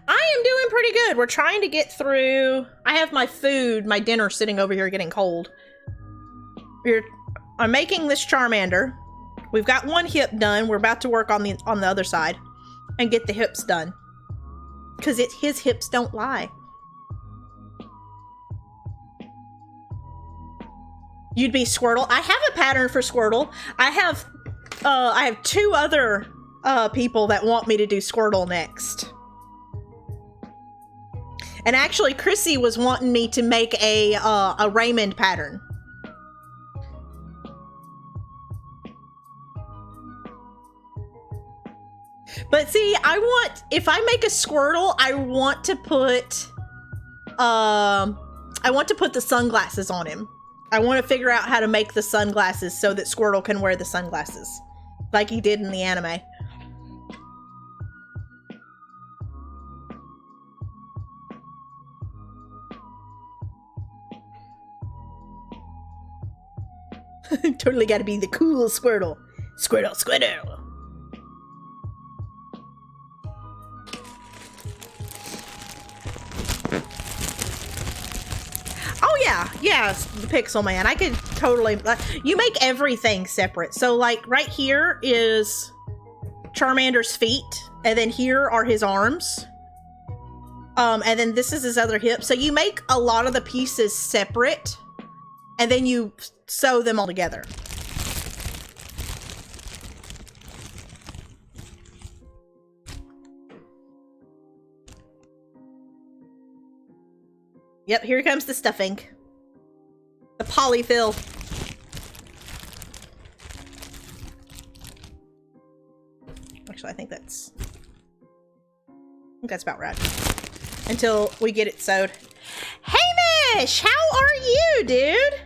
I am doing pretty good. We're trying to get through. I have my food, my dinner sitting over here getting cold. I'm making this Charmander. We've got one hip done. We're about to work on the other side and get the hips done. Because his hips don't lie. You'd be Squirtle. I have a pattern for Squirtle. I have two other people that want me to do Squirtle next. And actually, Chrissy was wanting me to make a Raymond pattern. But see, if I make a Squirtle, I want to put the sunglasses on him. I want to figure out how to make the sunglasses so that Squirtle can wear the sunglasses. Like he did in the anime. Totally gotta be the cool Squirtle. Squirtle, Squirtle. Oh yeah, the Pixel Man. I could totally, you make everything separate. So like right here is Charmander's feet, and then here are his arms. And then this is his other hip. So you make a lot of the pieces separate, and then you sew them all together. Yep, here comes the stuffing. The polyfill. Actually, I think that's about right. Until we get it sewed. Hey, Mish! How are you, dude?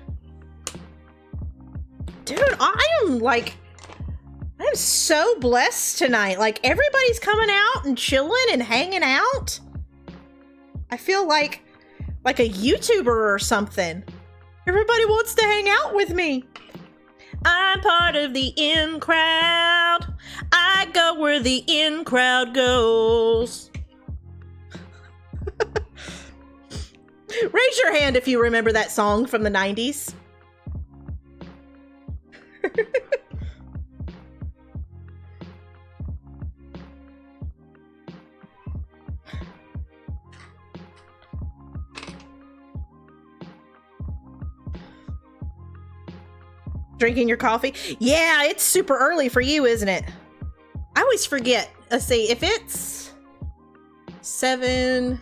Dude, I am so blessed tonight. Like, everybody's coming out and chilling and hanging out. I feel like a YouTuber or something. Everybody wants to hang out with me. I'm part of the in crowd. I go where the in crowd goes. Raise your hand if you remember that song from the 90s. Drinking your coffee? Yeah, it's super early for you, isn't it? I always forget. Let's see, if it's 7...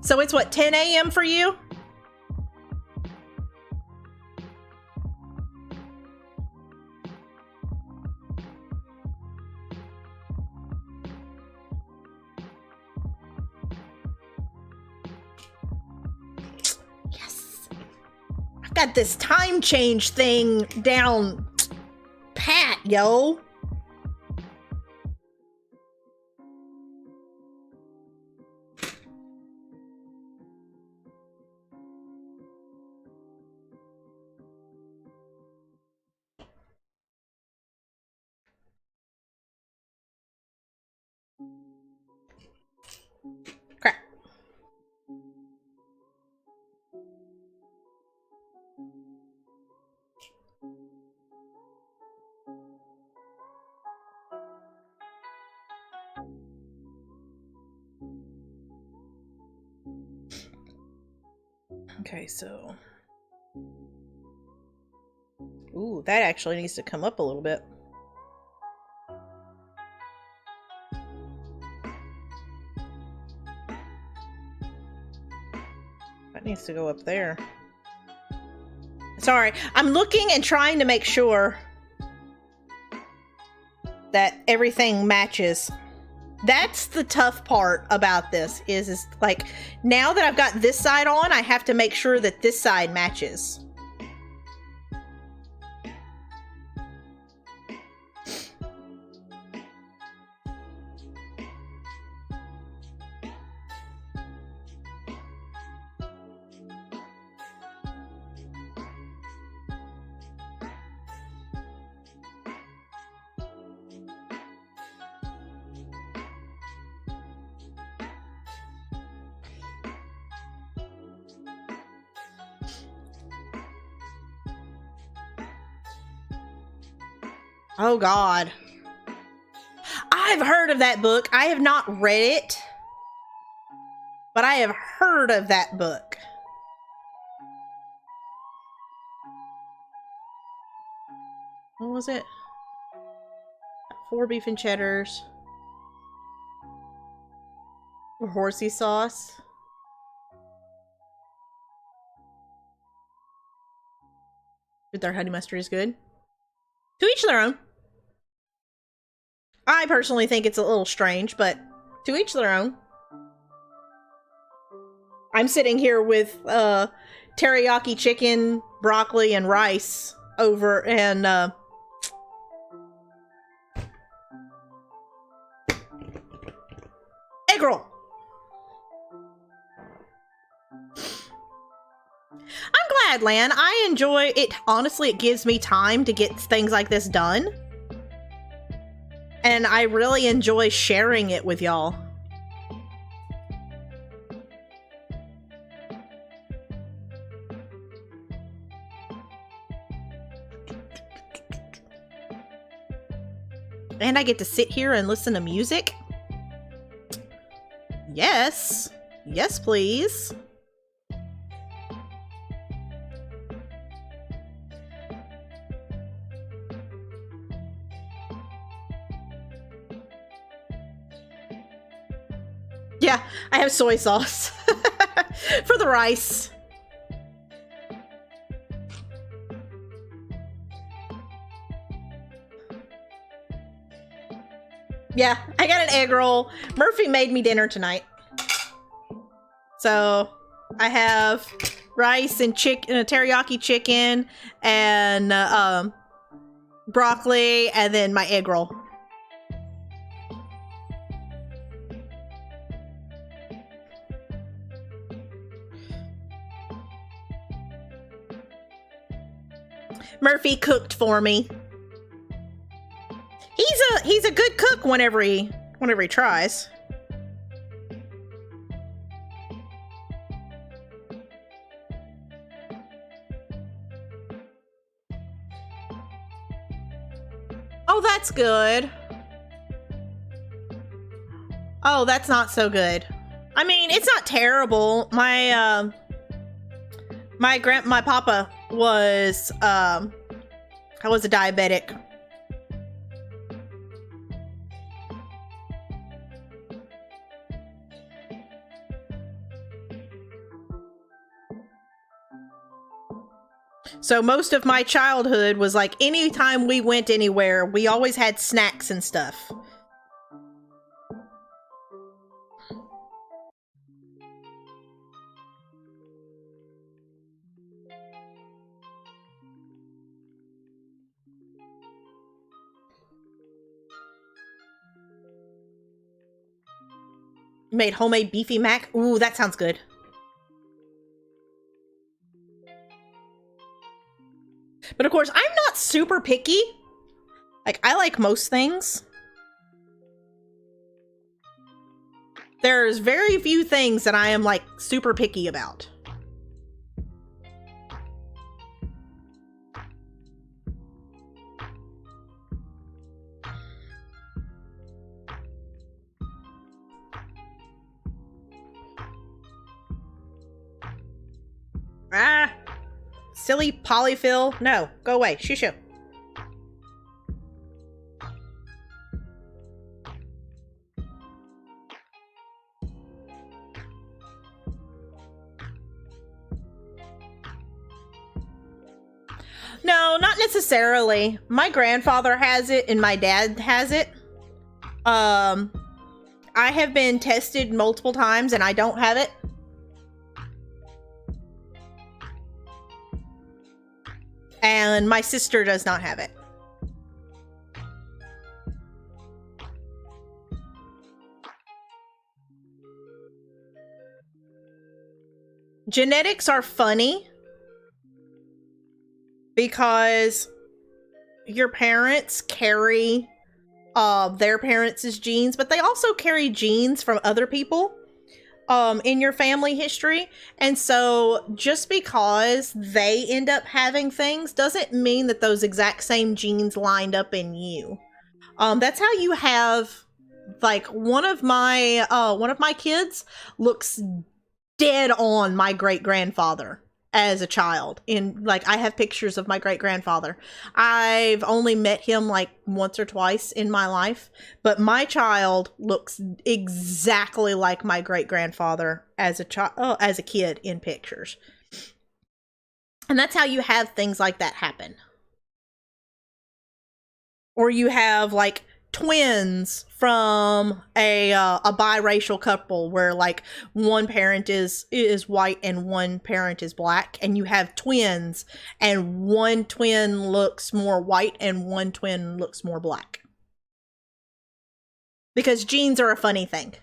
So it's what, 10 a.m. for you? Yes. I've got this time change thing down pat, yo. Crap. Okay, so... Ooh, that actually needs to come up a little bit. That needs to go up there. Sorry, I'm looking and trying to make sure that everything matches. That's the tough part about this, is like, now that I've got this side on, I have to make sure that this side matches. Oh God. I've heard of that book. I have not read it, but I have heard of that book. What was it? 4 beef and cheddars. Or horsey sauce. But their honey mustard is good. To each their own. I personally think it's a little strange, but to each their own. I'm sitting here with teriyaki chicken, broccoli, and rice over, and egg roll. I'm glad, Lan. I enjoy it. Honestly, it gives me time to get things like this done. And I really enjoy sharing it with y'all. And I get to sit here and listen to music. Yes. Yes, please. Yeah, I have soy sauce for the rice. Yeah, I got an egg roll. Murphy made me dinner tonight. So I have rice and chicken, teriyaki chicken, and broccoli, and then my egg roll. Murphy cooked for me. He's a good cook whenever he tries. Oh, that's good. Oh, that's not so good. I mean, it's not terrible. My papa was a diabetic. So most of my childhood was like anytime we went anywhere, we always had snacks and stuff. Made homemade beefy mac. Ooh, that sounds good. But of course, I'm not super picky. Like, I like most things. There's very few things that I am, like, super picky about. Ah! Silly polyfill. No, go away. Shoo-shoo. No, not necessarily. My grandfather has it and my dad has it. I have been tested multiple times and I don't have it. And my sister does not have it. Genetics are funny because your parents carry their parents' genes, but they also carry genes from other people in your family history. And so just because they end up having things doesn't mean that those exact same genes lined up in you. That's how you have, like, one of my kids looks dead on my great-grandfather as a child. In, like, I have pictures of my great-grandfather. I've only met him like once or twice in my life, but my child looks exactly like my great-grandfather as a kid in pictures. And that's how you have things like that happen. Or you have, like, twins from a biracial couple where, like, one parent is white and one parent is black, and you have twins and one twin looks more white and one twin looks more black. Because genes are a funny thing.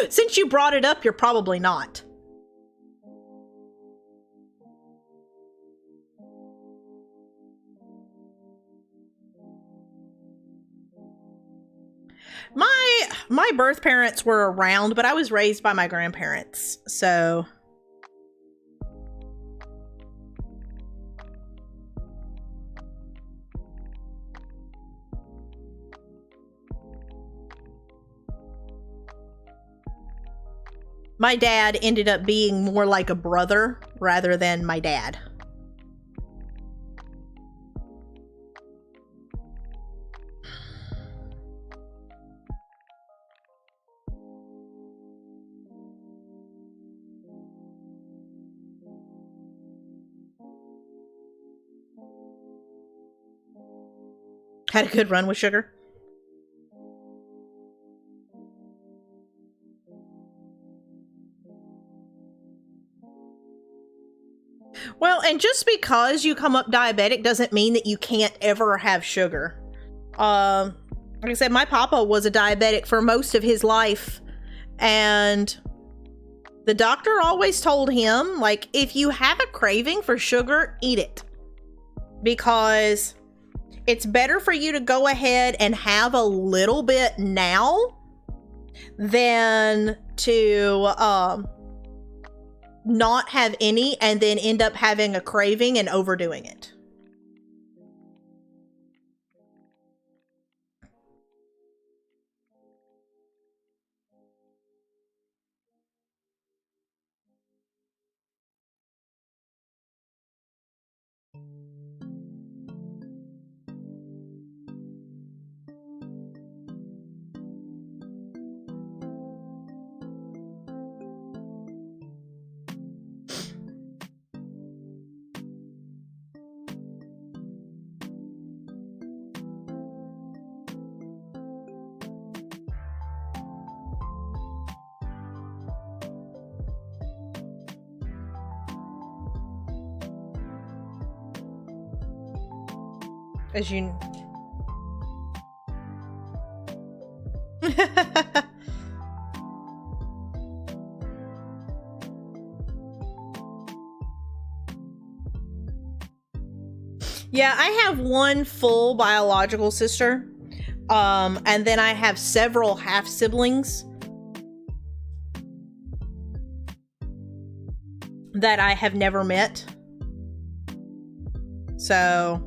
Since you brought it up, you're probably not. My birth parents were around, but I was raised by my grandparents, so... My dad ended up being more like a brother rather than my dad. Had a good run with sugar. Well, and just because you come up diabetic doesn't mean that you can't ever have sugar. Like I said, my papa was a diabetic for most of his life, and the doctor always told him, like, if you have a craving for sugar, eat it. Because it's better for you to go ahead and have a little bit now than to not have any and then end up having a craving and overdoing it. As you... Yeah, I have one full biological sister. And then I have several half siblings that I have never met. So,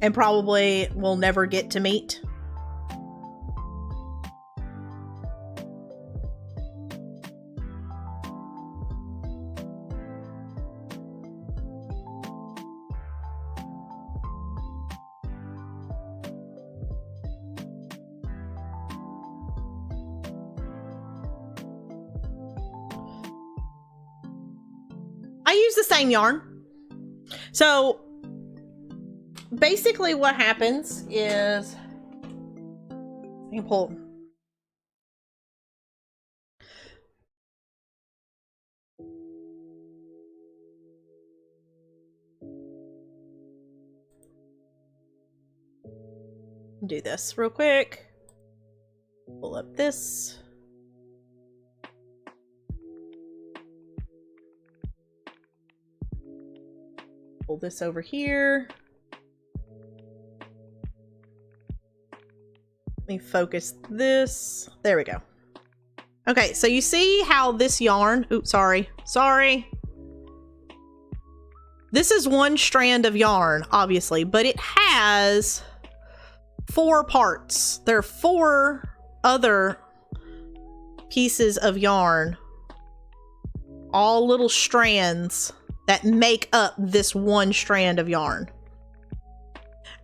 and probably will never get to meet. I use the same yarn. So basically what happens is, you pull. Do this real quick. Pull up this. Pull this over here. Let me focus this. There we go. Okay, so you see how this yarn, oops, sorry. This is one strand of yarn, obviously, but it has 4 parts. There are 4 other pieces of yarn, all little strands that make up this one strand of yarn.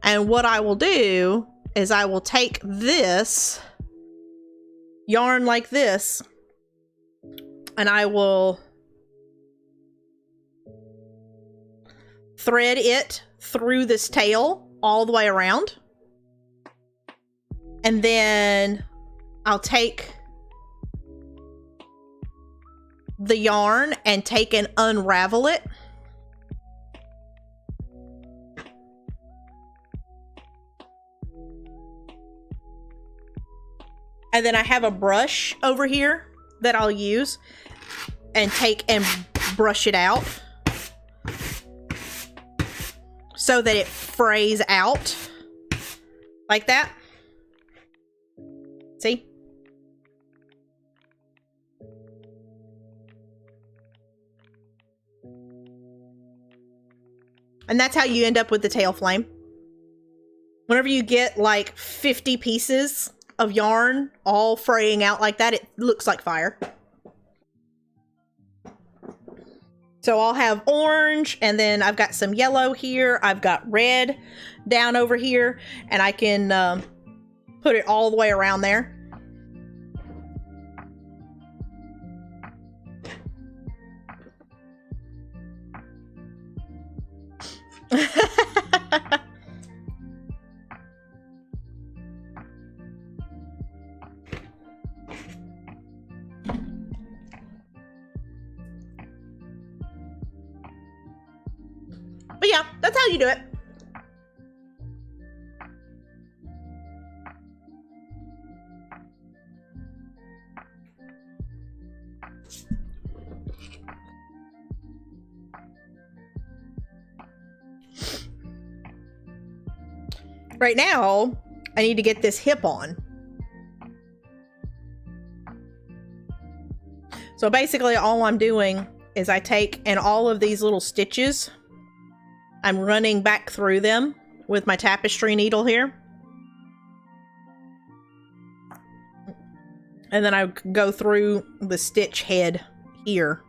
And what I will do is I will take this yarn like this and I will thread it through this tail all the way around. And then I'll take the yarn and take and unravel it. And then I have a brush over here that I'll use and take and brush it out so that it frays out like that. See? And that's how you end up with the tail flame. Whenever you get like 50 pieces of yarn all fraying out like that, it looks like fire. So I'll have orange, and then I've got some yellow here. I've got red down over here, and I can put it all the way around there. But yeah, that's how you do it. Right now, I need to get this hip on. So basically all I'm doing is I take and all of these little stitches, I'm running back through them with my tapestry needle here. And then I go through the stitch head here.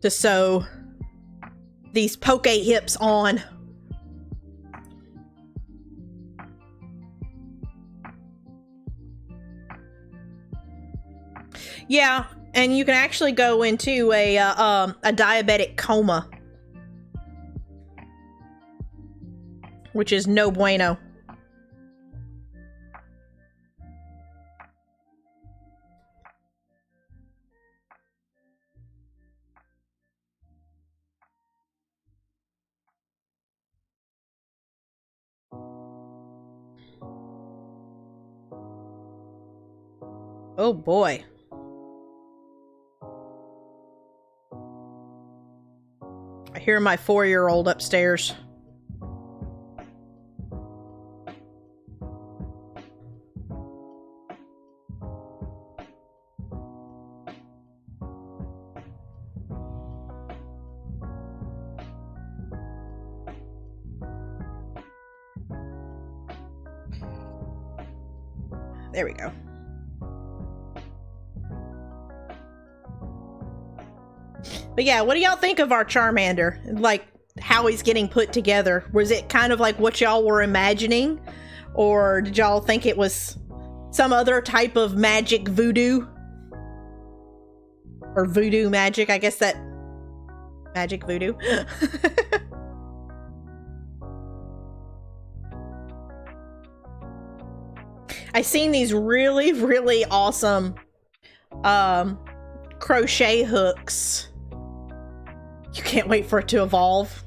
To sew these poke hips on. Yeah, and you can actually go into a diabetic coma, which is no bueno. Oh boy. I hear my 4-year-old upstairs. There we go. But yeah, what do y'all think of our Charmander? Like, how he's getting put together. Was it kind of like what y'all were imagining? Or did y'all think it was some other type of magic voodoo? Or voodoo magic, I guess that... Magic voodoo? I seen these really, really awesome crochet hooks. You can't wait for it to evolve.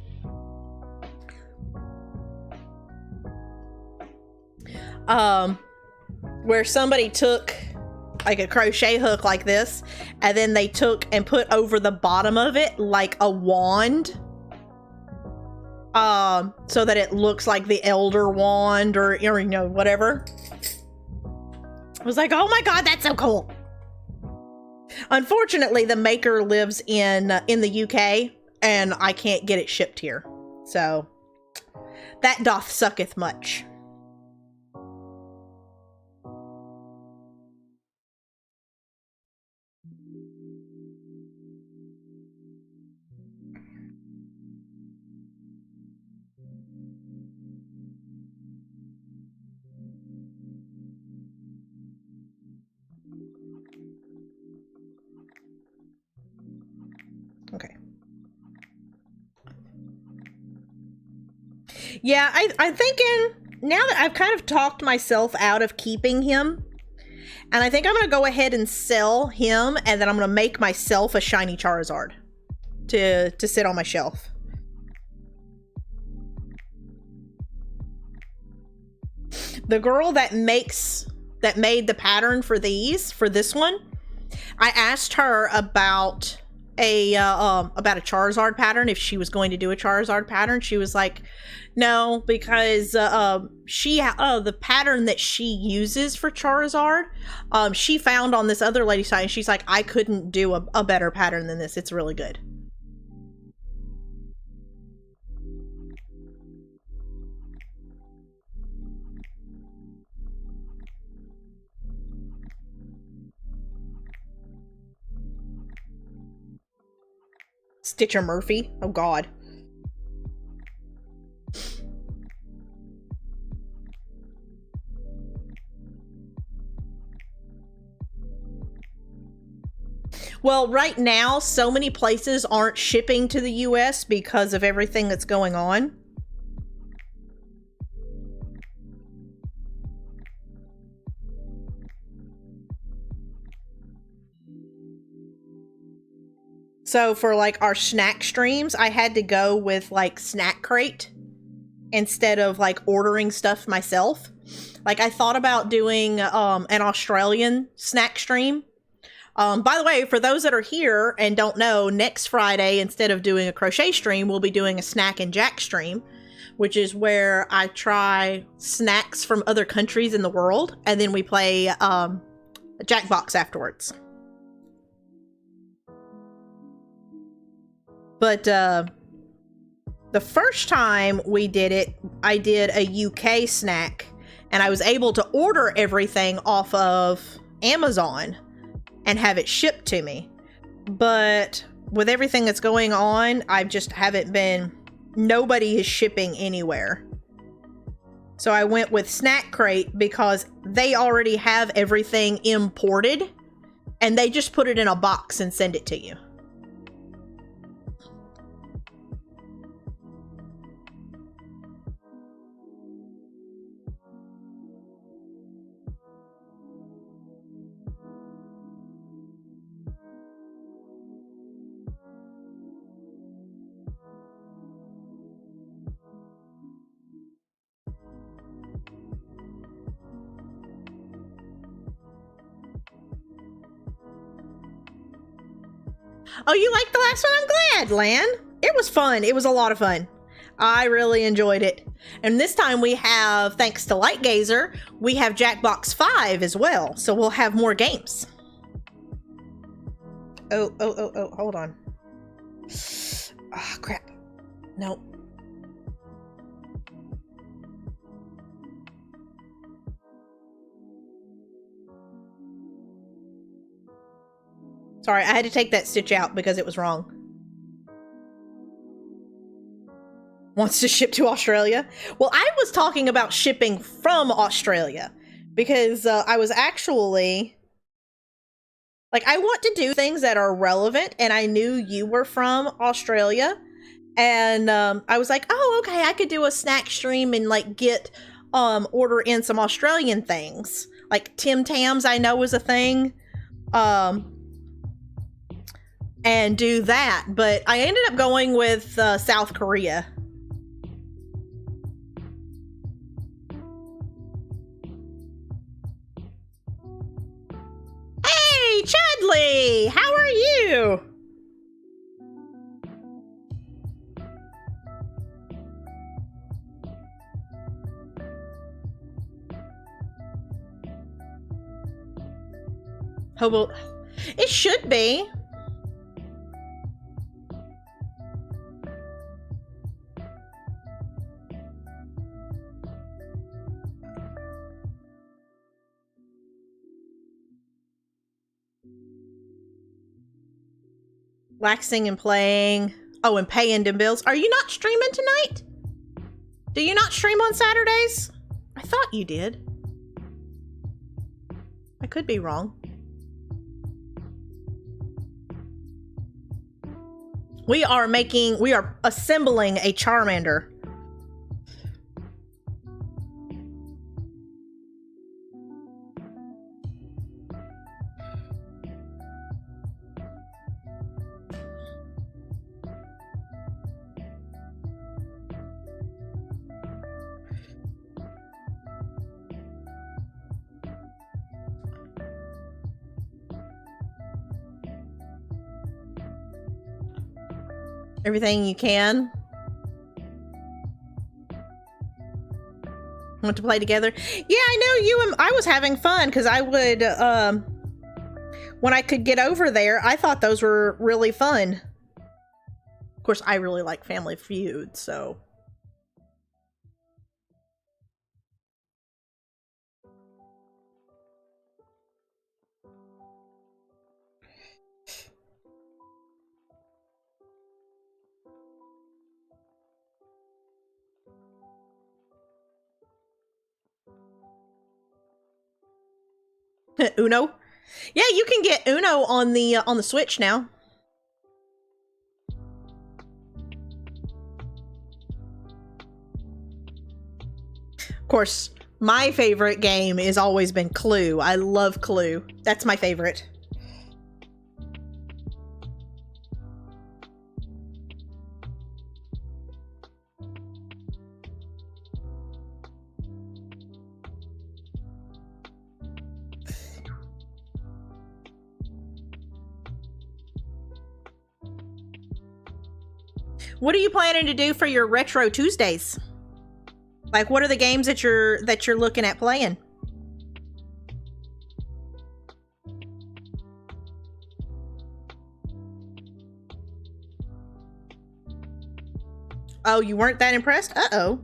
Where somebody took like a crochet hook like this, and then they took and put over the bottom of it like a wand. So that it looks like the Elder Wand or you know, whatever. I was like, oh my god, that's so cool. Unfortunately, the maker lives in the UK, and I can't get it shipped here. So, that doth sucketh much. Okay. Yeah, I'm thinking, now that I've kind of talked myself out of keeping him, and I think I'm going to go ahead and sell him, and then I'm going to make myself a shiny Charizard to sit on my shelf. The girl that made the pattern for this one, I asked her about a Charizard pattern, if she was going to do a Charizard pattern. She was like, no, because the pattern that she uses for Charizard, she found on this other lady's site, and she's like, I couldn't do a better pattern than this. It's really good. Stitcher Murphy. Oh god. Well, right now, so many places aren't shipping to the US because of everything that's going on. So for like our snack streams, I had to go with like Snack Crate instead of like ordering stuff myself. Like I thought about doing an Australian snack stream. By the way, for those that are here and don't know, next Friday, instead of doing a crochet stream, we'll be doing a Snack and Jack stream, which is where I try snacks from other countries in the world, and then we play Jackbox afterwards. But the first time we did it, I did a UK snack, and I was able to order everything off of Amazon and have it shipped to me. But with everything that's going on, I just haven't been, nobody is shipping anywhere. So I went with Snack Crate because they already have everything imported and they just put it in a box and send it to you. Oh, you liked the last one? I'm glad, Lan. It was fun. It was a lot of fun. I really enjoyed it. And this time we have, thanks to Lightgazer, we have Jackbox 5 as well. So we'll have more games. Oh, hold on. Ah, oh, crap. Nope. Sorry, I had to take that stitch out because it was wrong. Wants to ship to Australia? Well, I was talking about shipping from Australia because I was actually... Like, I want to do things that are relevant, and I knew you were from Australia. And I was like, oh, okay, I could do a snack stream and, like, order in some Australian things. Like, Tim Tams, I know is a thing. And do that, but I ended up going with South Korea. Hey, Chudley! How are you? Hobo. It should be. Waxing and playing. Oh, and paying the bills. Are you not streaming tonight? Do you not stream on Saturdays? I thought you did. I could be wrong. We are assembling a Charmander. Everything you can. Want to play together? Yeah, I know you and I was having fun because I would, when I could get over there, I thought those were really fun. Of course, I really like Family Feud, so. Uno? Yeah, you can get Uno on the Switch now. Of course, my favorite game has always been Clue. I love Clue. That's my favorite. What are you planning to do for your Retro Tuesdays? Like, what are the games that you're looking at playing? Oh, you weren't that impressed? Uh-oh.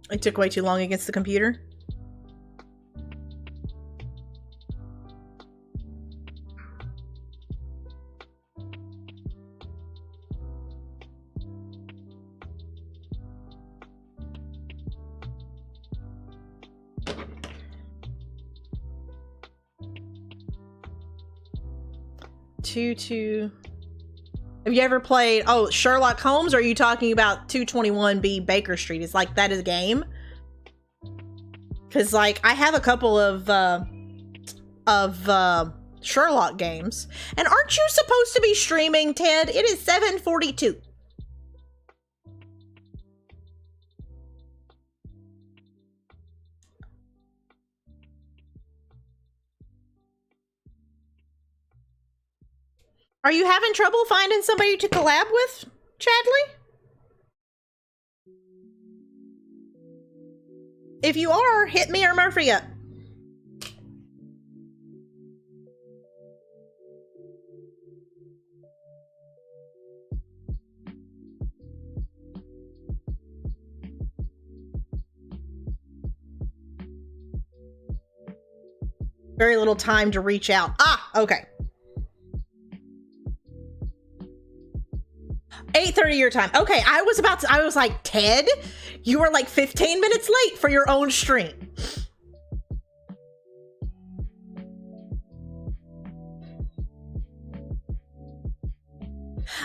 It took way too long against the computer. Have you ever played Sherlock Holmes, or are you talking about 221B Baker Street? It's like that is a game. Cause like I have a couple of Sherlock games. And aren't you supposed to be streaming, Ted? It is 7:42. Are you having trouble finding somebody to collab with, Chadley? If you are, hit me or Murphy up. Very little time to reach out. Ah, okay. 8:30 your time. Okay, I was like, Ted, you were like 15 minutes late for your own stream.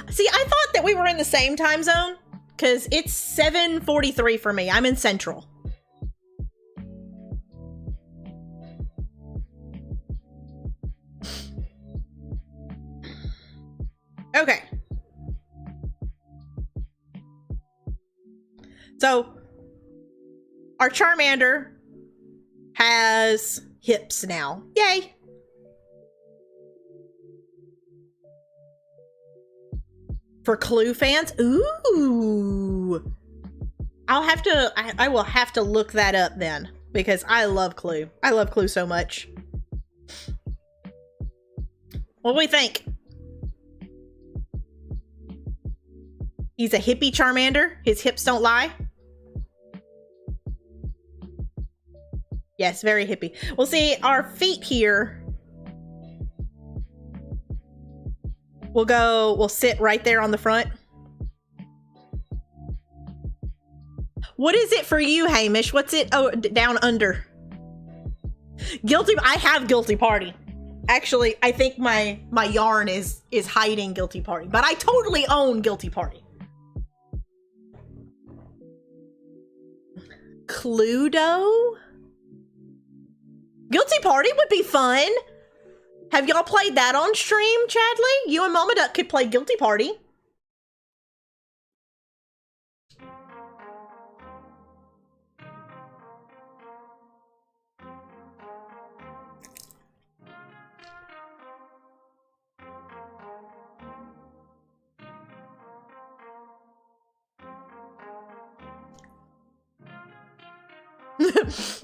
See, I thought that we were in the same time zone because it's 7:43 for me. I'm in Central. Okay. So, our Charmander has hips now. Yay! For Clue fans? Ooh! I will have to look that up then, because I love Clue. I love Clue so much. What do we think? He's a hippie Charmander. His hips don't lie. Yes, very hippie. We'll see our feet here. We'll sit right there on the front. What is it for you, Hamish? What's it? Oh, down under. I have Guilty Party. Actually, I think my yarn is hiding Guilty Party, but I totally own Guilty Party. Cluedo? Guilty Party would be fun. Have y'all played that on stream, Chadley? You and Mama Duck could play Guilty Party.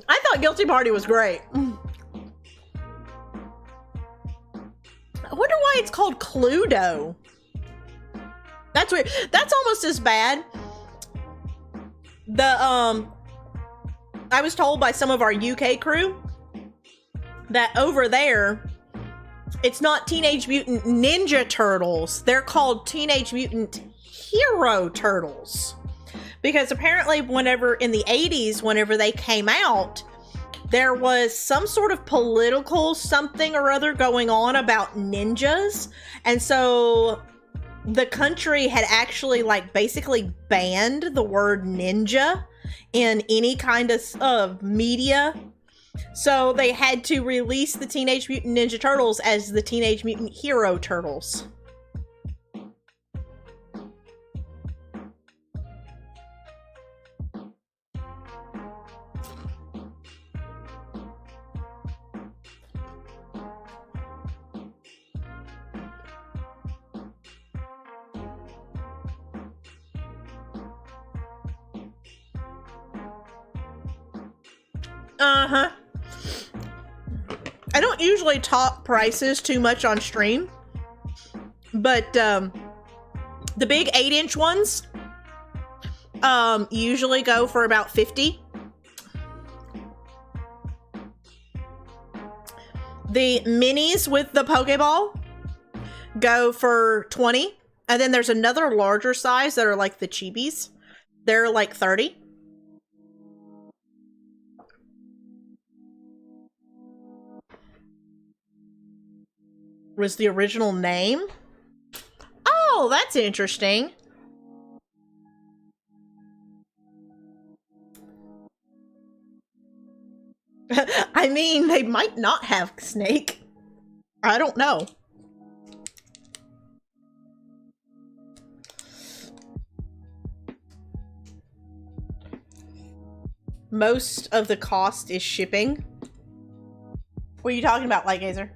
I thought Guilty Party was great. I wonder why it's called Cluedo. That's weird. That's almost as bad. I was told by some of our UK crew that over there, it's not Teenage Mutant Ninja Turtles. They're called Teenage Mutant Hero Turtles. Because apparently whenever in the 80s, whenever they came out, there was some sort of political something or other going on about ninjas. And so the country had actually like basically banned the word ninja in any kind of media. So they had to release the Teenage Mutant Ninja Turtles as the Teenage Mutant Hero Turtles. Uh-huh. I don't usually talk prices too much on stream But the big 8-inch ones usually go for about 50. The minis with the Pokeball go for 20. And then there's another larger size that are like the chibis. They're like 30. Was the original name? Oh, that's interesting. I mean, they might not have Snake. I don't know. Most of the cost is shipping. What are you talking about, Lightgazer?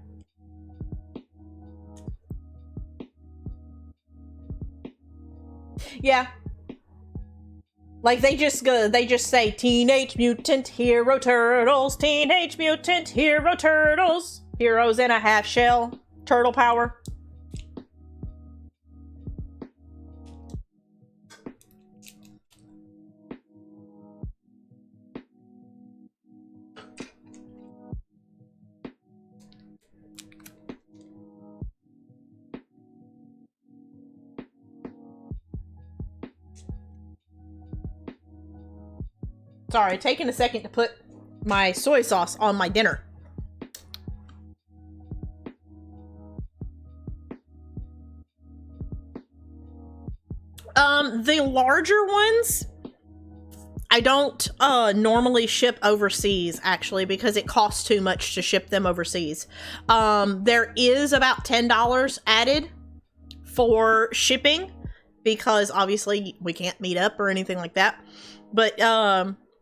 Yeah. Like they just say Teenage Mutant Hero Turtles, Teenage Mutant Hero Turtles, heroes in a half shell, turtle power. Sorry, taking a second to put my soy sauce on my dinner. The larger ones, I don't normally ship overseas, actually, because it costs too much to ship them overseas. There is about $10 added for shipping, because obviously we can't meet up or anything like that. But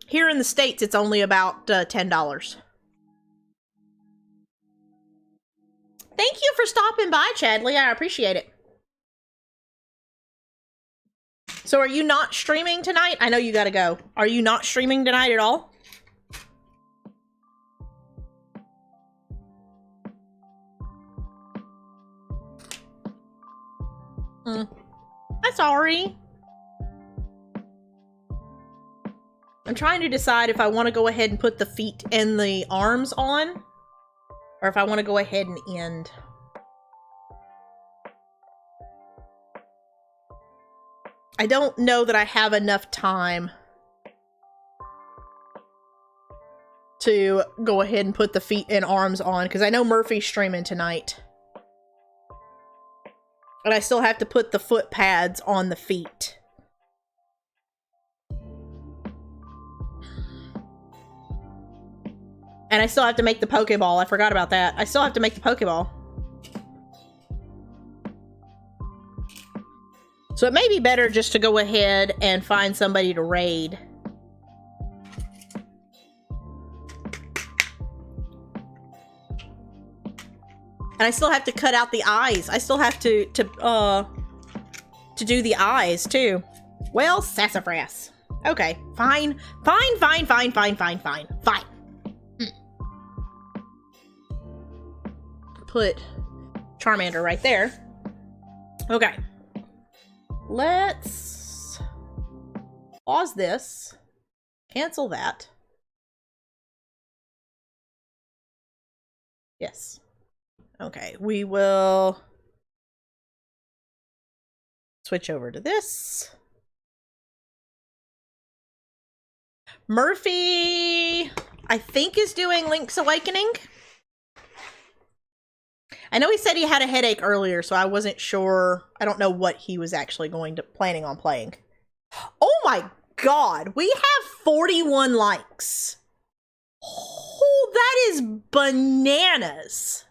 here in the States, it's only about $10. Thank you for stopping by, Chadley. I appreciate it. So are you not streaming tonight? I know you gotta go. Are you not streaming tonight at all? I'm sorry. I'm trying to decide if I want to go ahead and put the feet and the arms on, or if I want to go ahead and end. I don't know that I have enough time to go ahead and put the feet and arms on, because I know Murphy's streaming tonight. And I still have to put the foot pads on the feet. And I still have to make the Pokeball. I forgot about that. I still have to make the Pokeball. So it may be better just to go ahead and find somebody to raid. And I still have to cut out the eyes. I still have to do the eyes too. Well, sassafras. Okay, fine. Fine. Put Charmander right there. Okay. Let's pause this. Cancel that. Yes. Okay, we will switch over to this. Murphy, I think, is doing Link's Awakening. I know he said he had a headache earlier, so I wasn't sure. I don't know what he was actually planning on playing. Oh my god, we have 41 likes. Oh, that is bananas.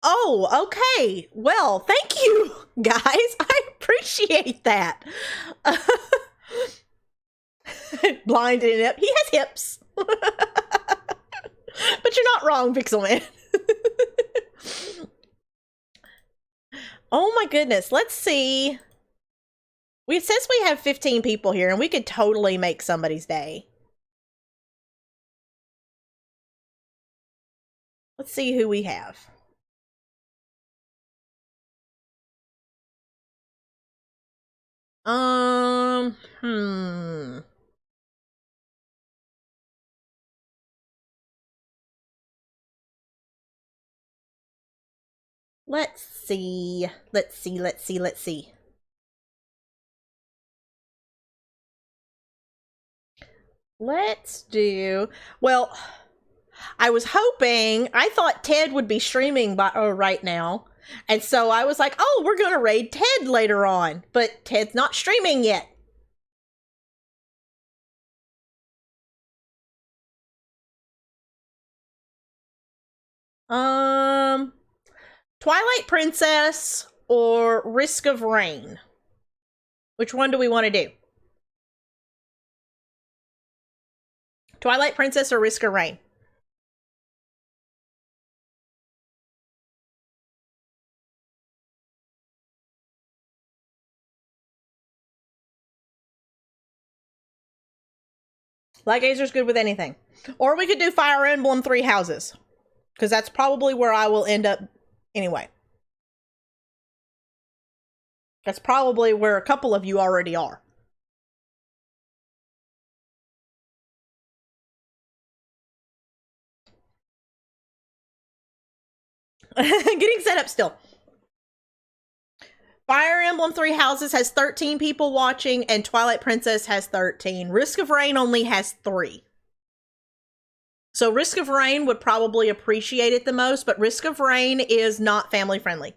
Oh, okay. Well, thank you, guys. I appreciate that. Blind and inept. He has hips. But you're not wrong, Pixelman. Oh my goodness. Let's see. Since we have 15 people here, and we could totally make somebody's day. Let's see who we have. Hmm. Let's see. Let's see. Let's do. Well, I was hoping. I thought Ted would be streaming right now, and so I was like, "Oh, we're gonna raid Ted later on," but Ted's not streaming yet. Um, Twilight Princess or Risk of Rain? Which one do we want to do? Twilight Princess or Risk of Rain? Light Gazer's good with anything. Or we could do Fire Emblem Three Houses. Because that's probably where I will end up anyway. That's probably where a couple of you already are. Getting set up still. Fire Emblem Three Houses has 13 people watching, and Twilight Princess has 13. Risk of Rain only has 3. So Risk of Rain would probably appreciate it the most, but Risk of Rain is not family friendly.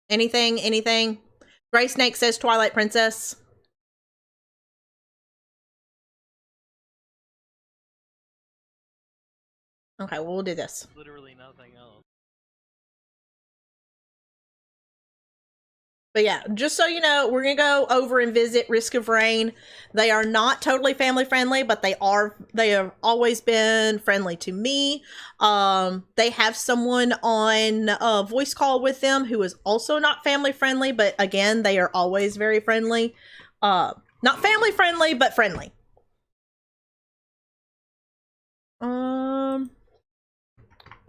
Anything? Gray Snake says Twilight Princess. Okay, well, we'll do this. Literally nothing else. But yeah, just so you know, we're going to go over and visit Risk of Rain. They are not totally family friendly, but they have always been friendly to me. They have someone on a voice call with them who is also not family friendly, but again, they are always very friendly. Not family friendly, but friendly.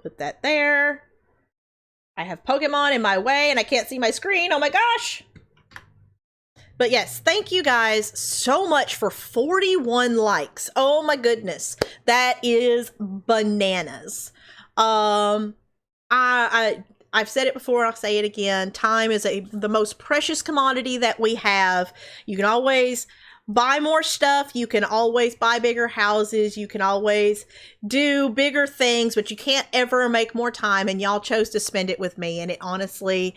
Put that there. I have Pokemon in my way and I can't see my screen. Oh my gosh. But yes, thank you guys so much for 41 likes. Oh my goodness. That is bananas. I've said it before, I'll say it again. Time is the most precious commodity that we have. You can always buy more stuff. You can always buy bigger houses. You can always do bigger things, but you can't ever make more time. And y'all chose to spend it with me. And it honestly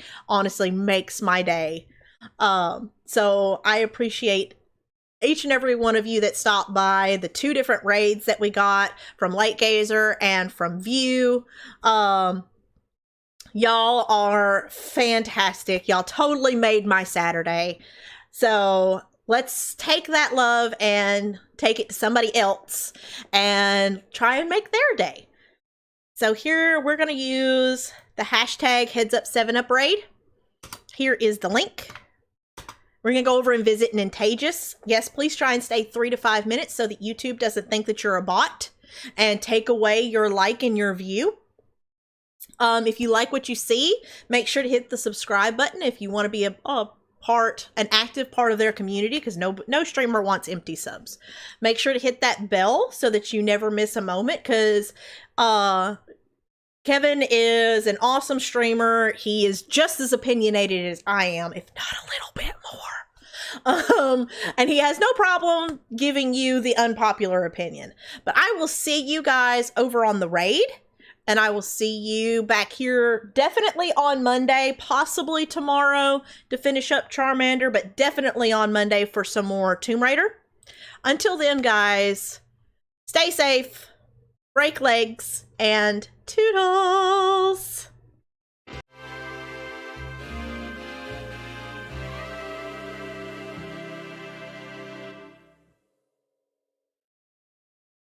makes my day. So I appreciate each and every one of you that stopped by, the 2 different raids that we got from Light Gazer and from View. Y'all are fantastic. Y'all totally made my Saturday. So let's take that love and take it to somebody else and try and make their day. So here we're going to use the hashtag #HeadsUp7UpRaid. Here is the link. We're going to go over and visit Nintagious. Yes, please try and stay 3 to 5 minutes so that YouTube doesn't think that you're a bot and take away your like and your view. If you like what you see, make sure to hit the subscribe button if you want to be an active part of their community, because no streamer wants empty subs. Make sure to hit that bell so that you never miss a moment, because Kevin is an awesome streamer. He is just as opinionated as I am, if not a little bit more. And he has no problem giving you the unpopular opinion. But I will see you guys over on the raid. And I will see you back here definitely on Monday, possibly tomorrow to finish up Charmander, but definitely on Monday for some more Tomb Raider. Until then, guys, stay safe, break legs, and toodles!